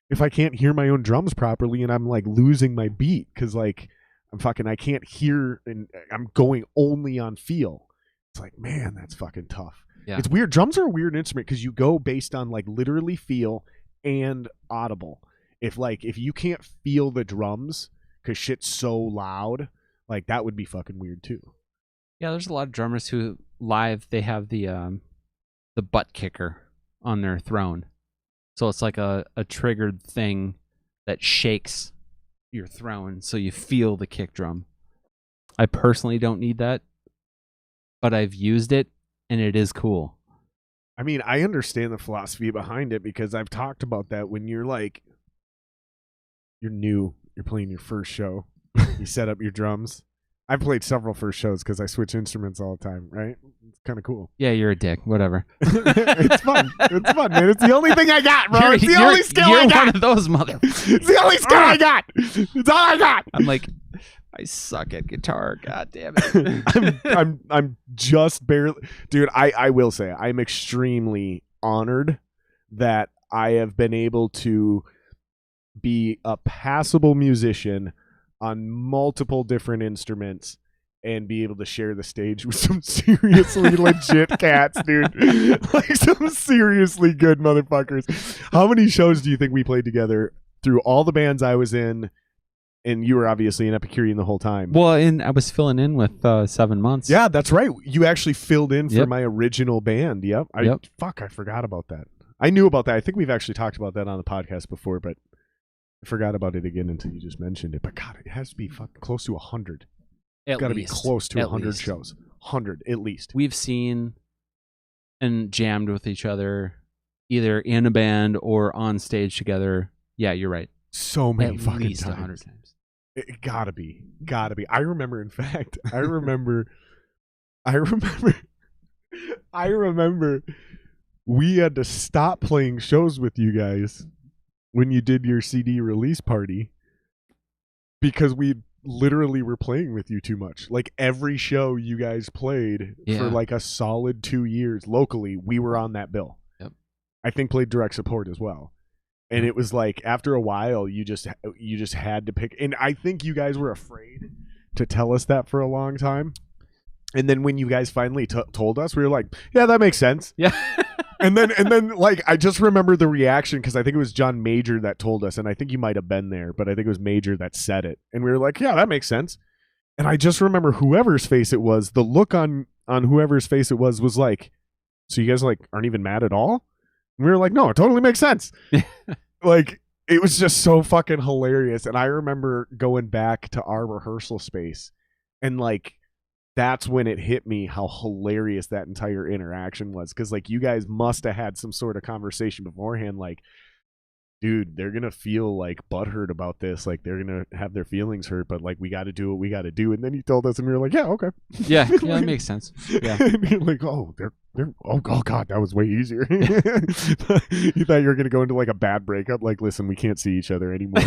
if I can't hear my own drums properly and I'm like losing my beat because like I can't hear and I'm going only on feel. It's like, man, that's fucking tough. Yeah. It's weird. Drums are a weird instrument because you go based on like literally feel and audible. If you can't feel the drums because shit's so loud, like that would be fucking weird too. Yeah, there's a lot of drummers who live they have the butt kicker on their throne, so it's like a triggered thing that shakes your throne, so you feel the kick drum. I personally don't need that, but I've used it and it is cool. I mean, I understand the philosophy behind it because I've talked about that when you're like. You're new. You're playing your first show. You set up your drums. I've played several first shows because I switch instruments all the time, right? It's kind of cool. Yeah, you're a dick. Whatever. It's fun. It's fun, man. It's the only thing I got, bro. It's the only skill I got. You're one of those motherfuckers. It's the only skill I got. It's all I got. I'm like, I suck at guitar. God damn it. I'm just barely, dude. I will say I'm extremely honored that I have been able to be a passable musician on multiple different instruments and be able to share the stage with some seriously legit cats, dude. Like some seriously good motherfuckers. How many shows do you think we played together through all the bands I was in? And you were obviously an Epicurean the whole time. Well, and I was filling in with 7 months. Yeah, that's right. You actually filled in for my original band. Yep. I forgot about that. I knew about that. I think we've actually talked about that on the podcast before, but I forgot about it again until you just mentioned it. But God, it has to be fucking close to 100. It's got to be close to 100 shows. 100 at least. We've seen and jammed with each other either in a band or on stage together. Yeah, you're right. So many at fucking least times. 100 times. It gotta be. I remember, in fact, I remember we had to stop playing shows with you guys when you did your CD release party because we literally were playing with you too much. Like every show you guys played for like a solid 2 years locally, we were on that bill. Yep. I think played direct support as well. And it was like after a while you just had to pick, and I think you guys were afraid to tell us that for a long time. And then when you guys finally told us, we were like, yeah, that makes sense. Yeah. And then like I just remember the reaction because I think it was John Major that told us, and I think you might have been there, but I think it was Major that said it, and we were like, yeah, that makes sense. And I just remember whoever's face it was, the look on whoever's face it was like, so you guys like aren't even mad at all? And we were like, no, it totally makes sense. Like it was just so fucking hilarious. And I remember going back to our rehearsal space and like that's when it hit me how hilarious that entire interaction was. Cause like you guys must have had some sort of conversation beforehand, like, dude, they're gonna feel like butthurt about this, like they're gonna have their feelings hurt, but like we gotta do what we gotta do. And then you told us and we were like, yeah, okay. Yeah, that makes sense. Yeah. And you're like, oh, they're oh god, that was way easier. You thought you were gonna go into like a bad breakup, like, listen, we can't see each other anymore.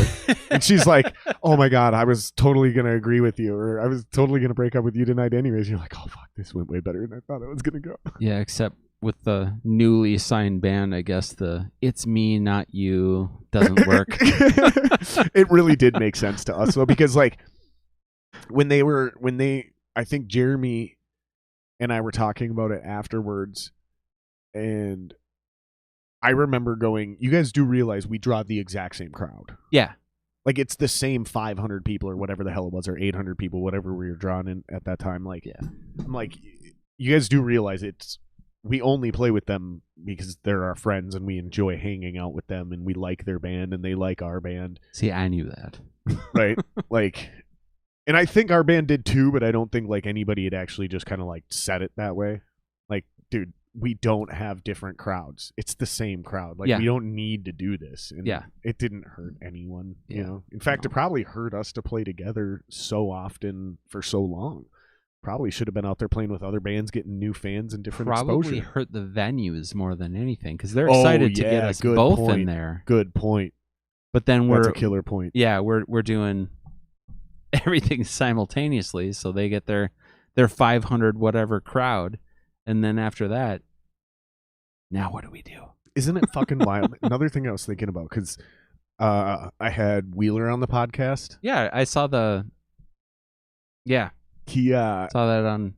And she's like, oh my god, I was totally gonna agree with you, or I was totally gonna break up with you tonight anyways. You're like, oh fuck, this went way better than I thought it was gonna go. Yeah, except with the newly signed band, I guess the "it's me, not you" doesn't work. It really did make sense to us though, because like when I think Jeremy and I were talking about it afterwards, and I remember going, you guys do realize we draw the exact same crowd. Yeah. Like it's the same 500 people or whatever the hell it was, or 800 people, whatever we were drawing in at that time. Like, yeah. I'm like, you guys do realize we only play with them because they're our friends and we enjoy hanging out with them and we like their band and they like our band. See, I knew that. Right? Like, and I think our band did too, but I don't think like anybody had actually just kind of like said it that way. Like, dude, we don't have different crowds. It's the same crowd. Like, we don't need to do this. And it didn't hurt anyone, you know? In fact, it probably hurt us to play together so often for so long. probably should have been out there playing with other bands, getting new fans and different Probably exposure. hurt the venues more than anything because they're excited to get us both in there. Good point. But then That's a killer point. Yeah, we're doing everything simultaneously, so they get their 500 whatever crowd, and then after that, now what do we do? Isn't it fucking wild? Another thing I was thinking about, because I had Wheeler on the podcast. Yeah, I saw He saw that on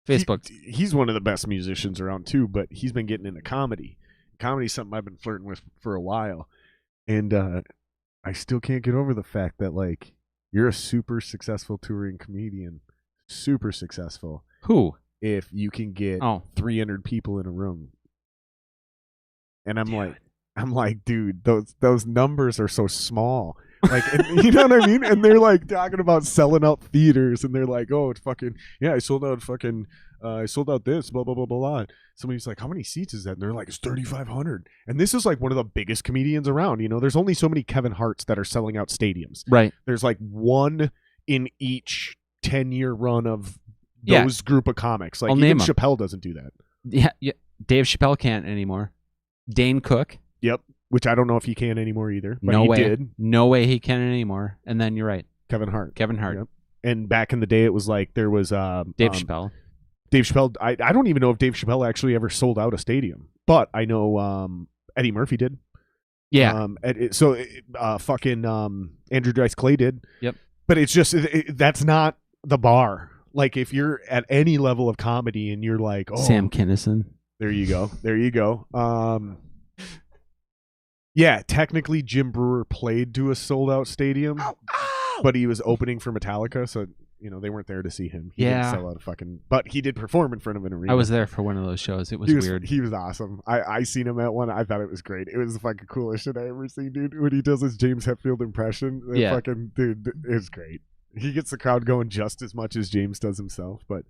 Facebook. He's one of the best musicians around too, but he's been getting into comedy. Comedy's something I've been flirting with for a while, and I still can't get over the fact that like you're a super successful touring comedian, super successful. Who? If you can get 300 people in a room. And I'm like, dude, those numbers are so small. Like, and, you know what I mean? And they're like talking about selling out theaters, and they're like, oh, it's fucking, yeah, I sold out this, blah, blah, blah, blah, blah. Somebody's like, how many seats is that? And they're like, it's 3,500. And this is like one of the biggest comedians around. You know, there's only so many Kevin Harts that are selling out stadiums. Right. There's like one in each 10-year run of those group of comics. Like, even Chappelle doesn't do that. Yeah. Dave Chappelle can't anymore. Dane Cook. Yep. Which I don't know if he can anymore either. But no he way. did. No way he can anymore. And then you're right. Kevin Hart. Yep. And back in the day, it was like there was Dave Chappelle. Dave Chappelle. I don't even know if Dave Chappelle actually ever sold out a stadium, but I know Eddie Murphy did. Yeah. Fucking Andrew Dice Clay did. Yep. But it's just that's not the bar. Like if you're at any level of comedy and you're like, oh, Sam Kinison. There you go. Yeah, technically Jim Brewer played to a sold out stadium, but he was opening for Metallica, so you know they weren't there to see him. He didn't sell out a fucking, but he did perform in front of an arena. I was there for one of those shows. It was weird. He was awesome. I seen him at one. I thought it was great. It was the fucking coolest shit I ever seen, dude. When he does his James Hetfield impression, fucking dude, it was great. He gets the crowd going just as much as James does himself, but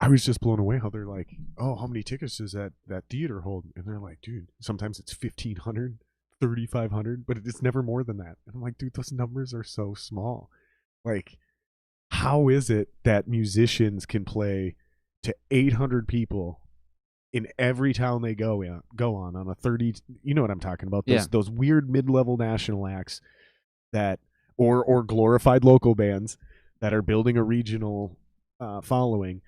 I was just blown away how they're like, oh, how many tickets does that theater hold? And they're like, dude, sometimes it's 1,500, 3,500, but it's never more than that. And I'm like, dude, those numbers are so small. Like, how is it that musicians can play to 800 people in every town they go on a 30? You know what I'm talking about? Those weird mid-level national acts that, or glorified local bands that are building a regional following.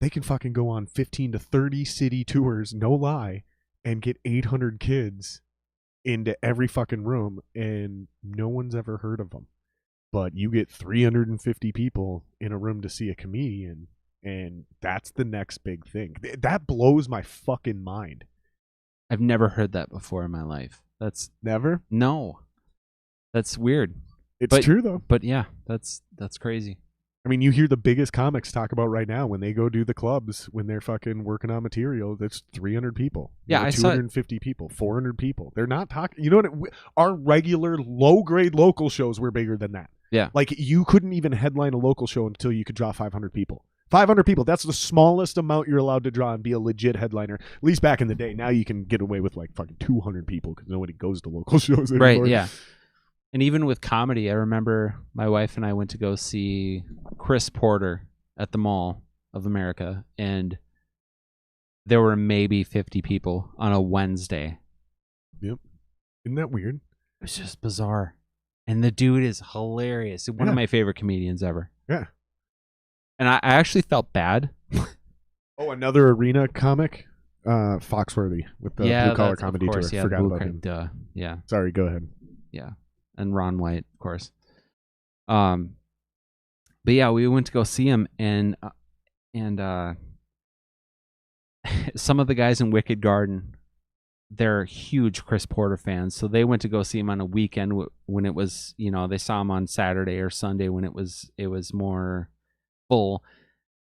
They can fucking go on 15 to 30 city tours, no lie, and get 800 kids into every fucking room, and no one's ever heard of them. But you get 350 people in a room to see a comedian, and that's the next big thing. That blows my fucking mind. I've never heard that before in my life. That's never? No. That's weird. It's true though. But yeah, that's crazy. I mean, you hear the biggest comics talk about right now when they go do the clubs, when they're fucking working on material, that's 300 people. Yeah, I 250 people, 400 people. They're not talking. You know what? Our regular low-grade local shows were bigger than that. Yeah. Like, you couldn't even headline a local show until you could draw 500 people. 500 people, that's the smallest amount you're allowed to draw and be a legit headliner. At least back in the day. Now you can get away with, like, fucking 200 people because nobody goes to local shows anymore. Right, yeah. And even with comedy, I remember my wife and I went to go see Chris Porter at the Mall of America, and there were maybe 50 people on a Wednesday. Yep. Isn't that weird? It was just bizarre. And the dude is hilarious. One of my favorite comedians ever. Yeah. And I actually felt bad. Oh, another arena comic? Foxworthy with the Blue Collar Comedy Tour. Yeah, forgot about him. Yeah. Sorry, go ahead. Yeah. And Ron White, of course. But yeah, we went to go see him, and some of the guys in Wicked Garden, they're huge Chris Porter fans, so they went to go see him on a weekend when it was, you know, they saw him on Saturday or Sunday when it was more full.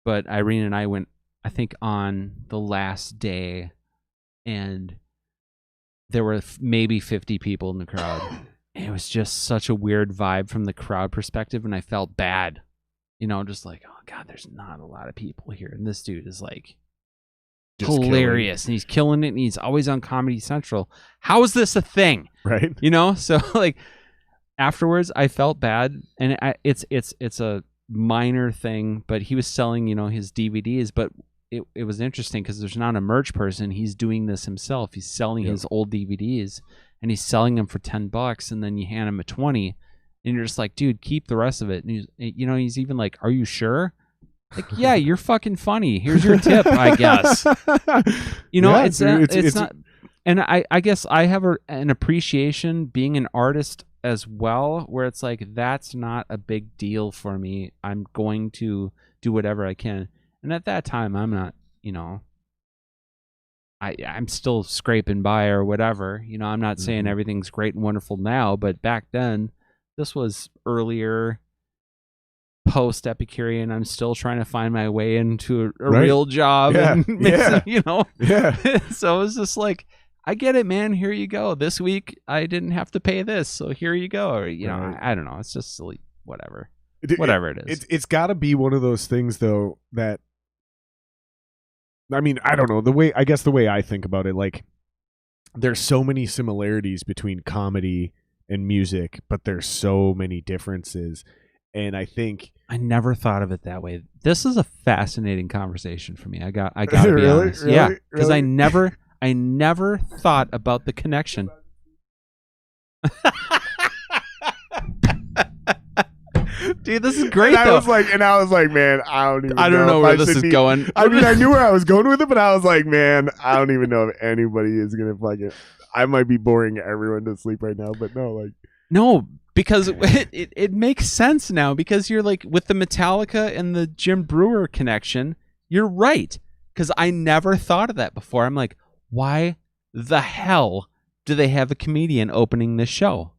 But Irene and I went, I think, on the last day, and there were maybe 50 people in the crowd. It was just such a weird vibe from the crowd perspective, and I felt bad. You know, just like, oh, God, there's not a lot of people here. And this dude is, like, just hilarious. And he's killing it, and he's always on Comedy Central. How is this a thing? Right. You know? So, like, afterwards, I felt bad. And it's a minor thing, but he was selling, his DVDs. But it was interesting because there's not a merch person. He's doing this himself. He's selling his old DVDs, and he's selling them for $10, and then you hand him a 20, and you're just like, dude, keep the rest of it. And he's even like, are you sure? Like, yeah, you're fucking funny. Here's your tip, I guess. It's not. And I guess I have an appreciation being an artist as well, where it's like, that's not a big deal for me. I'm going to do whatever I can. And at that time, I'm not, I'm still scraping by or whatever. I'm not saying everything's great and wonderful now, but back then, this was earlier, post Epicurean. I'm still trying to find my way into a real job. And so it was just like, I get it, man. Here you go. This week, I didn't have to pay this, so here you go. Or, I don't know. It's just silly. Whatever it is. It's got to be one of those things, though, that, I mean, I don't know. The way I think about it, like, there's so many similarities between comedy and music, but there's so many differences. And I think I never thought of it that way. This is a fascinating conversation for me. I got to be honest. Really? Yeah, because I never thought about the connection. Dude, this is great. I was like, man, I don't know where this is going. I mean, I knew where I was going with it, but I was like, man, I don't even know if anybody is gonna fucking. I might be boring everyone to sleep right now, but no, because it makes sense now, because you're like, with the Metallica and the Jim Brewer connection, you're right. Because I never thought of that before. I'm like, why the hell do they have a comedian opening this show?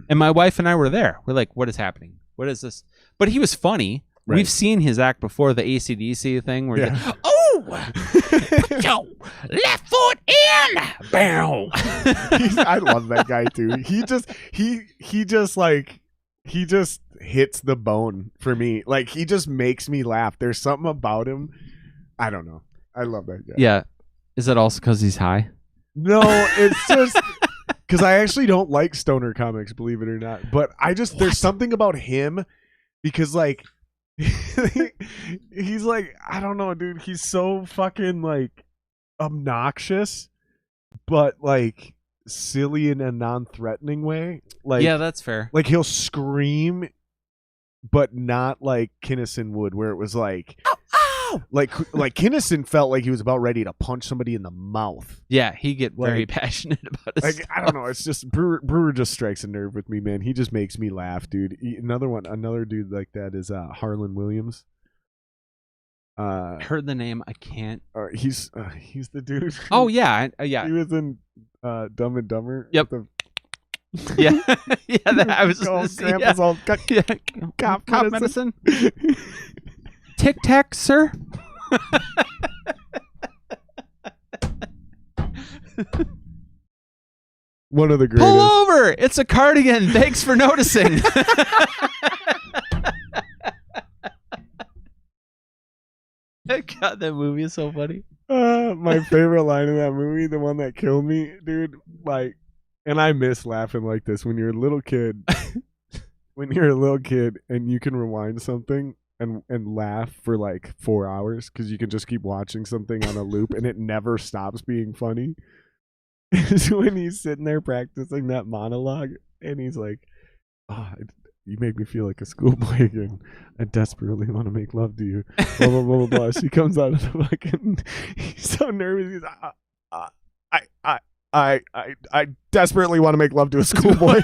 And my wife and I were there. We're like, what is happening? What is this? But he was funny. Right. We've seen his act before, the AC/DC thing where he's like, put your left foot in. Bow. I love that guy too. He just hits the bone for me. Like, he just makes me laugh. There's something about him. I don't know. I love that guy. Yeah. Is that also because he's high? No, it's just because I actually don't like stoner comics, believe it or not. But there's something about him, because like he's like, I don't know, dude. He's so fucking like obnoxious, but like silly in a non-threatening way. Like, yeah, that's fair. Like, he'll scream, but not like Kinnison would, where it was like, ow, ow! Like Kinnison felt like he was about ready to punch somebody in the mouth. Yeah, he get very passionate about it. Like, I don't know. It's just Brewer just strikes a nerve with me, man. He just makes me laugh, dude. Another dude like that is Harlan Williams. Heard the name. I can't. He's the dude. Oh yeah, yeah. He was in Dumb and Dumber. Yep. Yeah, yeah. I was just Grandpa's all cop medicine. Tic Tac, sir. One of the greatest. Pull over! It's a cardigan. Thanks for noticing. God, that movie is so funny. My favorite line in that movie, the one that killed me, dude. Like, and I miss laughing like this when you're a little kid. When you're a little kid and you can rewind something and laugh for like 4 hours because you can just keep watching something on a loop and it never stops being funny. It's when he's sitting there practicing that monologue and he's like, you make me feel like a schoolboy again. I desperately want to make love to you. Blah, blah, blah, blah, blah. She comes out of the fucking... He's so nervous. He's like, I desperately want to make love to a schoolboy.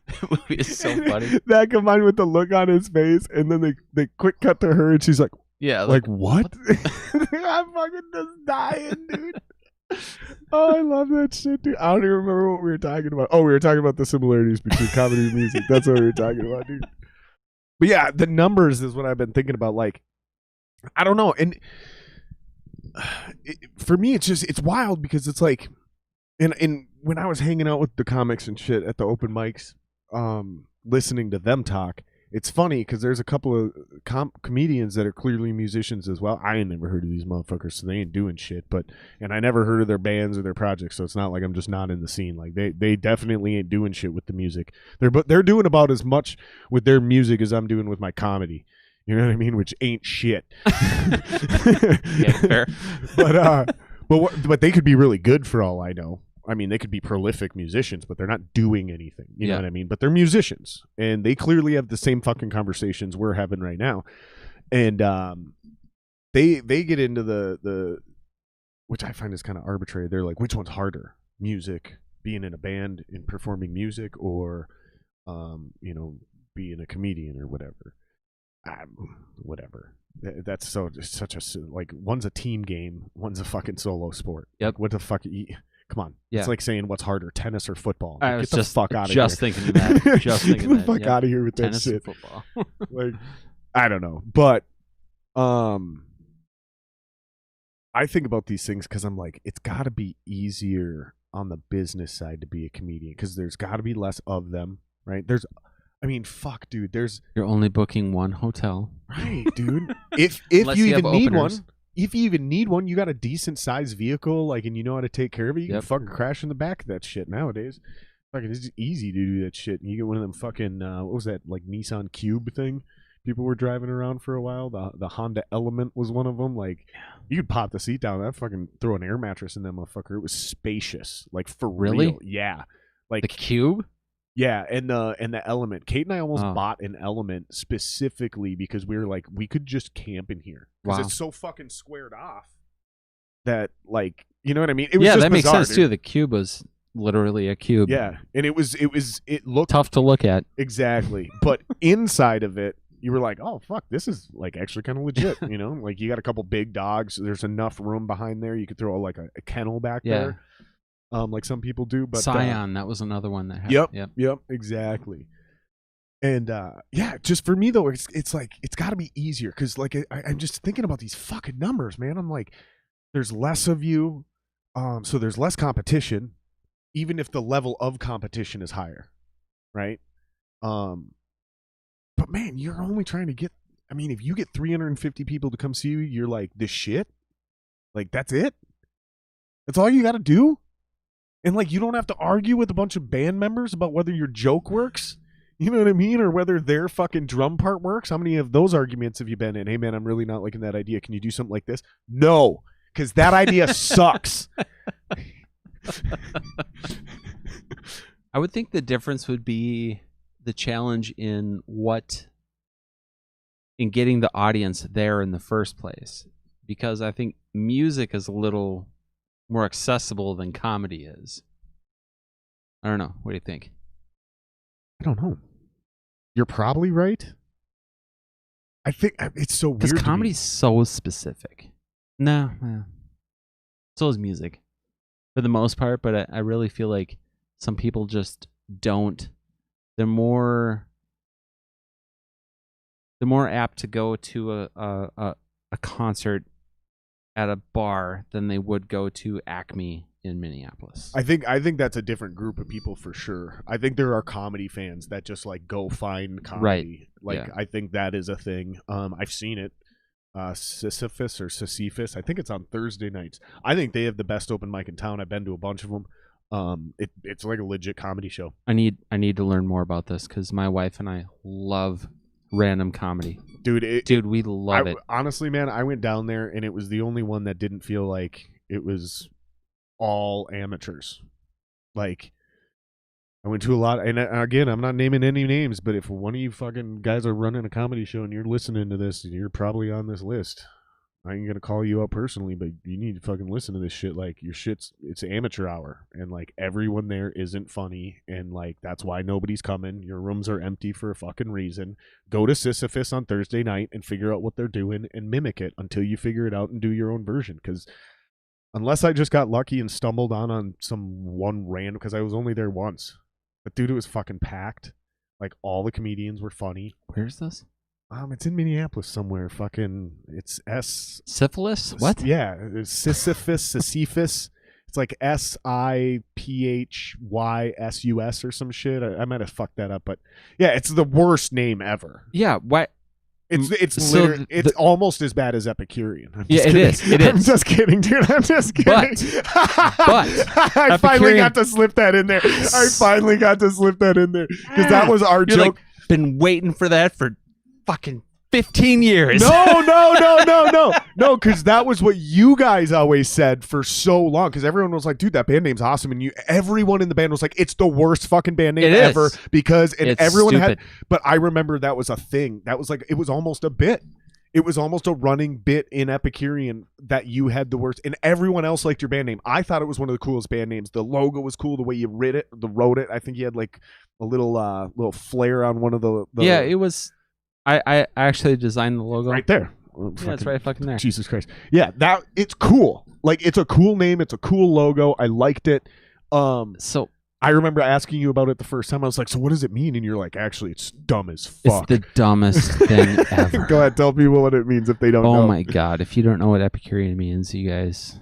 That movie is so funny. That combined with the look on his face, and then they quick cut to her, and she's like, "Yeah, like what?" I'm fucking just dying, dude. Oh, I love that shit, dude. I don't even remember what we were talking about. Oh, we were talking about the similarities between comedy and music. That's what we were talking about, dude. But yeah, the numbers is what I've been thinking about. Like, I don't know, and for me, it's wild because it's like, and when I was hanging out with the comics and shit at the open mics, listening to them talk, it's funny because there's a couple of comedians that are clearly musicians as well. I ain't never heard of these motherfuckers, so they ain't doing shit. And I never heard of their bands or their projects, so it's not like I'm just not in the scene. Like they definitely ain't doing shit with the music. They're doing about as much with their music as I'm doing with my comedy. You know what I mean? Which ain't shit. Yeah, fair. But they could be really good for all I know. I mean, they could be prolific musicians, but they're not doing anything. You know what I mean? But they're musicians, and they clearly have the same fucking conversations we're having right now. And they get into the which I find is kind of arbitrary. They're like, which one's harder? Music, being in a band and performing music, or being a comedian or whatever. Whatever. That's such a like, one's a team game, one's a fucking solo sport. Yep. What the fuck? Come on. Yeah. It's like saying what's harder, tennis or football. I Like, was get the fuck out of here. Just thinking that. Just thinking get the that. fuck out of here with Tennis that and shit. football. Like, I don't know, but I think about these things because I'm like, it's got to be easier on the business side to be a comedian because there's got to be less of them, right? Fuck, dude. You're only booking one hotel. Right, dude. If Unless you you even have need openers. one, if you even need one, you got a decent sized vehicle, like, and you know how to take care of it. You can fucking crash in the back of that shit nowadays. Fucking, it's easy to do that shit. And you get one of them fucking what was that, like, Nissan Cube thing people were driving around for a while. The Honda Element was one of them. Like, you could pop the seat down, that fucking throw an air mattress in that motherfucker. It was spacious, like, for Really? real. Yeah, like The Cube? yeah, and the Element. Kate and I almost bought an Element specifically because we were like, we could just camp in here because it's so fucking squared off that, like, you know what I mean? It was just that makes bizarre, sense dude. too. The Cube was literally a cube. Yeah, and it looked Tough to look at. exactly, but inside of it, you were like, oh fuck, this is like actually kind of legit. You know, like, you got a couple big dogs. There's enough room behind there. You could throw like a kennel back there. Like some people do, but Scion, that was another one that had. Yep, exactly. And just for me though, it's like, it's got to be easier because, like, I'm just thinking about these fucking numbers, man. I'm like, there's less of you, so there's less competition, even if the level of competition is higher, right? But man, you're only trying to get. I mean, if you get 350 people to come see you, you're like, this shit, like, that's it. That's all you got to do. And, like, you don't have to argue with a bunch of band members about whether your joke works. You know what I mean? Or whether their fucking drum part works. How many of those arguments have you been in? Hey, man, I'm really not liking that idea. Can you do something like this? No, because that idea sucks. I would think the difference would be the challenge in getting the audience there in the first place. Because I think music is a little more accessible than comedy is. I don't know. What do you think? I don't know. You're probably right. I think it's so weird. Because comedy's so specific. No, so is music, for the most part. But I really feel like some people just don't. They're more apt to go to a concert at a bar than they would go to Acme in Minneapolis. I think that's a different group of people for sure. I think there are comedy fans that just, like, go find comedy. Right. Like, I think that is a thing. I've seen it. Sisyphus. I think it's on Thursday nights. I think they have the best open mic in town. I've been to a bunch of them. It's like a legit comedy show. I need to learn more about this because my wife and I love random comedy. Dude, we love it. Honestly, man, I went down there and it was the only one that didn't feel like it was all amateurs. Like, I went to a lot, and again, I'm not naming any names, but if one of you fucking guys are running a comedy show and you're listening to this, you're probably on this list. I ain't gonna call you out personally, but you need to fucking listen to this shit. Like, it's amateur hour, and, like, everyone there isn't funny, and, like, that's why nobody's coming. Your rooms are empty for a fucking reason. Go to Sisyphus on Thursday night and figure out what they're doing and mimic it until you figure it out and do your own version. Because unless I just got lucky and stumbled on some one random, because I was only there once, but dude, it was fucking packed. Like, all the comedians were funny. Where's this? It's in Minneapolis somewhere. Fucking, it's Syphilis? What? Yeah, Sisyphus. It's like SIPHYSUS or some shit. I might have fucked that up, but yeah, it's the worst name ever. Yeah, what? It's So literally, it's almost as bad as Epicurean. Yeah, it is. It I'm is. just kidding, dude. I'm just kidding. But I finally Epicurean- got to slip that in there. Because that was our You're joke. like, been waiting for that for fucking 15 years. No, because that was what you guys always said for so long. Because everyone was like, dude, that band name's awesome. And everyone in the band was like, it's the worst fucking band name ever. Because, and It's everyone stupid. but I remember that was a thing. That was like, it was almost a bit. It was almost a running bit in Epicurean that you had the worst, and everyone else liked your band name. I thought it was one of the coolest band names. The logo was cool, the way you wrote it. I think you had like a little flare on one of the Yeah, it was. I actually designed the logo right there. Yeah, it's right fucking there. Jesus Christ. Yeah, that it's cool. Like, it's a cool name. It's a cool logo. I liked it. So I remember asking you about it the first time. I was like, so what does it mean? And you're like, actually, it's dumb as fuck. it's the dumbest thing ever. Go ahead, tell people what it means if they don't know. Oh my god! If you don't know what Epicurean means, you guys,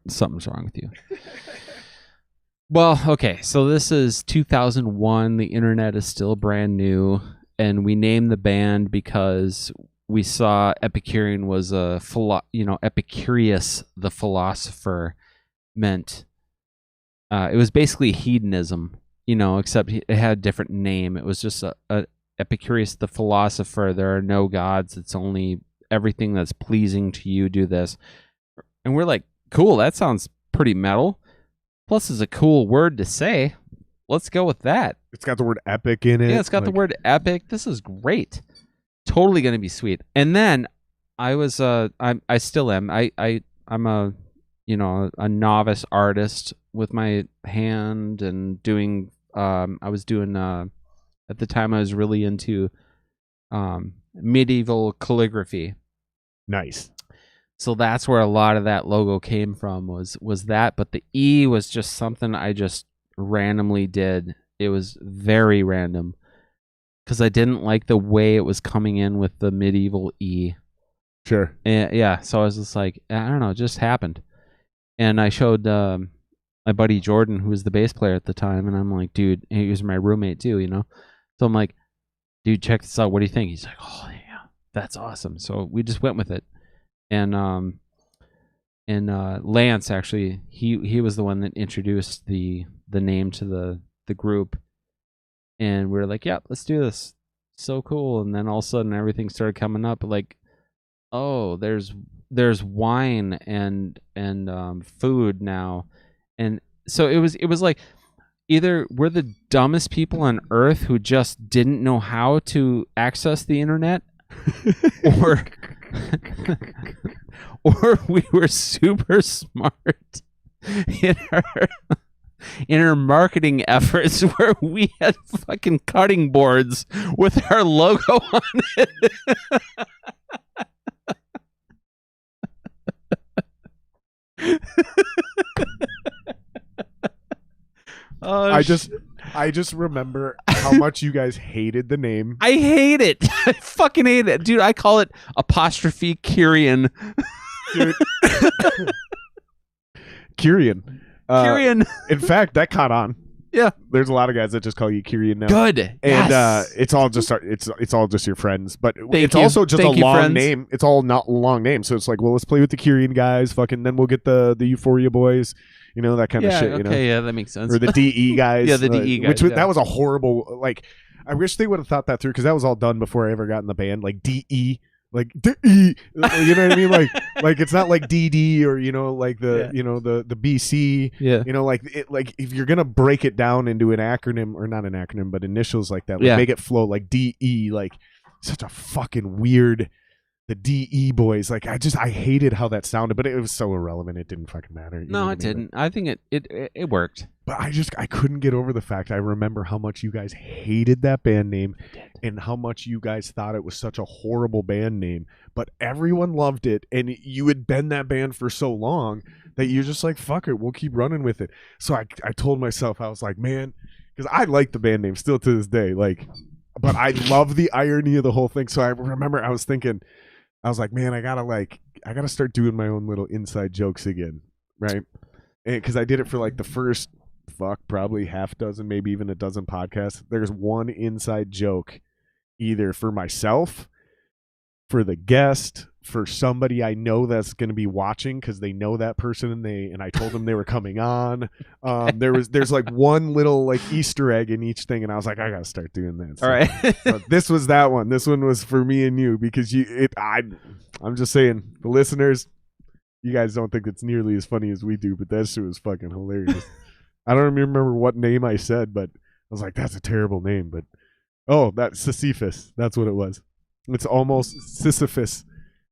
something's wrong with you. Well, okay, so this is 2001. The internet is still brand new, and we named the band because we saw Epicurean was Epicurus, the philosopher, meant it was basically hedonism, except it had a different name. It was just a Epicurus, the philosopher. There are no gods. It's only everything that's pleasing to you. Do this, and we're like, cool. That sounds pretty metal. Plus, it's a cool word to say. Let's go with that. It's got the word epic in it. Yeah, it's got the word epic. This is great. Totally gonna be sweet. And then I was I still am. I'm a a novice artist with my hand and doing I was doing at the time I was really into medieval calligraphy. Nice. So that's where a lot of that logo came from was that, but the E was just something I just randomly did. It was very random because I didn't like the way it was coming in with the medieval E. Sure. And, yeah, so I was just like, I don't know, it just happened. And I showed my buddy Jordan, who was the bass player at the time, and I'm like, dude, he was my roommate too, So I'm like, dude, check this out. What do you think? He's like, oh yeah, that's awesome. So we just went with it. And Lance, actually, he was the one that introduced the name to the group, and we were like, yeah, let's do this. So cool. And then all of a sudden everything started coming up, like, oh, there's wine and food now. And so it was like, either we're the dumbest people on earth who just didn't know how to access the internet, or or we were super smart in our marketing efforts, where we had fucking cutting boards with our logo on it. I just remember how much you guys hated the name. I hate it. I fucking hate it, dude. I call it apostrophe Kyrian. Dude. Kyrian. Kyrian. In fact, that caught on. Yeah. There's a lot of guys that just call you Kyrian now. Good. And yes. it's all just your friends, but it's you. also just Thank a you, long friends. name. It's all not a long name, so it's like, well, let's play with the Kyrian guys, fucking. Then we'll get the Euphoria boys, that kind of shit. Okay, yeah, that makes sense. Or the DE guys. Yeah, the DE guys. That was a horrible. Like, I wish they would have thought that through, because that was all done before I ever got in the band. Like DE. Like DE, you know what I mean? Like it's not like DD or like the the BC. Yeah. Like if you're gonna break it down into an acronym, or not an acronym, but initials like that, like Yeah. make it flow, like DE. Like, such a fucking weird. The DE boys, like, I hated how that sounded, but it was so irrelevant, it didn't fucking matter. You know No, what it I mean? didn't. I think it worked. But I couldn't get over the fact. I remember how much you guys hated that band name, and how much you guys thought it was such a horrible band name. But everyone loved it, and you had been that band for so long that you're just like, fuck it, we'll keep running with it. So I told myself, I was like, man, because I like the band name still to this day, like, but I love the irony of the whole thing. So I remember I was thinking, I was like, man, I gotta start doing my own little inside jokes again, right? because I did it for like the first probably half dozen, maybe even a dozen podcasts. There's one inside joke, either for myself, for the guest, for somebody I know that's going to be watching because they know that person and I told them they were coming on. There's like one little like Easter egg in each thing, and I was like, I gotta start doing that. So, All right. so this was that one. This one was for me and you because I'm just saying, the listeners, you guys don't think it's nearly as funny as we do, but that shit was fucking hilarious. I don't remember what name I said, but I was like, that's a terrible name. But that's Sisyphus. That's what it was. It's almost Sisyphus.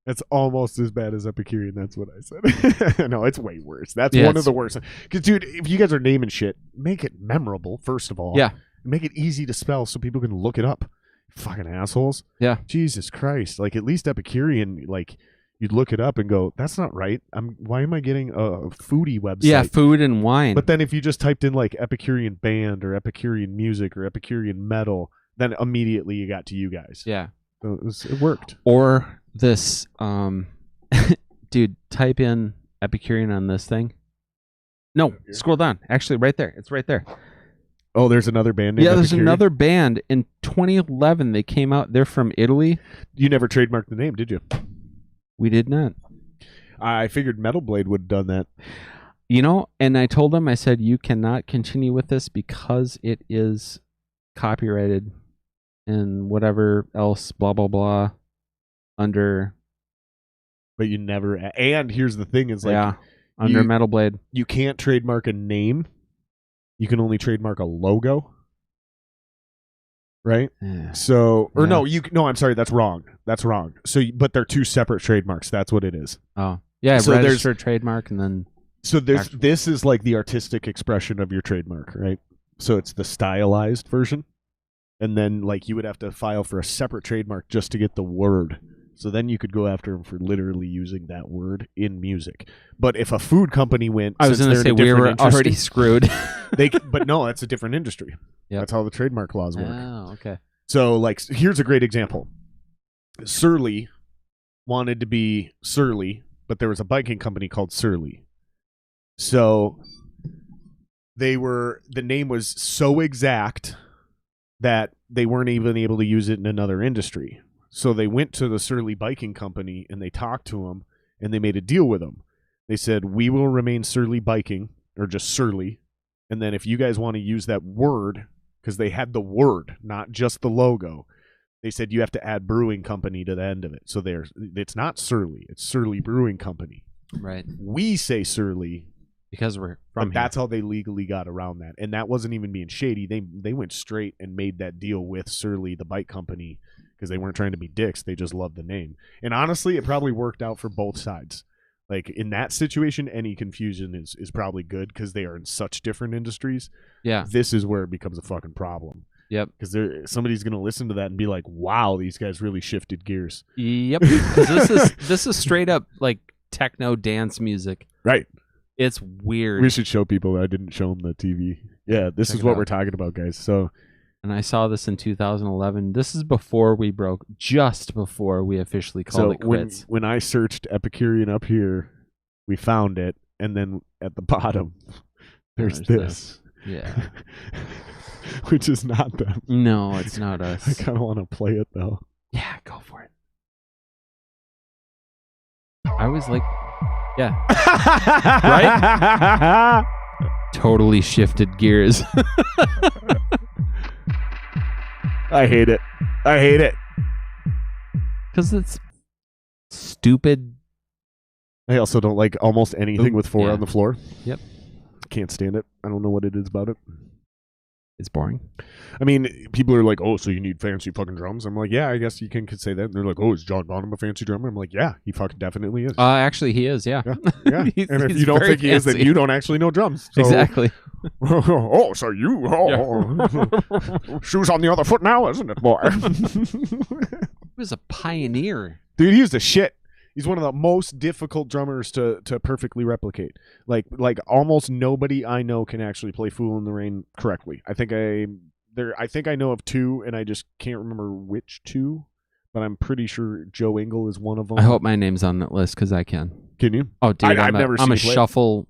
It's almost as bad as Epicurean. That's what I said. No, it's way worse. That's one of the worst. Because, dude, if you guys are naming shit, make it memorable, first of all. Yeah. Make it easy to spell so people can look it up. Fucking assholes. Yeah. Jesus Christ. Like, at least Epicurean, like, you'd look it up and go, that's not right. Why am I getting a foodie website? Yeah, food and wine. But then if you just typed in, like, Epicurean band or Epicurean music or Epicurean metal, then immediately you got to you guys. Yeah. So it worked. Or this, dude, type in Epicurean on this thing. No, scroll down. Actually, right there. It's right there. Oh, there's another band named there's Epicurean? another band. In 2011, they came out. They're from Italy. You never trademarked the name, did you? We did not. I figured Metal Blade would have done that. You know, and I told them, I said, you cannot continue with this because it is copyrighted and whatever else, blah, blah, blah, under. But you never. And here's the thing is, like, under Metal Blade. You can't trademark a name. You can only trademark a logo. Right? Yeah. So, or no, I'm sorry, that's wrong. That's wrong. So, but they're two separate trademarks. That's what it is. Oh, yeah. So register trademark and then. So this is like the artistic expression of your trademark, right? So it's the stylized version. And then, like, you would have to file for a separate trademark just to get the word. So then you could go after them for literally using that word in music. But if a food company went, I was going to say we were already screwed. But no, that's a different industry. Yep. That's how the trademark laws work. Oh, okay. So, like, here's a great example. Surly wanted to be Surly, but there was a biking company called Surly. So the name was so exact that they weren't even able to use it in another industry. So they went to the Surly Biking Company and they talked to them and they made a deal with them. They said, we will remain Surly Biking, or just Surly. And then if you guys want to use that word, because they had the word, not just the logo, they said you have to add Brewing Company to the end of it. So it's not Surly, it's Surly Brewing Company. Right. We say Surly because we're from here. That's how they legally got around that. And that wasn't even being shady. They went straight and made that deal with Surly, the bike company, because they weren't trying to be dicks. They just loved the name. And honestly, it probably worked out for both sides. Like, in that situation, any confusion is probably good because they are in such different industries. Yeah. This is where it becomes a fucking problem. Yep. Because somebody's going to listen to that and be like, wow, these guys really shifted gears. Yep. Because this is straight up like techno dance music. Right. It's weird. We should show people. I didn't show them the TV. Yeah, this is what we're talking about, guys. So, and I saw this in 2011. This is before we broke, just before we officially called it quits. When I searched Epicurean up here, we found it, and then at the bottom, there's this. Yeah. Which is not them. No, it's not us. I kind of want to play it, though. Yeah, go for it. I was like, yeah. Right? Totally shifted gears. I hate it. I hate it. Because it's stupid. I also don't like almost anything with four on the floor. Yep. Can't stand it. I don't know what it is about it. It's boring. I mean, people are like, oh, so you need fancy fucking drums? I'm like, yeah, I guess you can say that. And they're like, oh, is John Bonham a fancy drummer? I'm like, yeah, he fucking definitely is. Actually, he is, yeah. Yeah. And if you don't think he is, then you don't actually know drums. So. Exactly. Oh, so you... shoes on the other foot now, isn't it, boy? He was a pioneer. Dude, he was the shit. He's one of the most difficult drummers to perfectly replicate. Like almost nobody I know can actually play Fool in the Rain correctly. I think I know of two, and I just can't remember which two, but I'm pretty sure Joe Engel is one of them. I hope my name's on that list because I can. Can you? Oh, dude, I've never seen I'm a shuffle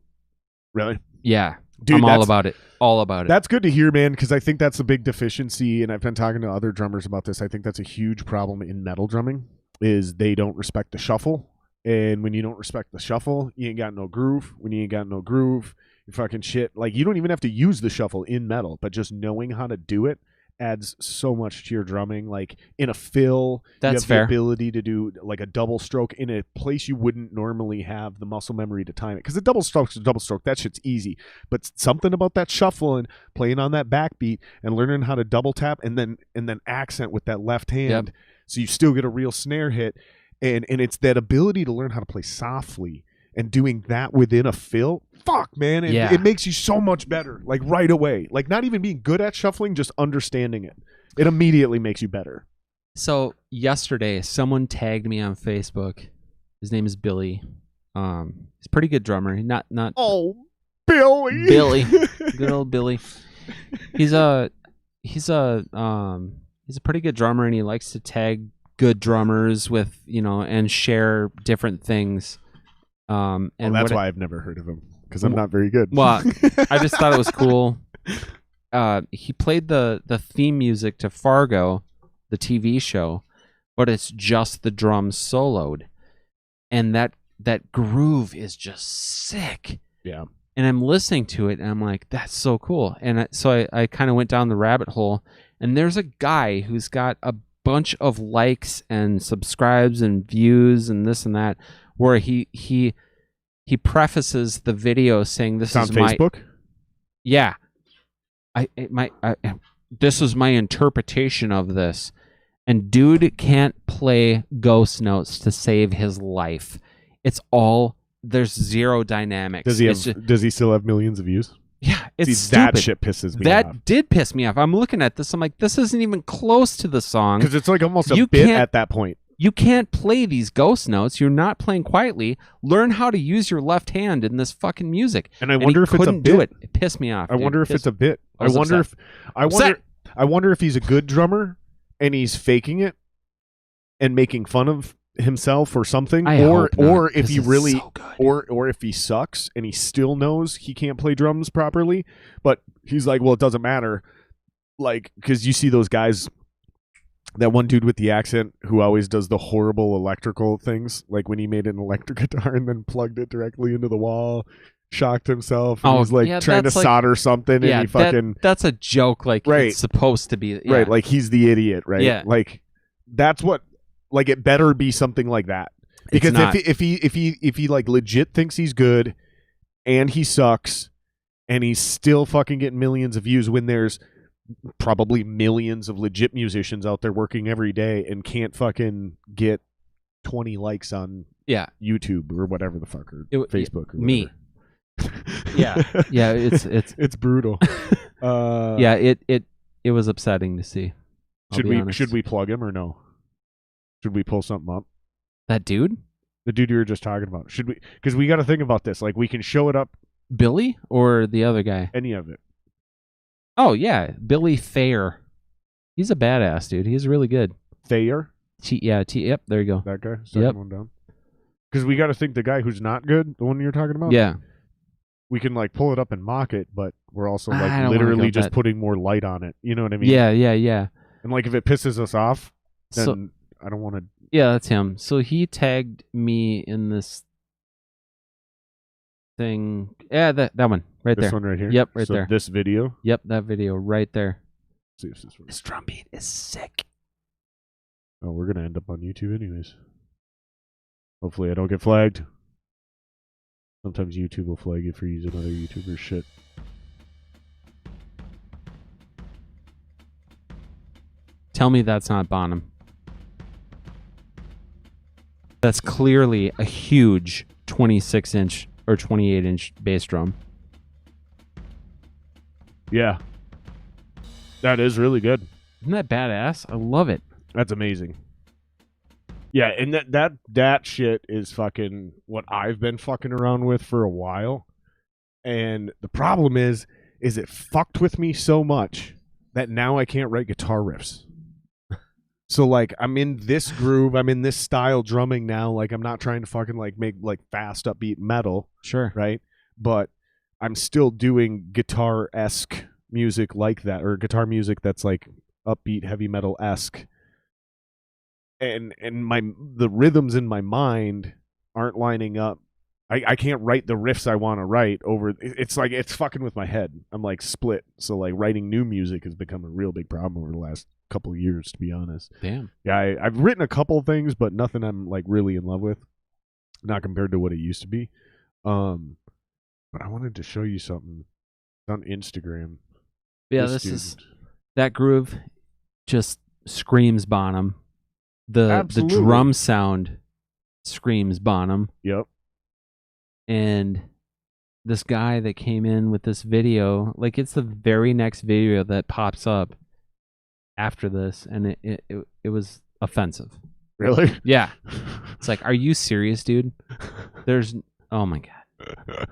Really? Yeah. Dude, I'm all about it. All about it. That's good to hear, man, because I think that's a big deficiency, and I've been talking to other drummers about this. I think that's a huge problem in metal drumming, is they don't respect the shuffle. And when you don't respect the shuffle, you ain't got no groove. When you ain't got no groove, you fucking shit. Like, you don't even have to use the shuffle in metal, but just knowing how to do it adds so much to your drumming. Like, in a fill, That's you have fair. the ability to do like a double stroke in a place you wouldn't normally have the muscle memory to time it. Because a double stroke's a double stroke. That shit's easy. But something about that shuffle and playing on that backbeat and learning how to double tap and then accent with that left hand, so you still get a real snare hit. And it's that ability to learn how to play softly and doing that within a fill. Fuck, man. It makes you so much better, like right away. Like, not even being good at shuffling, just understanding it. It immediately makes you better. So yesterday, someone tagged me on Facebook. His name is Billy. He's a pretty good drummer. Not Oh, Billy. Billy. Good old Billy. He's a pretty good drummer, and he likes to tag good drummers with, and share different things. And that's why I've never heard of him, because I'm not very good. Well, I just thought it was cool. He played the theme music to Fargo, the TV show, but it's just the drums soloed, and that groove is just sick. Yeah. And I'm listening to it, and I'm like, that's so cool. And so I kind of went down the rabbit hole, and there's a guy who's got a bunch of likes and subscribes and views and this and that, where he prefaces the video saying, "This is on Facebook." Yeah, this is my interpretation of this, and dude can't play ghost notes to save his life. It's all, there's zero dynamics. Does he still have millions of views? Yeah, it's that stupid. shit pisses me off. That did piss me off. I'm looking at this. I'm like, this isn't even close to the song. Because it's like almost a bit at that point. You can't play these ghost notes. You're not playing quietly. Learn how to use your left hand in this fucking music. And I wonder if it's a bit. Do it. It pissed me off. I wonder if it's a bit. I wonder if he's a good drummer and he's faking it and making fun of himself or something, or if he really, so or if he sucks and he still knows he can't play drums properly, but he's like, well, it doesn't matter, like, because you see those guys, that one dude with the accent who always does the horrible electrical things, like when he made an electric guitar and then plugged it directly into the wall, shocked himself, and was like trying to solder something, and he fucking that's a joke, like, it's supposed to be, right, like he's the idiot, right? Yeah, like that's what. Like, it better be something like that, because if he like legit thinks he's good and he sucks and he's still fucking getting millions of views when there's probably millions of legit musicians out there working every day and can't fucking get 20 likes on YouTube or whatever the fuck, or Facebook or me. yeah, it's brutal. It was upsetting to see. Should we plug him or no? Should we pull something up? That dude? The dude you were just talking about. Should we? Because we got to think about this. Like, we can show it up. Billy or the other guy? Any of it. Oh, yeah. Billy Thayer. He's a badass, dude. He's really good. Thayer? Yep, there you go. That guy? Second one down. Because we got to think the guy who's not good, the one you're talking about? Yeah. We can, like, pull it up and mock it, but we're also, like, literally just putting more light on it. You know what I mean? Yeah. And, like, if it pisses us off, then I don't want to. Yeah, that's him. So he tagged me in this thing. Yeah, that one right there. This one right here? Yep, right there. This video? Yep, that video right there. Let's see if this works. This drum beat is sick. Oh, we're going to end up on YouTube anyways. Hopefully I don't get flagged. Sometimes YouTube will flag you for using other YouTubers' shit. Tell me that's not Bonham. That's clearly a huge 26-inch or 28-inch bass drum. Yeah. That is really good. Isn't that badass? I love it. That's amazing. Yeah, and that shit is fucking what I've been fucking around with for a while. And the problem is it fucked with me so much that now I can't write guitar riffs. So, like, I'm in this groove, I'm in this style drumming now. Like, I'm not trying to fucking, like, make, like, fast, upbeat metal. Sure. Right? But I'm still doing guitar-esque music like that, or guitar music that's like upbeat heavy metal-esque. And the rhythms in my mind aren't lining up. I can't write the riffs I want to write over. It's like it's fucking with my head. I'm like split. So like writing new music has become a real big problem over the last couple of years, to be honest. Damn. Yeah, I've written a couple things, but nothing I'm like really in love with. Not compared to what it used to be. But I wanted to show you something on Instagram. Yeah, this is that groove just screams Bonham. The drum sound screams Bonham. Yep. And this guy that came in with this video, like it's the very next video that pops up after this, and it was offensive. Really? Yeah. It's like, are you serious, dude? Oh my God.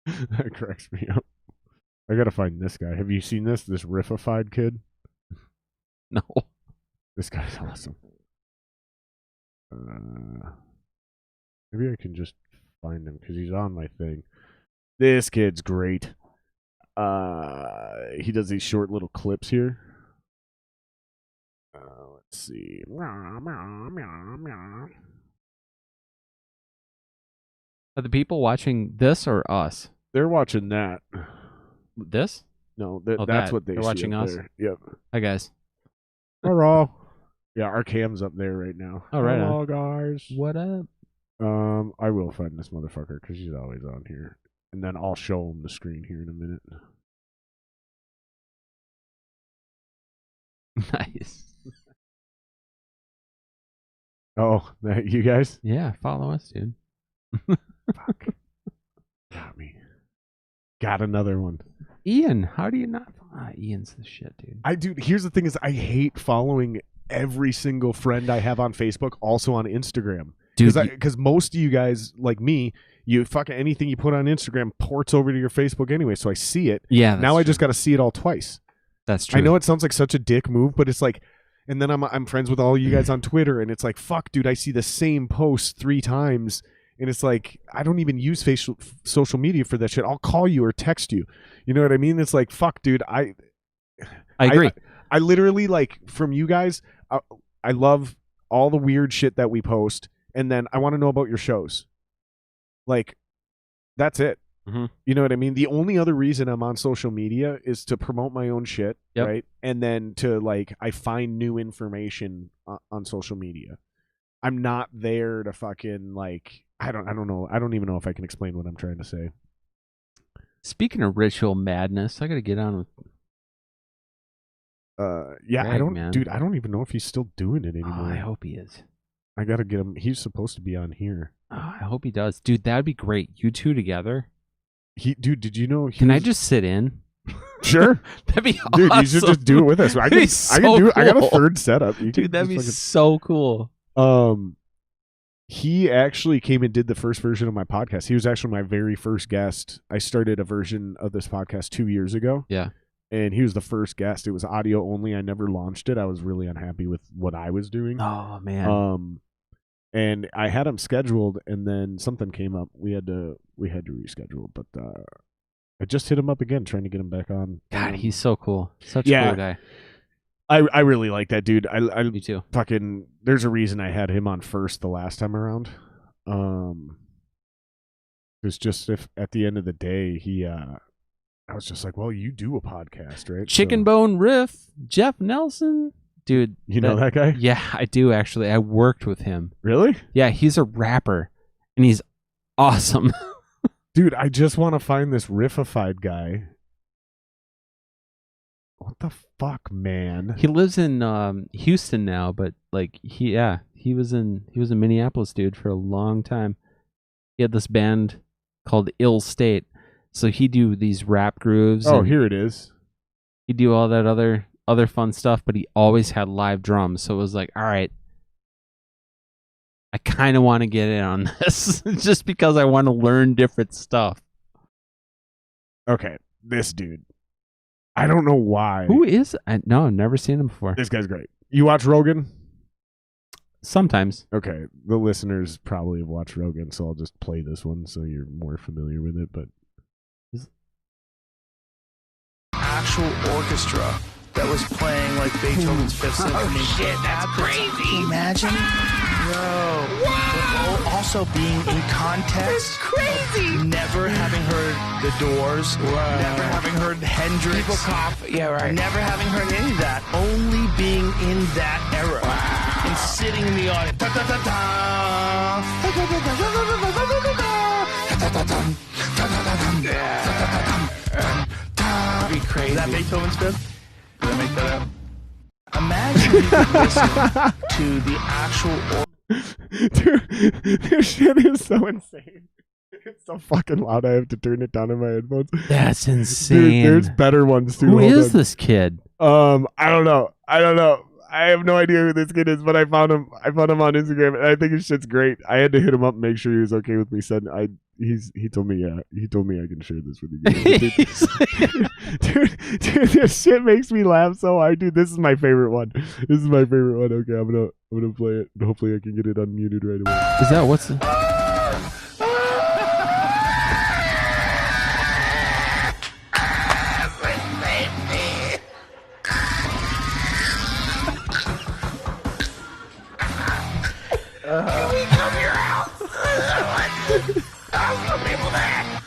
That cracks me up. I gotta find this guy. Have you seen this riffified kid? No. This guy's awesome. Maybe I can just find him because he's on my thing. This kid's great. He does these short little clips here. Let's see. Are the people watching this or us? They're watching that. This? No, that's what they're watching us. There. Yep. Hi guys. Hello. Yeah, our cam's up there right now. All right. Hello, guys. What up? I will find this motherfucker because he's always on here, and then I'll show him the screen here in a minute. Nice. Oh, you guys? Yeah, follow us, dude. Fuck. Got me. Got another one. Ian, how do you not? Ian's the shit, dude. Dude, here's the thing: is I hate following every single friend I have on Facebook, also on Instagram. Because most of you guys, like me, you fucking anything you put on Instagram ports over to your Facebook anyway, so I see it. Yeah. Now I just got to see it all twice. That's true. I know it sounds like such a dick move, but it's like, and then I'm friends with all you guys on Twitter, and it's like, fuck, dude, I see the same post 3 times, and it's like, I don't even use social media for that shit. I'll call you or text you. You know what I mean? It's like, fuck, dude, I agree. I literally, like, from you guys, I love all the weird shit that we post, and then I want to know about your shows. Like, that's it. Mm-hmm. You know what I mean? The only other reason I'm on social media is to promote my own shit, right? And then to, like, I find new information on social media. I'm not there to fucking, like, I don't know. I don't even know if I can explain what I'm trying to say. Speaking of ritual madness, I got to get on with. Yeah, Greg, I don't, man. dude. I don't even know if he's still doing it anymore. Oh, I hope he is. I gotta get him. He's supposed to be on here. Oh, I hope he does, dude. That'd be great. You two together. Dude, did you know? Can I just sit in? Sure. That'd be dude. awesome. You should just do it with us. I can do. I got a third setup. Dude, that'd be so cool. He actually came and did the first version of my podcast. He was actually my very first guest. I started a version of this podcast 2 years ago. Yeah. And he was the first guest. It was audio only. I never launched it. I was really unhappy with what I was doing. Oh man. And I had him scheduled, and then something came up. We had to reschedule, but I just hit him up again, trying to get him back on. God, he's so cool. Such a cool guy. I really like that dude. Me too. Fucking, there's a reason I had him on first the last time around. It's just if at the end of the day I was just like, well, you do a podcast, right? Chicken Bone Riff, Jeff Nelson. Dude. You know that guy? Yeah, I do actually. I worked with him. Really? Yeah, he's a rapper, and he's awesome. Dude, I just want to find this riffified guy. What the fuck, man? He lives in Houston now, but like he was in Minneapolis, dude, for a long time. He had this band called Ill State. So he'd do these rap grooves. Oh, here it is. He'd do all that other fun stuff, but he always had live drums. So it was like, all right, I kind of want to get in on this just because I want to learn different stuff. Okay, this dude. I don't know why. Who is? No, I've never seen him before. This guy's great. You watch Rogan? Sometimes. Okay, the listeners probably have watched Rogan, so I'll just play this one so you're more familiar with it. But actual orchestra that was playing like Beethoven's Fifth Symphony. Oh shit, that's crazy! Can you imagine? Yo. Wow. But also being in context. That's crazy! Never having heard The Doors. Wow. Never having heard Hendrix. People cough. Yeah, right. Never having heard any of that. Only being in that era. Wow. And sitting in the audience. Da, da, da, da. Da, da, da, da, da, da, da, da, da, da. That'd be crazy. Is that Beethoven's Fifth? Did I make that up? Imagine you could listen to the actual Dude, this shit is so insane. It's so fucking loud. I have to turn it down in my headphones. That's insane. Dude, there's better ones too. Who Hold is on. this kid? I don't know. I have no idea who this kid is, but I found him on Instagram, and I think his shit's great. I had to hit him up and make sure he was okay with me. He told me I can share this with you guys. dude, this shit makes me laugh so hard, dude. This is my favorite one. Okay, I'm gonna play it. Hopefully I can get it unmuted right away. Is that what's the... Can we come to your house? I'll show people that.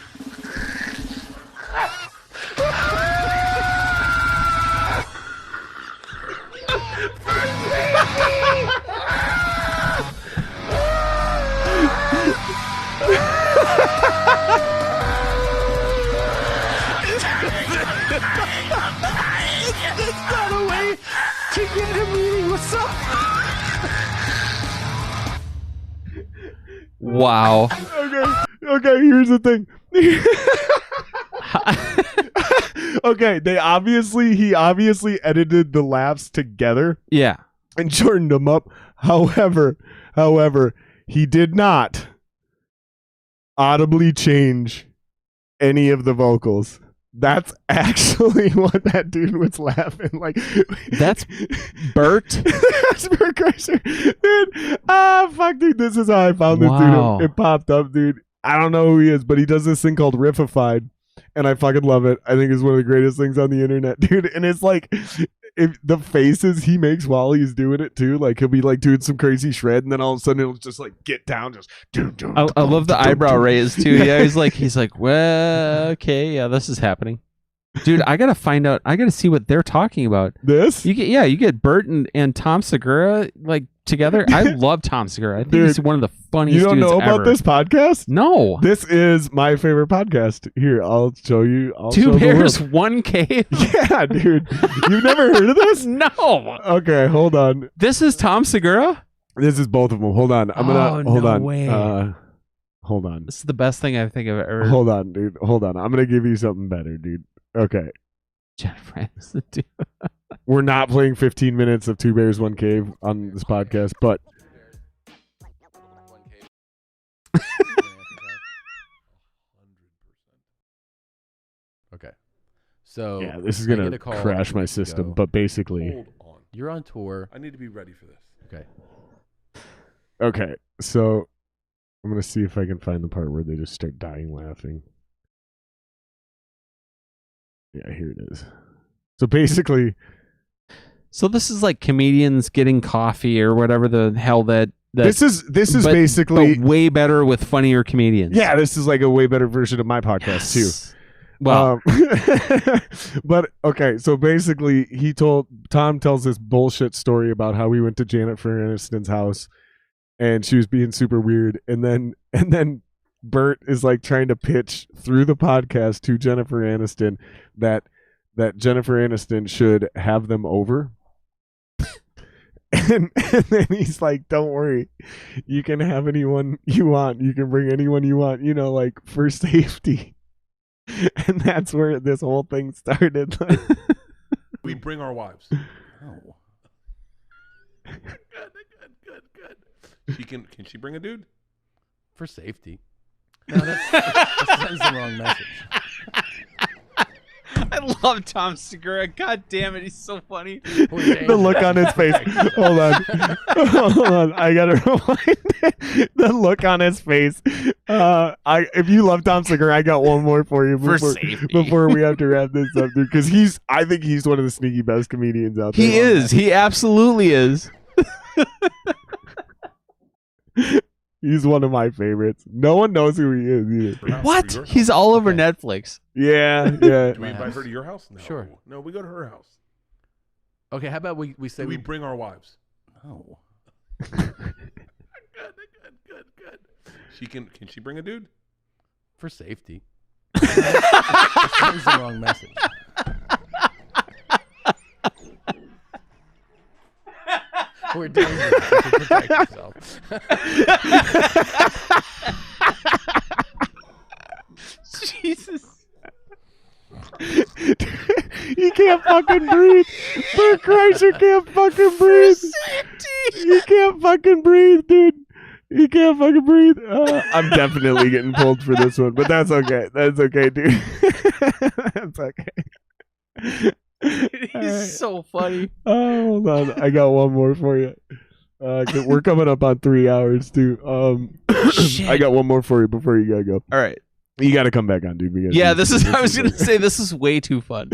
That's not a way to get him eating what's up. Wow. Okay, here's the thing. Okay, he obviously edited the laughs together Yeah. and shortened them up. However, he did not audibly change any of the vocals. That's actually what that dude was laughing like. That's Bert. That's Bert Kreischer. Dude. Fuck, dude. This is how I found this Wow. dude. It popped up, dude. I don't know who he is, but he does this thing called Riffified, and I fucking love it. I think it's one of the greatest things on the internet, dude. And it's like, if the faces he makes while he's doing it too, like he'll be like doing some crazy shred, and then all of a sudden it'll just like get down, just. I love the eyebrow raise too. Yeah, he's like, well, okay, yeah, this is happening. Dude, I gotta find out. I gotta see what they're talking about. This? You get Bert and Tom Segura like together. I love Tom Segura. I think Dude, he's one of the funniest. You don't dudes know about ever. this podcast? No. This is my favorite podcast. Here, I'll show you. Two show the bears, world. one cave. Yeah, dude. You've never heard of this? No. Okay, hold on. This is Tom Segura. This is both of them. Hold on. I'm gonna hold no on. way. Hold on. This is the best thing I think I've ever. Hold on, dude. Hold on. I'm gonna give you something better, dude. Okay. Jennifer Aniston, dude. We're not playing 15 minutes of Two Bears, One Cave on this podcast, but Okay. So yeah, this is I get gonna a call crash 2 my weeks system. ago. But basically, Hold on. You're on tour. I need to be ready for this. Okay. okay. So I'm gonna see if I can find the part where they just start dying laughing. Yeah, here it is. So basically, So this is like comedians getting coffee or whatever the hell that. this is but basically way better with funnier comedians. yeah. This is like a way better version of my podcast too. Yes. Well, but okay, so basically Tom tells this bullshit story about how he went to Jennifer Aniston's house and she was being super weird, and then Bert is like trying to pitch through the podcast to Jennifer Aniston that Jennifer Aniston should have them over. And then he's like, don't worry, you can have anyone you want, you can bring anyone you want, like for safety. And that's where this whole thing started. We bring our wives. Oh. Good. Can she bring a dude? For safety. No, that sends the wrong message. I love Tom Segura. God damn it, he's so funny. The look on his face. Hold on. Hold on. I gotta rewind it. The look on his face. If you love Tom Segura, I got one more for you before we have to wrap this up, dude. Because I think he's one of the sneaky best comedians out there. He is. He absolutely is. He's one of my favorites. No one knows who he is either. What? He's all over Netflix. Yeah. Do we invite her to your house? No. Sure. No, we go to her house. Okay, how about we say We bring our wives. No. Good. Can she bring a dude? For safety. Sends the wrong message. We're dangerous. You should protect yourself. Jesus. You can't fucking breathe. For Christ, you can't fucking breathe. You can't fucking breathe, dude. You can't fucking breathe. I'm definitely getting pulled for this one, but that's okay. That's okay, dude. That's okay. He's so funny. Oh, hold on. I got one more for you. We're coming up on 3 hours, too. I got one more for you before you gotta go. All right. You gotta come back on, dude. Yeah, I was gonna say this is way too fun.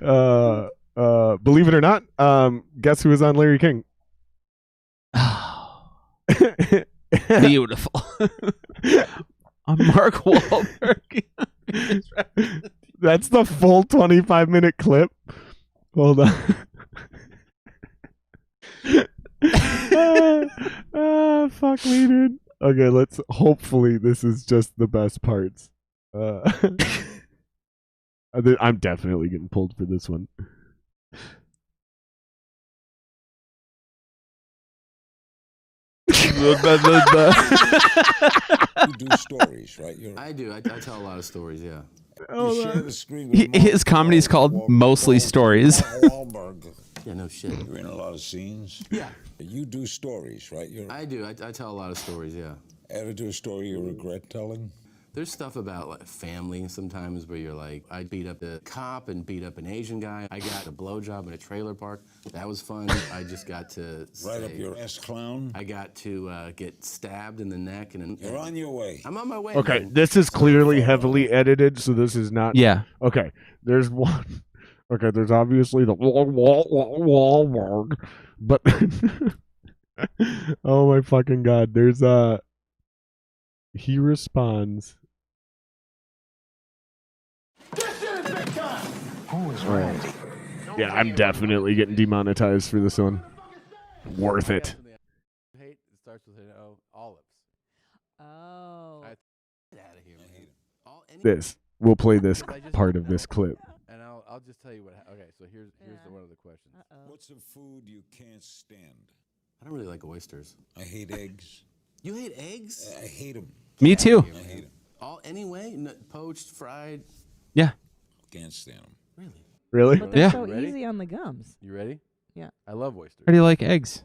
Believe it or not, guess who was on Larry King? Beautiful. Mark Wahlberg. That's the full 25-minute clip. Hold on. Fuck me, dude. Okay, hopefully this is just the best parts. I'm definitely getting pulled for this one. You do stories, right? I do. I tell a lot of stories, yeah. You share the screen with His comedy is called Mostly Stories. Wahlberg. Yeah, no shit. You're in a lot of scenes. Yeah. You do stories, right? I do. I tell a lot of stories, yeah. Ever do a story you regret telling? There's stuff about like family sometimes where you're like, I beat up a cop and beat up an Asian guy. I got a blowjob in a trailer park. That was fun. I just got to Right up your ass, clown. I got to get stabbed in the neck. And You're on your way. I'm on my way. Okay, man. this is clearly heavily edited, so this is not. Yeah. Okay, there's one. Okay, there's obviously the Wahlberg, but oh my fucking god, there's he responds. Right. Yeah, I'm definitely getting demonetized for this one. Worth it. Hate. It starts with olives. Oh. Get out of here, man. This. We'll play this part of this clip. And I'll just tell you what. Okay, so here's one of the questions. What's a food you can't stand? I don't really like oysters. I hate eggs. You hate eggs? I hate them. Me too. I hate them. Anyway, poached, fried. Yeah. Can't stand them. Really? Really? But they're Yeah. so Ready? easy on the gums. You ready? Yeah. I love oysters. How do you like eggs?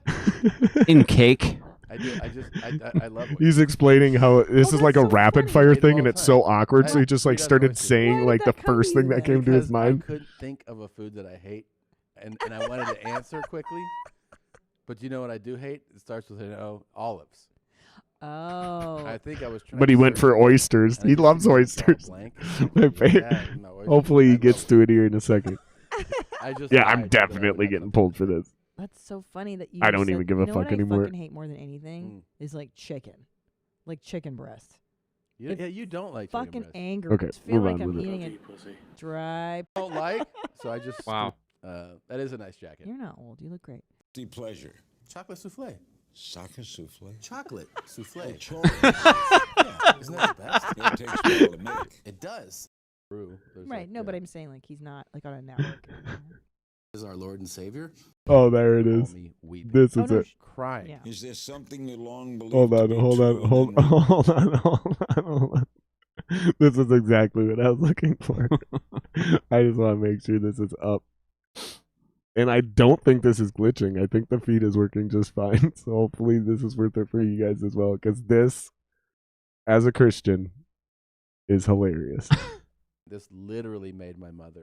In cake. I do. I love oysters. He's explaining how this is like a that's so rapid funny. fire Eat them thing all and the it's so time. awkward, so I- he just he like does started oysters. saying Why would like the that come first to thing you that then? came to his Because mind. I couldn't think of a food that I hate, and I wanted to answer quickly. But you know what I do hate? It starts with olives. Oh. I think I was trying. But he to went search for it, oysters. and I He just loves draw oysters. blank. My favorite. Yeah, no, oysters. Hopefully I he love gets to it here in a second. I just Yeah, lied I'm so that I would definitely have getting something pulled to for say. this. That's so funny that you I don't said- even give a you know fuck what anymore. I fucking hate more than anything is like chicken. Like chicken breast. It Yeah, you don't like chicken Fucking breast. anger. Okay, I just feel move like on I'm with it. eating a dry. Don't like, so I just Wow. that is a nice jacket. You're not old. You look great. Deep pleasure. Chocolate souffle. Soccer souffle. Chocolate souffle. Chocolate. Isn't that the best? It takes a while to make. It does. True. There's Right. like, No, but I'm saying like he's not like on a network. Is our Lord and Savior. Oh, there it call is. me weeping. This Oh, is no, it. Crying. Yeah. Is there something you long believed Hold to on, be hold true on, and hold then on, hold on, hold on. This is exactly what I was looking for. I just want to make sure this is up. And I don't think this is glitching. I think the feed is working just fine. So hopefully this is worth it for you guys as well. Because this, as a Christian, is hilarious. This literally made my mother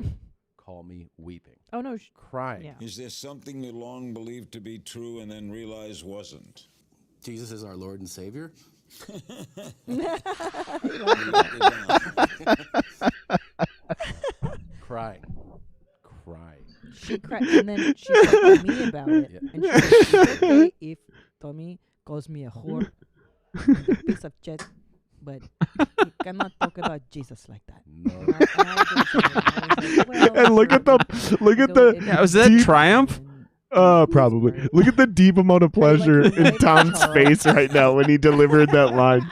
call me weeping. Oh no, Crying. yeah. Is there something you long believed to be true and then realized wasn't? Jesus is our Lord and Savior. Crying. She cried, and then she talked to me about it. Yeah. And she was like, "It's okay if Tommy calls me a whore, and a piece of shit, but you cannot talk about Jesus like that." No. And I didn't say it. I was like, well, And look at the Yeah, was that deep- Triumph? Probably. Look at the deep amount of pleasure like in right Tom's Charles. face right now when he delivered that line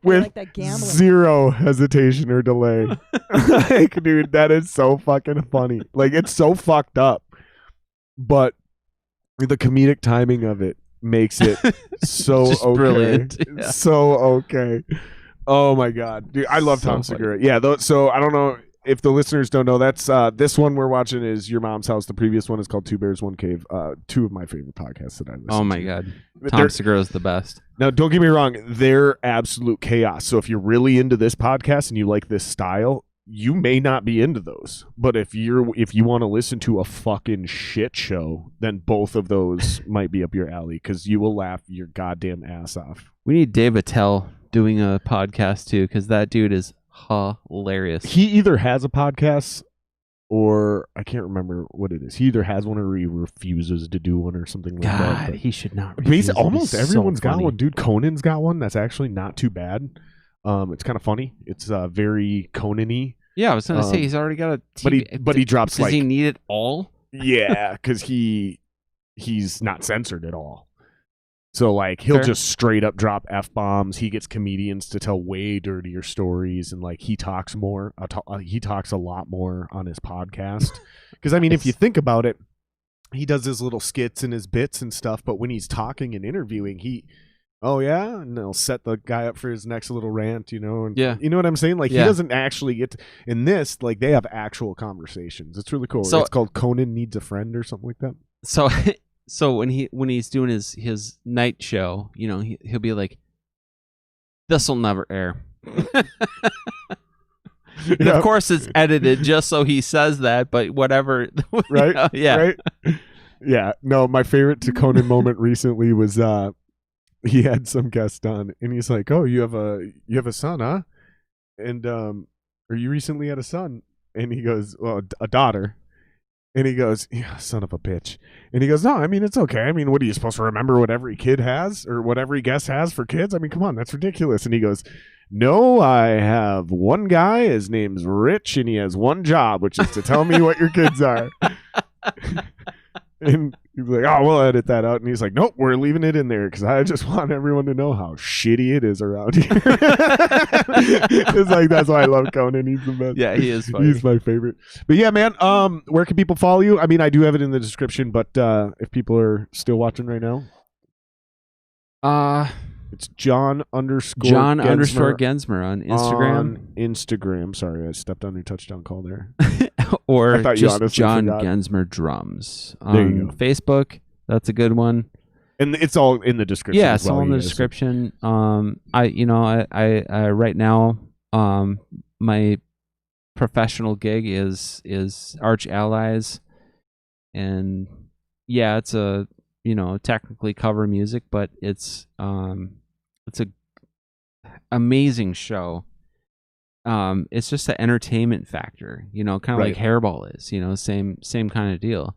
with like that gambling. zero hesitation or delay. Like, dude, that is so fucking funny. Like, it's so fucked up, but the comedic timing of it makes it so Just okay. brilliant. Yeah. So okay. Oh my god, dude, I love So Tom funny. Segura. Yeah, so I don't know if the listeners don't know, that's this one we're watching is Your Mom's House. The previous one is called Two Bears, One Cave. Two of my favorite podcasts that I listen to. Oh my god, They're- Tom Segura's the best. Now, don't get me wrong, they're absolute chaos. So if you're really into this podcast and you like this style, you may not be into those. But if you want to listen to a fucking shit show, then both of those might be up your alley because you will laugh your goddamn ass off. We need Dave Attell doing a podcast too, because that dude is hilarious. He either has a podcast or I can't remember what it is. He either has one or he refuses to do one or something like that. God, But he should not. basically, refuse. It'd be almost so everyone's got funny. one. Dude, Conan's got one that's actually not too bad. It's kind of funny. It's very Conan-y. Yeah, I was gonna say Um, he's already got a TV. But he drops Does like he need it all? yeah, because he's not censored at all. So like he'll Fair. just straight up drop F-bombs. He gets comedians to tell way dirtier stories, and like he talks more. He talks a lot more on his podcast. Because I mean, if you think about it, he does his little skits and his bits and stuff. But when he's talking and interviewing, and they'll set the guy up for his next little rant, and Yeah. you know what I'm saying? Like Yeah. he doesn't actually get in this. Like they have actual conversations. It's really cool. So- It's called Conan Needs a Friend or something like that. So so when he's doing his night show, he'll be like, "This'll never air." And Yeah. of course, it's edited just so he says that. But whatever, Right? Yeah. Right? Yeah. No, my favorite to Conan moment recently was he had some guest on and he's like, "Oh, you have a son, huh? And or you recently had a son?" And he goes, "Well, a daughter." And he goes, "Yeah, son of a bitch." And he goes, "No, I mean, it's okay. I mean, what are you supposed to remember what every kid has or what every guest has for kids? I mean, come on, that's ridiculous." And he goes, "No, I have one guy. His name's Rich, and he has one job, which is to tell me what your kids are." And he's like, "Oh, we'll edit that out." And he's like, "Nope, we're leaving it in there because I just want everyone to know how shitty it is around here." It's like, that's why I love Conan. He's the best. Yeah, he is funny. He's my favorite. But yeah, man, where can people follow you? I mean, I do have it in the description, but if people are still watching right now, it's John Gensmer on Instagram, on Instagram. Sorry, I stepped on your touchdown call there. or I thought you just honestly John forgot. Gensmer Drums on There you go. Facebook. That's a good one. And it's all in the description. Yeah, as it's well, all in the you guys. description. I right now, my professional gig is Arch Allies, and yeah, it's a technically cover music, but it's a amazing show. It's just an entertainment factor, kind of Right. like Hairball is, same kind of deal.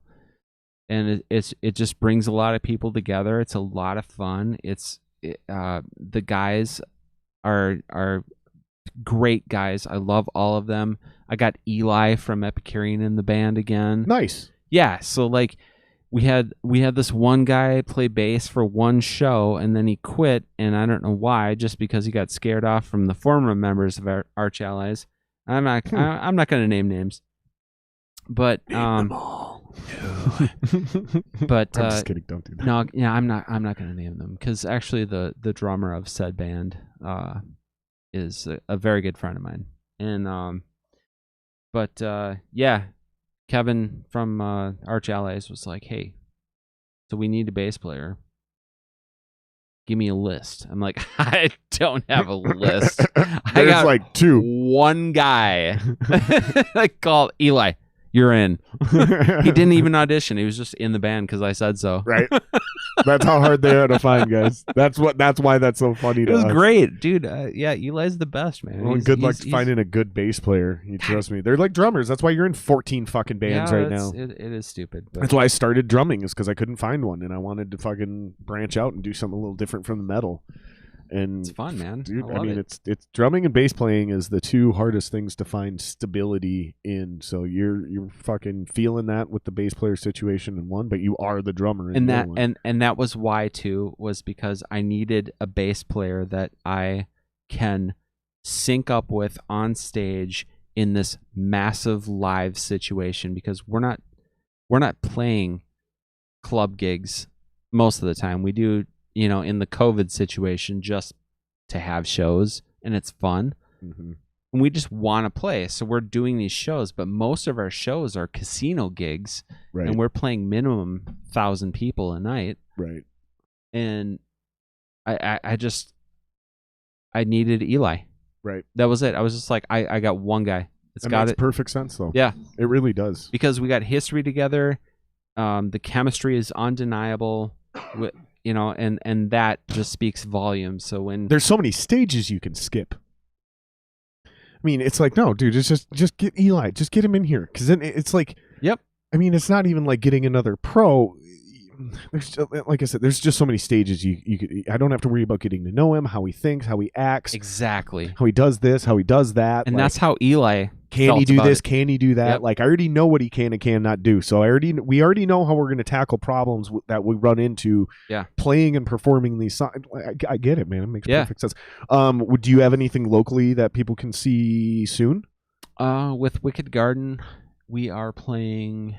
And it just brings a lot of people together. It's a lot of fun. The guys are great guys. I love all of them. I got Eli from Epicurean in the band again. Nice. Yeah, so like we had this one guy play bass for one show, and then he quit, and I don't know why, just because he got scared off from the former members of our Arch Allies. I'm not going to name names, but but I'm just kidding. Don't do that. no, yeah, I'm not going to name them, because actually the drummer of said band is a very good friend of mine, and yeah. Kevin from Arch Allies was like, "Hey, so we need a bass player. Give me a list." I'm like, "I don't have a list. I There's got like two. one guy." I called Eli. You're in. He didn't even audition. He was just in the band because I said so. Right. That's how hard they are to find, guys. That's why that's so funny It to was us. great, dude. Yeah, Eli's the best, man. Well, good luck finding a good bass player. You trust me. They're like drummers. That's why you're in 14 fucking bands right now. It is stupid. But. That's why I started drumming, is because I couldn't find one, and I wanted to fucking branch out and do something a little different from the metal. And it's fun, man. Dude, I mean, it's drumming and bass playing is the two hardest things to find stability in. So you're fucking feeling that with the bass player situation in one, but you are the drummer in and the that other one. and that was why too, was because I needed a bass player that I can sync up with on stage in this massive live situation, because we're not playing club gigs most of the time. We do, in the COVID situation, just to have shows, and it's fun. Mm-hmm. And we just want to play. So we're doing these shows, but most of our shows are casino gigs, Right. and we're playing minimum 1,000 people a night. Right. And I needed Eli. Right. That was it. I was just like, I got one guy. It's got makes it. perfect sense, though. Yeah. It really does. Because we got history together. The chemistry is undeniable. And that just speaks volumes. So when there's so many stages you can skip. I mean, it's like, no, dude, it's just get Eli, just get him in here, because then it's like, yep. I mean, it's not even like getting another pro. There's just, like I said, there's just so many stages you could. I don't have to worry about getting to know him, how he thinks, how he acts, exactly, how he does this, how he does that, and that's how Eli. Can he do this? Can he do that? Yep. Like, I already know what he can and cannot do. So we already know how we're going to tackle problems that we run into. Yeah. Playing and performing these songs. I get it, man. It makes perfect sense. Do you have anything locally that people can see soon? With Wicked Garden, we are playing.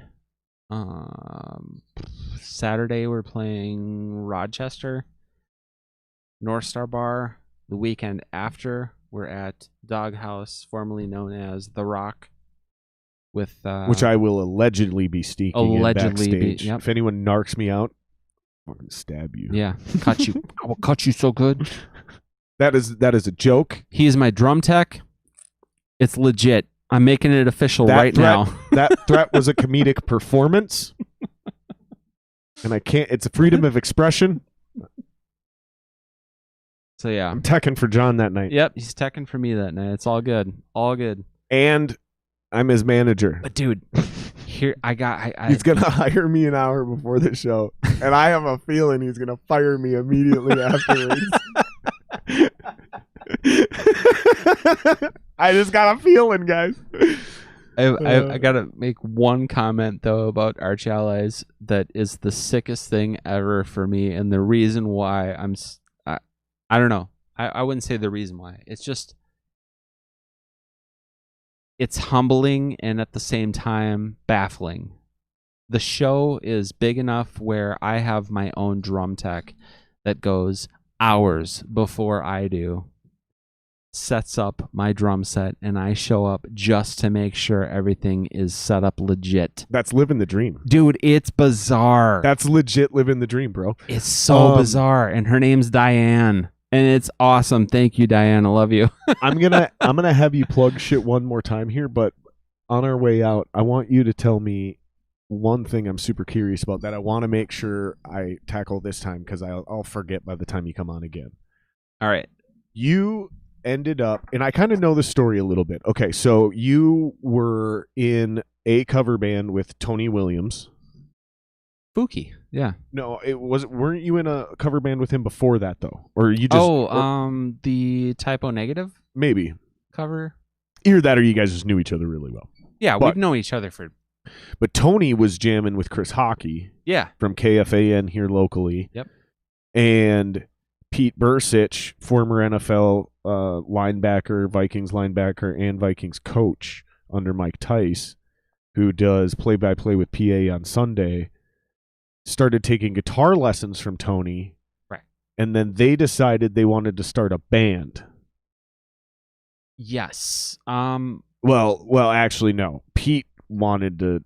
Saturday we're playing Rochester, North Star Bar. The weekend after, we're at Doghouse, formerly known as The Rock, with which I will allegedly be sneaking in backstage. Yep. If anyone narcs me out, I'm gonna stab you. Yeah, cut you. I will cut you so good. That is a joke. He is my drum tech. It's legit. I'm making it official now. That threat was a comedic performance, and I can't. It's a freedom of expression. So yeah, I'm teching for John that night. Yep, he's teching for me that night. It's all good, all good. And I'm his manager. But dude, here he's gonna hire me an hour before the show, and I have a feeling he's gonna fire me immediately afterwards. I just got a feeling, guys. I gotta make one comment though about Arch Allies that is the sickest thing ever for me, and the reason why I don't know. I wouldn't say the reason why. It's just it's humbling and at the same time baffling. The show is big enough where I have my own drum tech that goes hours before I do, sets up my drum set, and I show up just to make sure everything is set up legit. That's living the dream. Dude, it's bizarre. That's legit living the dream, bro. It's so bizarre. And her name's Diane. And it's awesome. Thank you, Diane. I love you. I'm gonna have you plug shit one more time here, but on our way out, I want you to tell me one thing I'm super curious about that I want to make sure I tackle this time, because I'll forget by the time you come on again. All right. You ended up, and I kind of know the story a little bit. Okay, so you were in a cover band with Tony Williams. Spooky. Yeah. No, weren't you in a cover band with him before that though? Or you just the Typo Negative maybe cover? Either that or you guys just knew each other really well. Yeah, we've known each other for. But Tony was jamming with Chris Hockey. Yeah. From KFAN here locally. Yep. And Pete Bursich, former NFL linebacker, Vikings linebacker, and Vikings coach under Mike Tice, who does play-by-play with PA on Sunday, started taking guitar lessons from Tony. Right. And then they decided they wanted to start a band. Yes. Well, actually, no. Pete wanted to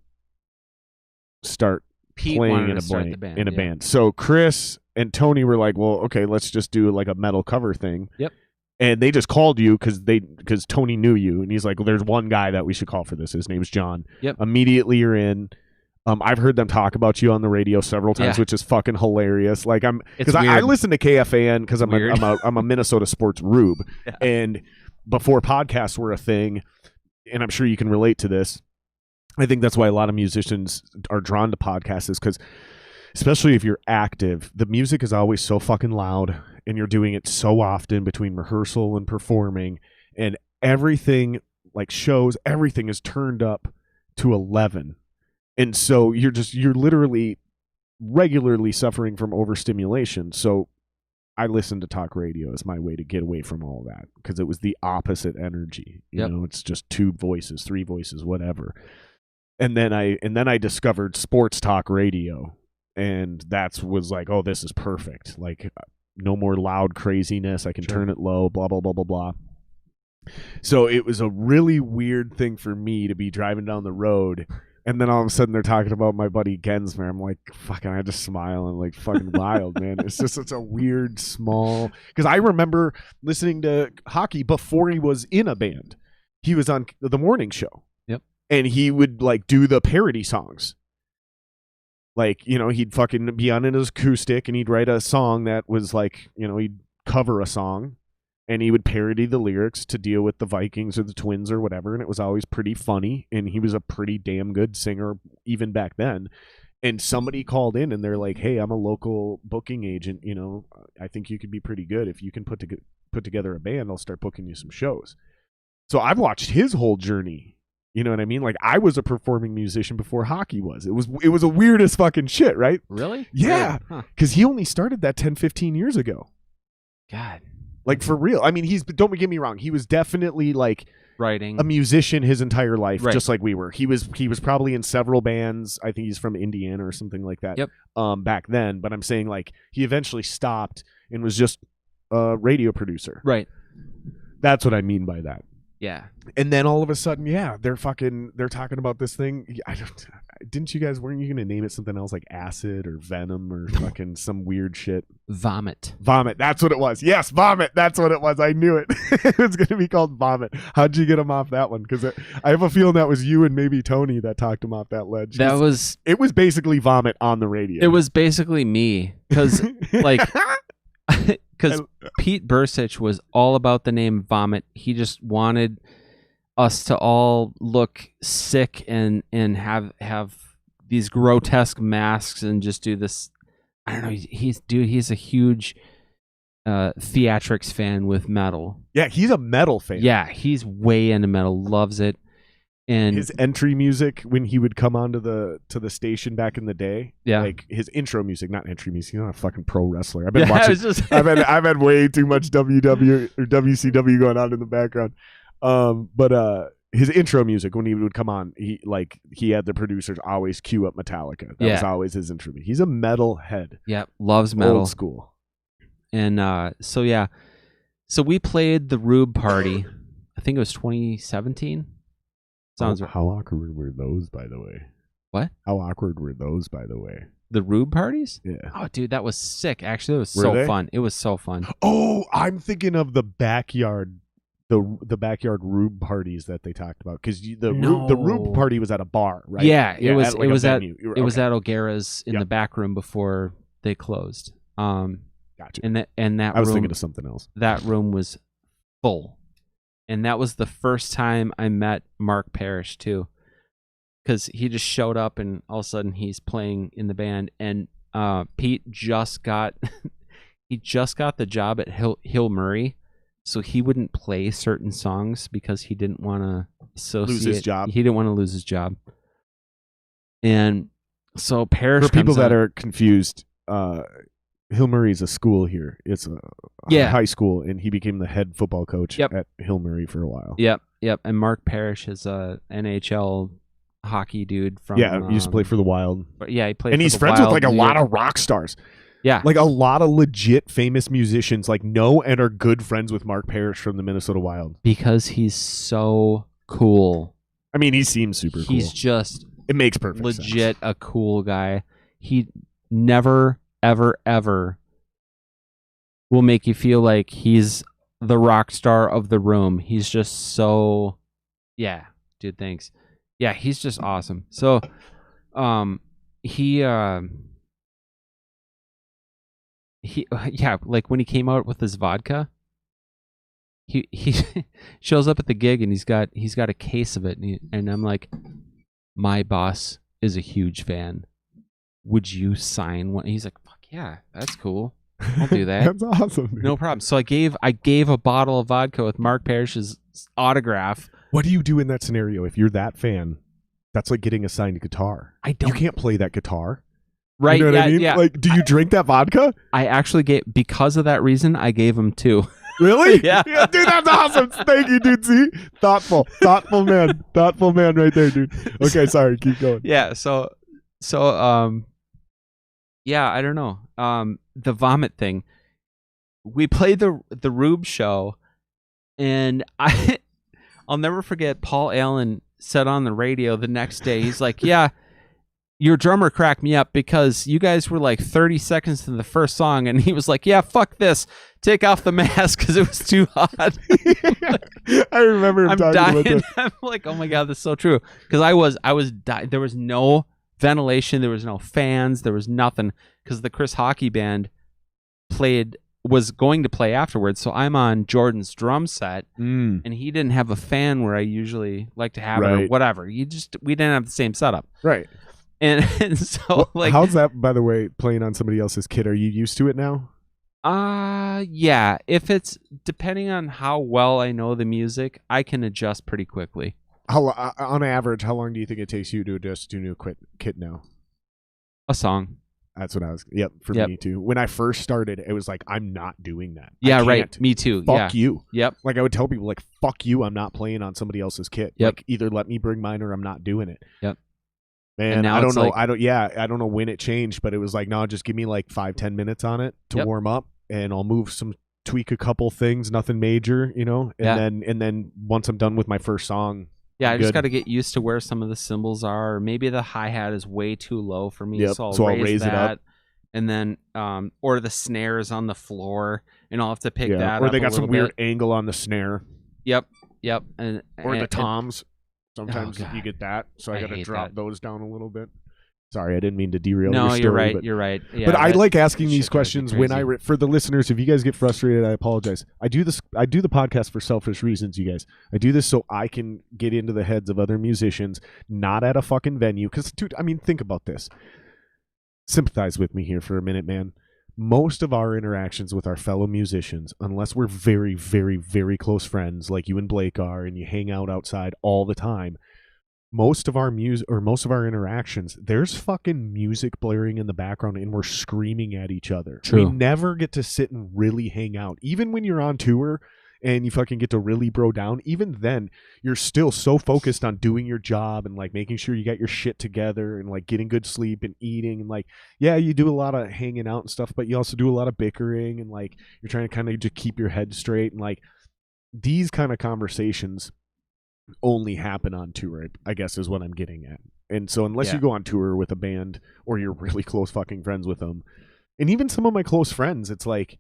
start playing in a band. So Chris and Tony were like, well, okay, let's just do like a metal cover thing. Yep. And they just called you because Tony knew you, and he's like, well, there's one guy that we should call for this. His name's John. Yep. Immediately you're in. I've heard them talk about you on the radio several times, which is fucking hilarious. Like I listen to KFAN because I'm a Minnesota sports rube, and before podcasts were a thing, and I'm sure you can relate to this. I think that's why a lot of musicians are drawn to podcasts, is because, especially if you're active, the music is always so fucking loud, and you're doing it so often between rehearsal and performing, and everything, like shows, everything is turned up to 11. And so you're literally regularly suffering from overstimulation. So I listen to talk radio as my way to get away from all that, because it was the opposite energy. You know, it's just 2 voices, 3 voices, whatever. And then I discovered sports talk radio, and was like, oh, this is perfect. Like, no more loud craziness. I can turn it low, blah, blah, blah, blah, blah. So it was a really weird thing for me to be driving down the road, and then all of a sudden they're talking about my buddy Gensmer. I'm like, fucking, I just smile. I'm like, fucking wild, man. It's just such a weird, small, because I remember listening to hockey before he was in a band. He was on the morning show. Yep. And he would like do the parody songs. Like, you know, he'd fucking be on his acoustic and he'd write a song that was like, you know, he'd cover a song. And he would parody the lyrics to deal with the Vikings or the Twins or whatever. And it was always pretty funny. And he was a pretty damn good singer even back then. And somebody called in and they're like, hey, I'm a local booking agent. You know, I think you could be pretty good. If you can put together a band, I'll start booking you some shows. So I've watched his whole journey. You know what I mean? Like, I was a performing musician before hockey was. It was a weirdest fucking shit, right? Really? Yeah. Because he only started that 10, 15 years ago. God. Like, for real. I mean, don't get me wrong. He was definitely like writing a musician his entire life, just like we were. He was probably in several bands. I think he's from Indiana or something like that. Yep. Back then, but I'm saying like he eventually stopped and was just a radio producer. Right. That's what I mean by that. Yeah. And then all of a sudden, they're talking about this thing. Weren't you going to name it something else like acid or venom or fucking some weird shit? Vomit. That's what it was. Yes, vomit. That's what it was. I knew it. It was going to be called vomit. How'd you get him off that one? Because I have a feeling that was you and maybe Tony that talked him off that ledge. It was basically vomit on the radio. It was basically me. Because because Pete Bursich was all about the name Vomit. He just wanted us to all look sick and have these grotesque masks and just do this. I don't know. He's a huge theatrics fan with metal. Yeah, he's a metal fan. Yeah, he's way into metal. Loves it. And his entry music when he would come onto the station back in the day, like his intro music, not entry music. He's not a fucking pro wrestler. I've been watching. I've had way too much WW or WCW going on in the background. But his intro music when he would come on, he had the producers always cue up Metallica. That was always his intro. He's a metal head. Yeah, loves metal. Old school. And so we played the Rube Party. I think it was 2017. How awkward were those, by the way? What? How awkward were those, by the way? The Rube parties? Yeah. Oh, dude, that was sick. Actually, it was so fun. It was so fun. Oh, I'm thinking of the backyard, the backyard Rube parties that they talked about, because the Rube party was at a bar, right? Yeah, it was. It was at O'Gara's in the back room before they closed. Gotcha. And that I was room, thinking of something else. That room was full. And that was the first time I met Mark Parrish too, because he just showed up and all of a sudden he's playing in the band. And Pete just got the job at Hill Murray, so he wouldn't play certain songs because he didn't want to lose his job. He didn't want to lose his job. And so Parrish, for people that are confused, Hill Murray is a school here. It's a high school, and he became the head football coach at Hill Murray for a while. Yep. And Mark Parrish is a NHL hockey dude from. Yeah, he used to play for the Wild. Yeah, he played. And he's friends with like a lot of rock stars. Yeah, like a lot of legit famous musicians like know and are good friends with Mark Parrish from the Minnesota Wild because he's so cool. I mean, he seems super cool. He's just it makes perfect legit sense. A cool guy. He never ever will make you feel like he's the rock star of the room. He's just so, yeah, dude. Thanks. Yeah, he's just awesome. So, he yeah, like when he came out with his vodka, he shows up at the gig and he's got a case of it, and I'm like, my boss is a huge fan. Would you sign one? He's like, fuck yeah, that's cool. I'll do that. That's awesome. Dude. No problem. So I gave a bottle of vodka with Mark Parrish's autograph. What do you do in that scenario if you're that fan? That's like getting a signed guitar. You can't play that guitar. Right. You know what I mean? Yeah. Like, do you drink that vodka? I actually because of that reason, I gave him 2. Really? Yeah. Dude, that's awesome. Thank you, dude. See? Thoughtful man right there, dude. Okay, sorry. Keep going. Yeah. So, yeah, I don't know. The vomit thing. We played the Rube show, and I'll never forget. Paul Allen said on the radio the next day, he's like, "Yeah, your drummer cracked me up because you guys were like 30 seconds to the first song," and he was like, "Yeah, fuck this. Take off the mask because it was too hot." I remember him I'm talking dying. about that. I'm like, oh my god, that's so true. Because I was dying. There was no ventilation. There was no fans. There was nothing because the Chris Hockey band was going to play afterwards. So I'm on Jordan's drum set, and he didn't have a fan where I usually like to have it or whatever. We didn't have the same setup. Right. And so like, how's that, by the way, playing on somebody else's kit? Are you used to it now? Yeah. If it's depending on how well I know the music, I can adjust pretty quickly. How on average, how long do you think it takes you to adjust to a new kit now? A song. That's what I was. Yep, for me too. When I first started, it was like, I'm not doing that. Yeah, right. Me too. Fuck you. Yep. Like I would tell people, like, fuck you. I'm not playing on somebody else's kit. Yep. Like, either let me bring mine or I'm not doing it. Yep. Man, I don't know. Like, I don't know when it changed, but it was like, no, just give me like 5-10 minutes on it to warm up, and I'll tweak a couple things, nothing major, and then once I'm done with my first song. Yeah, I just got to get used to where some of the cymbals are. Or maybe the hi-hat is way too low for me, so I'll raise that, it up. And then, or the snare is on the floor, and I'll have to pick that up. Or they got some weird bit. angle on the snare. Yep. Or the toms. Sometimes you get that, so I got to drop those down a little bit. Sorry, I didn't mean to derail your story. You're right. You're right. Yeah, but I like asking these questions when for the listeners. If you guys get frustrated, I apologize. I do the podcast for selfish reasons, you guys. I do this so I can get into the heads of other musicians, not at a fucking venue. Because, dude, I mean, think about this. Sympathize with me here for a minute, man. Most of our interactions with our fellow musicians, unless we're very, very, very close friends like you and Blake are, and you hang out outside all the time, most of our interactions, there's fucking music blaring in the background and we're screaming at each other. True. We never get to sit and really hang out. Even when you're on tour and you fucking get to really bro down, even then you're still so focused on doing your job and like making sure you got your shit together and like getting good sleep and eating, and like, yeah, you do a lot of hanging out and stuff, but you also do a lot of bickering, and like you're trying to kind of just keep your head straight, and like these kind of conversations only happen on tour, I guess is what I'm getting at. And so unless you go on tour with a band or you're really close fucking friends with them, and even some of my close friends, it's like,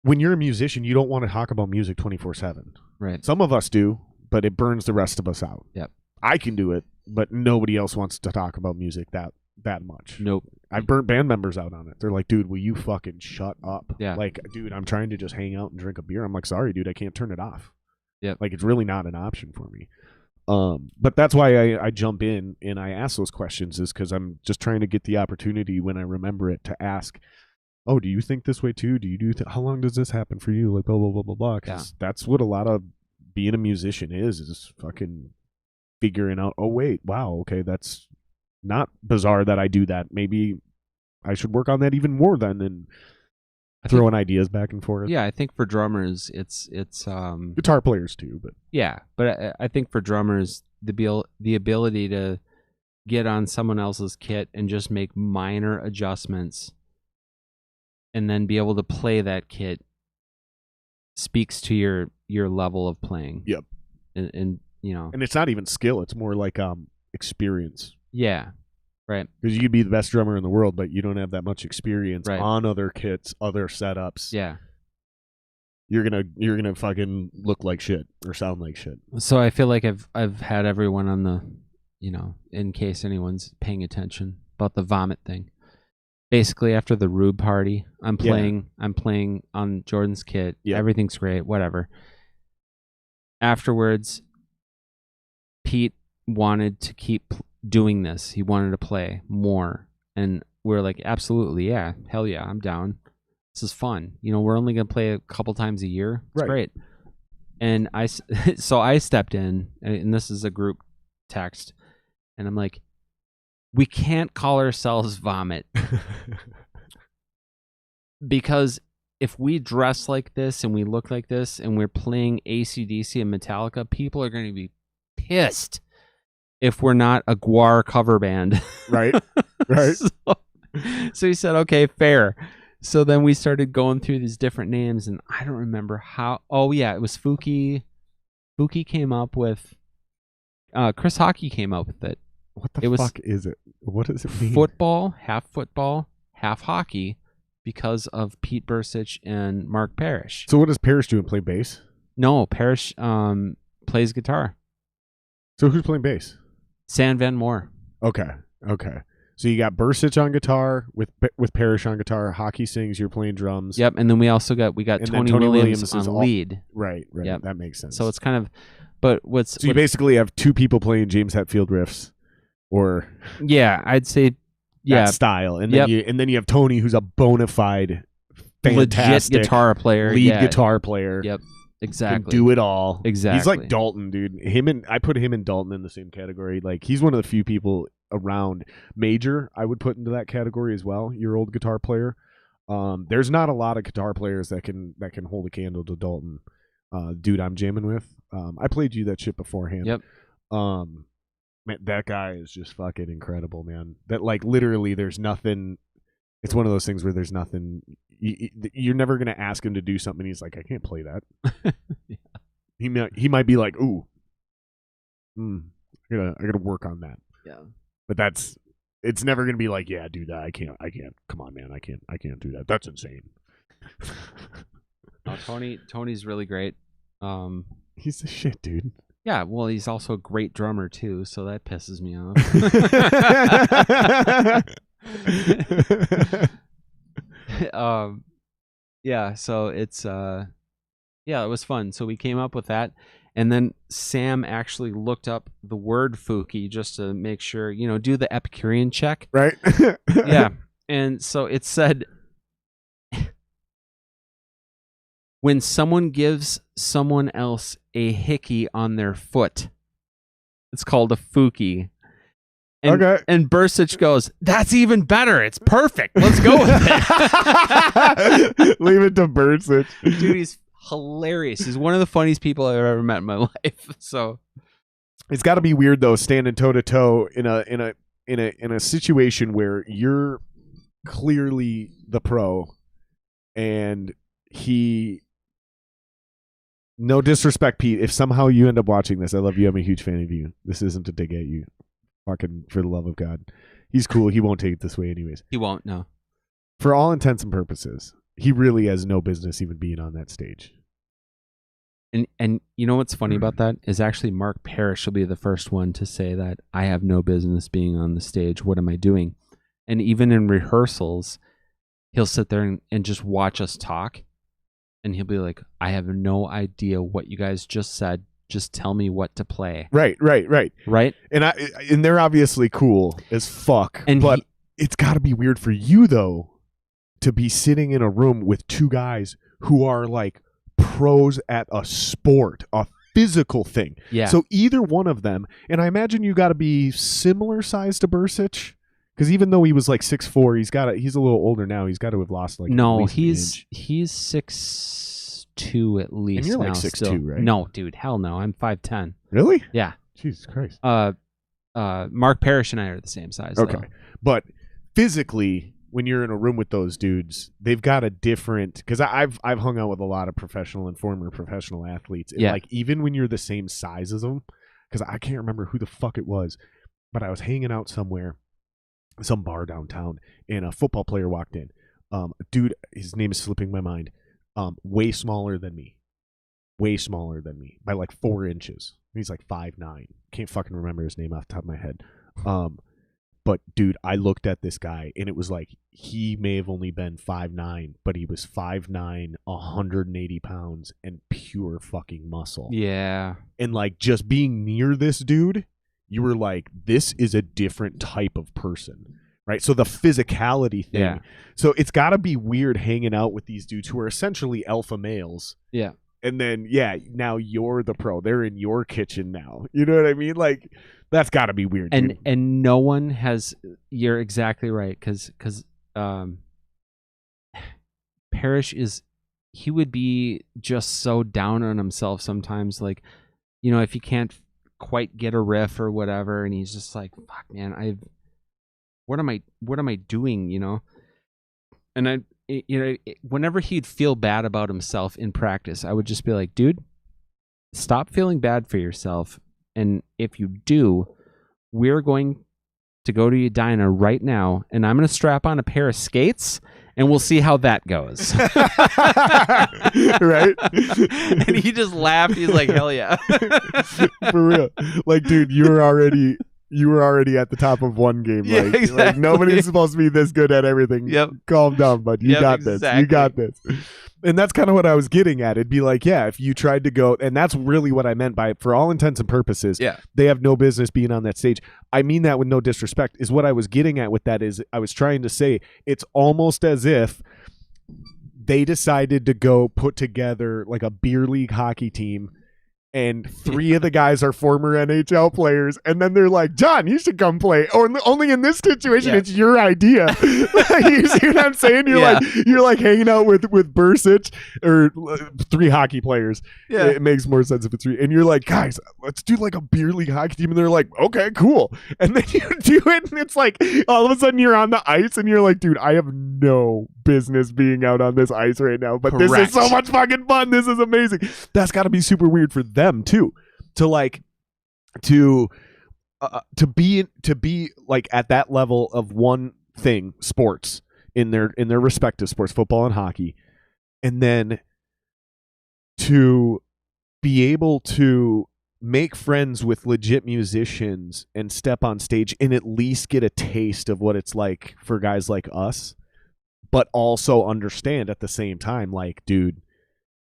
when you're a musician, you don't want to talk about music 24/7. Right. Some of us do, but it burns the rest of us out. Yep. I can do it, but nobody else wants to talk about music that much. Nope. I've burnt band members out on it. They're like, dude, will you fucking shut up? Yeah. Like, dude, I'm trying to just hang out and drink a beer. I'm like, sorry, dude, I can't turn it off. Yeah. Like, it's really not an option for me. But that's why I jump in and I ask those questions, is because I'm just trying to get the opportunity when I remember it to ask, oh, do you think this way too? Do you do? How long does this happen for you? Like, blah, blah, blah, blah, blah. 'Cause that's what a lot of being a musician is fucking figuring out, oh, wait, wow, okay, that's not bizarre that I do that. Maybe I should work on that even more then, and throwing ideas back and forth. Yeah, I think for drummers, it's guitar players too, but yeah, but I think for drummers, the ability to get on someone else's kit and just make minor adjustments, and then be able to play that kit, speaks to your level of playing. Yep. And and it's not even skill; it's more like experience. Yeah. Right. Because you could be the best drummer in the world, but you don't have that much experience right. on other kits, other setups. Yeah. you're gonna fucking look like shit or sound like shit. So I feel like I've had everyone on the, in case anyone's paying attention about the vomit thing. Basically, after the Rube party, I'm playing on Jordan's kit. Yeah. Everything's great, whatever. Afterwards, Pete wanted to keep doing this. He wanted to play more, and we're like, absolutely, yeah, hell yeah, I'm down. This is fun. We're only gonna play a couple times a year. It's great. And so I stepped in, and this is a group text, and I'm like, we can't call ourselves Vomit because if we dress like this and we look like this and we're playing AC/DC and Metallica, people are going to be pissed if we're not a Guar cover band. Right. So he said, okay, fair. So then we started going through these different names, and I don't remember how. Oh, yeah, it was Fuki. Fuki came up with, Chris Hockey came up with it. What the fuck is it? What does it mean? Football, half hockey, because of Pete Bursich and Mark Parrish. So what does Parrish do? Play bass? No, Parrish plays guitar. So who's playing bass? San Van Moore. Okay. So you got Bursich on guitar with Parrish on guitar. Hockey sings. You're playing drums. Yep, and then we got Tony Williams on lead. Right. Yep. That makes sense. So it's kind of, but you basically have two people playing James Hetfield riffs, or I'd say that style, and then you have Tony, who's a bona fide, fantastic legit guitar player, lead guitar player. Yep, exactly. Can do it all. Exactly. He's like Dalton, dude. I put him and Dalton in the same category. Like, he's one of the few people around. Major, I would put into that category as well. Your old guitar player. There's not a lot of guitar players that can hold a candle to Dalton. Dude, I'm jamming with. I played you that shit beforehand. Yep. Man, that guy is just fucking incredible, man. That, like, literally, there's nothing. It's one of those things where there's nothing. You're never gonna ask him to do something. He's like, I can't play that. Yeah. He might be like, ooh, I gotta work on that. Yeah. But it's never gonna be like, yeah, do that. I can't. Come on, man. I can't do that. That's insane. Tony's really great. He's the shit, dude. Yeah, well, he's also a great drummer too, so that pisses me off. So it's it was fun. So we came up with that, and then Sam actually looked up the word Fuki just to make sure, do the Epicurean check. Right. Yeah. And so it said, when someone gives someone else a hickey on their foot, it's called a Fuki. Okay. And Bursich goes, that's even better. It's perfect. Let's go with it. Leave it to Bursich. Dude, he's hilarious. He's one of the funniest people I've ever met in my life. So it's got to be weird though, standing toe to toe in a situation where you're clearly the pro, and he. No disrespect, Pete. If somehow you end up watching this, I love you. I'm a huge fan of you. This isn't to dig at you. Fucking, for the love of God. He's cool. He won't take it this way anyways. He won't, no. For all intents and purposes, he really has no business even being on that stage. And you know what's funny about that is actually Mark Parrish will be the first one to say that I have no business being on the stage. What am I doing? And even in rehearsals, he'll sit there and just watch us talk. And he'll be like, I have no idea what you guys just said. Just tell me what to play. Right. Right? And they're obviously cool as fuck. But it's got to be weird for you, though, to be sitting in a room with two guys who are like pros at a sport, a physical thing. Yeah. So either one of them, and I imagine you got to be similar size to Bursich. Because even though he was like 6'4", he's a little older now. He's got to have lost like he's 6'2" at least. And you're like now 6'2", still. right? No, dude, hell no. I'm 5'10". Really? Yeah. Jesus Christ. Mark Parrish and I are the same size. Okay, though. But physically, when you're in a room with those dudes, they've got a different. Because I've hung out with a lot of professional and former professional athletes, and like even when you're the same size as them, because I can't remember who the fuck it was, but I was hanging out somewhere. Some bar downtown, and a football player walked in. Dude, his name is slipping my mind. way smaller than me. Way smaller than me by like 4 inches. He's like 5'9". Can't fucking remember his name off the top of my head. But dude, I looked at this guy and it was like he may have only been 5'9", but he was 5'9", 180 pounds and pure fucking muscle. Yeah. And like just being near this dude, you were like, this is a different type of person. Right? So the physicality thing. Yeah. So it's gotta be weird hanging out with these dudes who are essentially alpha males. Yeah. And then, yeah, now you're the pro. They're in your kitchen now. You know what I mean? Like, that's got to be weird. And no one has. You're exactly right, because Parrish is. He would be just so down on himself sometimes. Like, you know, if he can't quite get a riff or whatever, and he's just like, "Fuck, man, what am I doing?" You know, and whenever he'd feel bad about himself in practice, I would just be like, dude, stop feeling bad for yourself. And if you do, we're going to go to Edina right now, and I'm going to strap on a pair of skates, and we'll see how that goes. Right? And he just laughed. He's like, hell yeah. For real. Like, dude, you were already at the top of one game. Yeah, like, exactly. like nobody's supposed to be this good at everything. Yep. Calm down, bud. You got this. You got this. And that's kind of what I was getting at. It'd be like, yeah, if you tried to go, and that's really what I meant by, for all intents and purposes, yeah, they have no business being on that stage. I mean that with no disrespect, is what I was getting at with that. Is I was trying to say it's almost as if they decided to go put together like a beer league hockey team, and 3 of the guys are former NHL players, and then they're like, John, you should come play. Or only in this situation, it's your idea. You see what I'm saying? You're like hanging out with Bursic, or 3 hockey players. Yeah. It makes more sense if it's 3. And you're like, guys, let's do like a beer league hockey team. And they're like, okay, cool. And then you do it, and it's like all of a sudden you're on the ice, and you're like, dude, I have no business being out on this ice right now, but This is so much fucking fun. This is amazing. That's got to be super weird for them too, to be like at that level of one thing, sports, in their respective sports, football and hockey, and then to be able to make friends with legit musicians and step on stage and at least get a taste of what it's like for guys like us, but also understand at the same time, like, dude,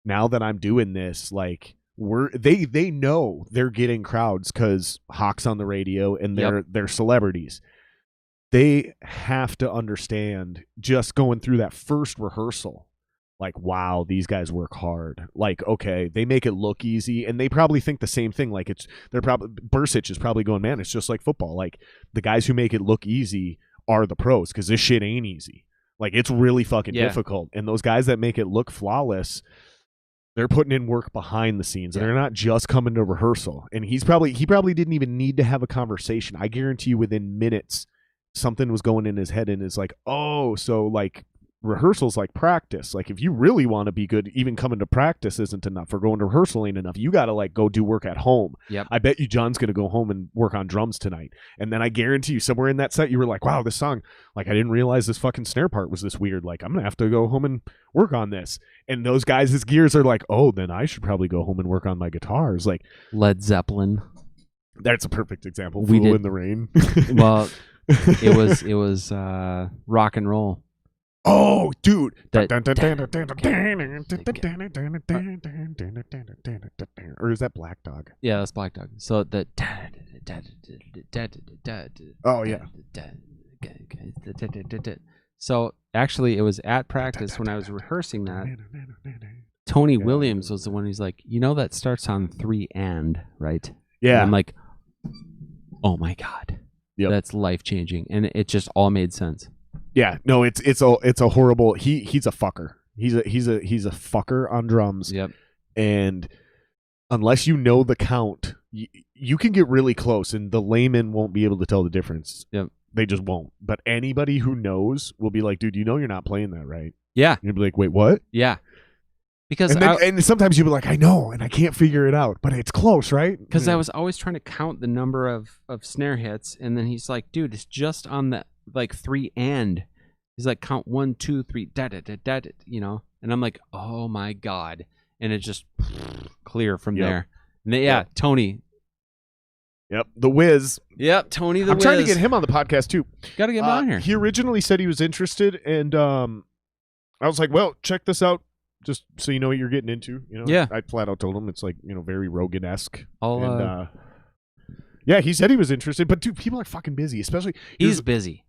now that I'm doing this, like, they know they're getting crowds because Hawk's on the radio and they're celebrities. They have to understand, just going through that first rehearsal, like, wow, these guys work hard. Like, okay, they make it look easy, and they probably think the same thing. Like, Bursic is probably going, man, it's just like football. Like, the guys who make it look easy are the pros, because this shit ain't easy. Like, it's really fucking difficult. And those guys that make it look flawless, they're putting in work behind the scenes. And they're not just coming to rehearsal. And he probably didn't even need to have a conversation. I guarantee you within minutes, something was going in his head, and it's like, oh, so like rehearsal's like practice. Like, if you really want to be good, even coming to practice isn't enough, or going to rehearsal ain't enough. You got to like go do work at home. Yep. I bet you John's going to go home and work on drums tonight. And then I guarantee you somewhere in that set, you were like, wow, this song, like, I didn't realize this fucking snare part was this weird. Like, I'm going to have to go home and work on this. And those guys' gears are like, oh, then I should probably go home and work on my guitars. Like Led Zeppelin. That's a perfect example. We Fool did- in the Rain. Well, it was rock and roll. Oh, dude. That- Or is that Black Dog? Yeah, that's Black Dog. So the Oh, yeah. So actually, it was at practice when I was rehearsing that. Tony Williams was the one who's like, you know, that starts on 3 and, right? Yeah. And I'm like, oh my God. Yep. That's life changing. And it just all made sense. Yeah, no, it's a horrible. He's a fucker. He's a fucker on drums. Yep. And unless you know the count, you can get really close, and the layman won't be able to tell the difference. Yep. They just won't. But anybody who knows will be like, dude, you know you're not playing that right. Yeah. And you'll be like, wait, what? Yeah. Because and sometimes you'll be like, I know, and I can't figure it out, but it's close, right? Because I was always trying to count the number of snare hits, and then he's like, dude, it's just on the like 3 and. He's like, count 1, 2, 3, da da da da, you know. and I'm like, oh my god, and it just clear from Yep. there. And then, Tony. Yep, the Wiz. Yep, Tony the I'm Wiz. trying to get him on the podcast too. Got to get him on here. He originally said he was interested, and I was like, well, check this out, just so you know what you're getting into. You know, Yeah. I flat out told him it's like, you know, very Rogan-esque. I'll, yeah, he said he was interested, but dude, people are fucking busy, especially. He's busy.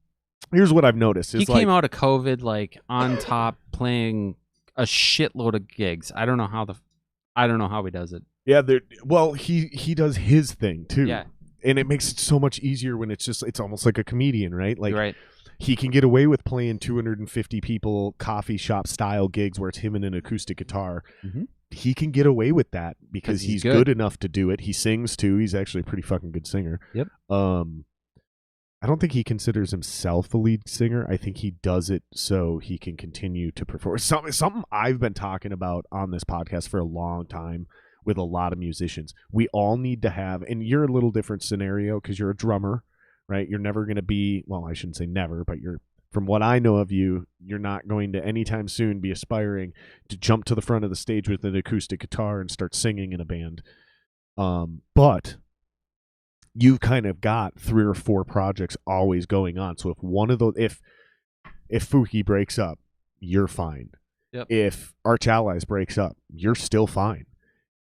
Here's what I've noticed. He came out of COVID like on top, playing a shitload of gigs. I don't know how he does it. Yeah, well, he does his thing too. Yeah. And it makes it so much easier when it's almost like a comedian, right? Like, right. He can get away with playing 250 people coffee shop style gigs where it's him and an acoustic guitar. Mm-hmm. He can get away with that because he's good enough to do it. He sings too. He's actually a pretty fucking good singer. Yep. I don't think he considers himself a lead singer. I think he does it so he can continue to perform. Something I've been talking about on this podcast for a long time with a lot of musicians. We all need to have, and you're a little different scenario because you're a drummer, right? You're never going to be, well, I shouldn't say never, but from what I know of you, you're not going to anytime soon be aspiring to jump to the front of the stage with an acoustic guitar and start singing in a band. But you've kind of got 3 or 4 projects always going on. So if one of those, if Fuki breaks up, you're fine. Yep. If Arch Allies breaks up, you're still fine.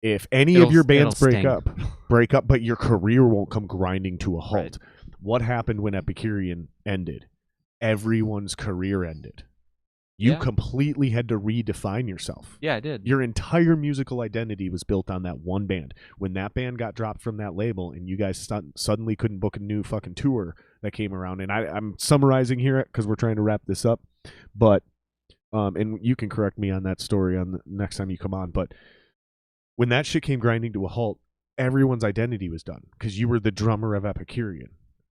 If any of your bands break up, but your career won't come grinding to a halt. Right. What happened when Epicurean ended? Everyone's career ended. You completely had to redefine yourself. Yeah, I did. Your entire musical identity was built on that one band. When that band got dropped from that label and you guys suddenly couldn't book a new fucking tour that came around, and I'm summarizing here because we're trying to wrap this up, but and you can correct me on that story on the next time you come on, but when that shit came grinding to a halt, everyone's identity was done because you were the drummer of Epicurean.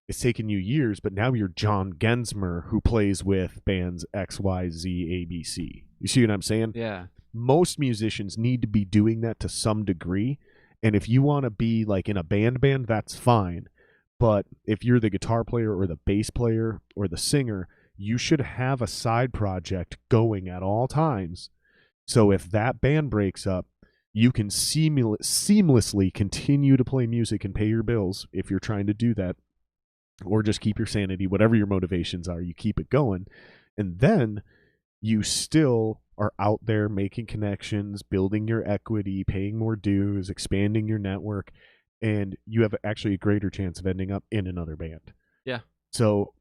It's taken you years, but now you're John Gensmer who plays with bands X, Y, Z, A, B, C. You see what I'm saying? Yeah. Most musicians need to be doing that to some degree. And if you want to be like in a band, that's fine. But if you're the guitar player or the bass player or the singer, you should have a side project going at all times. So if that band breaks up, you can seamlessly continue to play music and pay your bills if you're trying to do that. Or just keep your sanity, whatever your motivations are, you keep it going. And then you still are out there making connections, building your equity, paying more dues, expanding your network, and you have actually a greater chance of ending up in another band. Yeah. So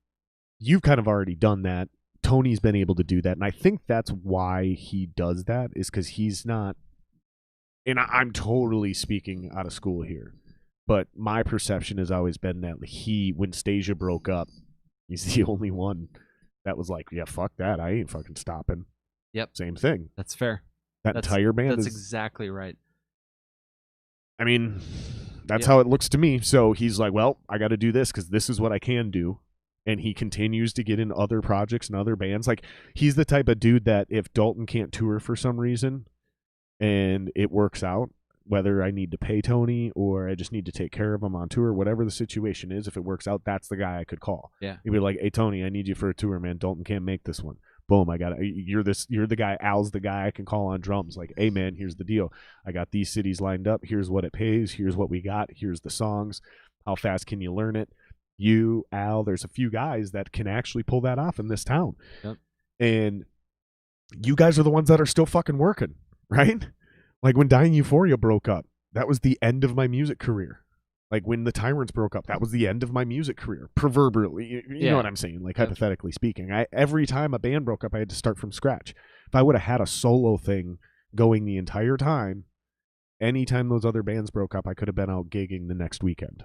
you've kind of already done that. Tony's been able to do that. And I think that's why he does that, is because he's not, and I'm totally speaking out of school here. But my perception has always been that when Stasia broke up, he's the only one that was like, yeah, fuck that. I ain't fucking stopping. Yep. Same thing. That's fair. That entire band That's exactly right. I mean, that's how it looks to me. So he's like, well, I got to do this because this is what I can do. And he continues to get in other projects and other bands. Like, he's the type of dude that if Dalton can't tour for some reason and it works out, whether I need to pay Tony or I just need to take care of him on tour, whatever the situation is, if it works out, that's the guy I could call. Yeah. He'd be like, hey, Tony, I need you for a tour, man. Dalton can't make this one. Boom, you're the guy, Al's the guy I can call on drums. Like, hey, man, here's the deal. I got these cities lined up. Here's what it pays. Here's what we got. Here's the songs. How fast can you learn it? You, Al, there's a few guys that can actually pull that off in this town. Yep. And you guys are the ones that are still fucking working, right? Like when Dying Euphoria broke up, that was the end of my music career. Like when the Tyrants broke up, that was the end of my music career, proverbially. You know what I'm saying? Like hypothetically speaking. Every time a band broke up, I had to start from scratch. If I would have had a solo thing going the entire time, anytime those other bands broke up, I could have been out gigging the next weekend.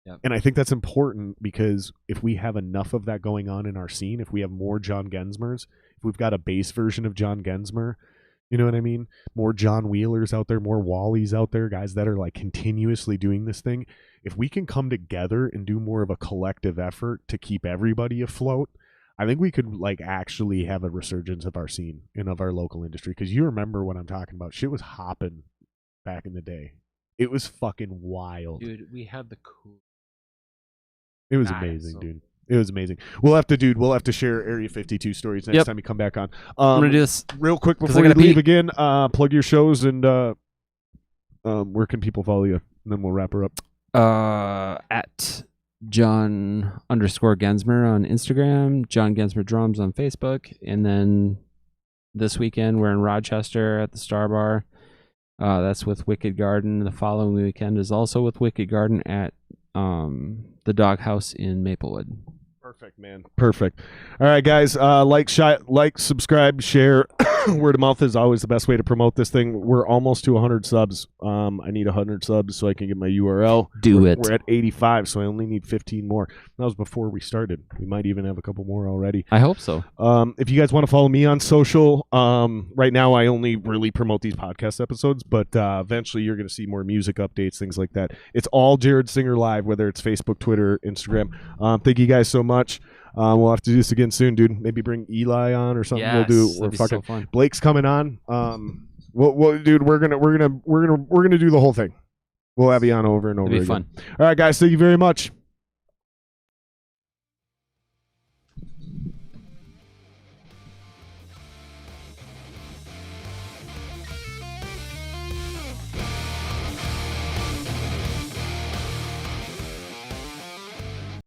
Yep. And I think that's important because if we have enough of that going on in our scene, if we have more John Gensmers, if we've got a bass version of John Gensmer, you know what I mean? More John Wheelers out there, more Wallies out there, guys that are like continuously doing this thing. If we can come together and do more of a collective effort to keep everybody afloat, I think we could like actually have a resurgence of our scene and of our local industry. Because you remember what I'm talking about. Shit was hopping back in the day. It was fucking wild. Dude, we had the cool. It was amazing, dude. It was amazing. We'll have to share Area 52 stories next time you come back on. I'm gonna do this real quick I before you gotta leave pee. again. Plug your shows and where can people follow you? And then we'll wrap her up. At John_Gensmer on Instagram, John Gensmer Drums on Facebook, and then this weekend we're in Rochester at the Star Bar. That's with Wicked Garden. The following weekend is also with Wicked Garden at the Doghouse in Maplewood. Perfect, man. Perfect. All right, guys. Like, subscribe, share. Word of mouth is always the best way to promote this thing. We're almost to 100 subs. I need 100 subs so I can get my URL. We're at 85, so I only need 15 more. That was before we started. We might even have a couple more already. I hope so. If you guys want to follow me on social, right now I only really promote these podcast episodes, but eventually you're going to see more music updates, things like that. It's all Jared Singer Live, whether it's Facebook, Twitter, Instagram. Thank you guys so much. We'll have to do this again soon, dude. Maybe bring Eli on or something. Yes, We're that'd be fucking so fun. Blake's coming on. Dude, we're gonna do the whole thing. We'll have you on over and over It'd be again. fun. All right, guys. Thank you very much.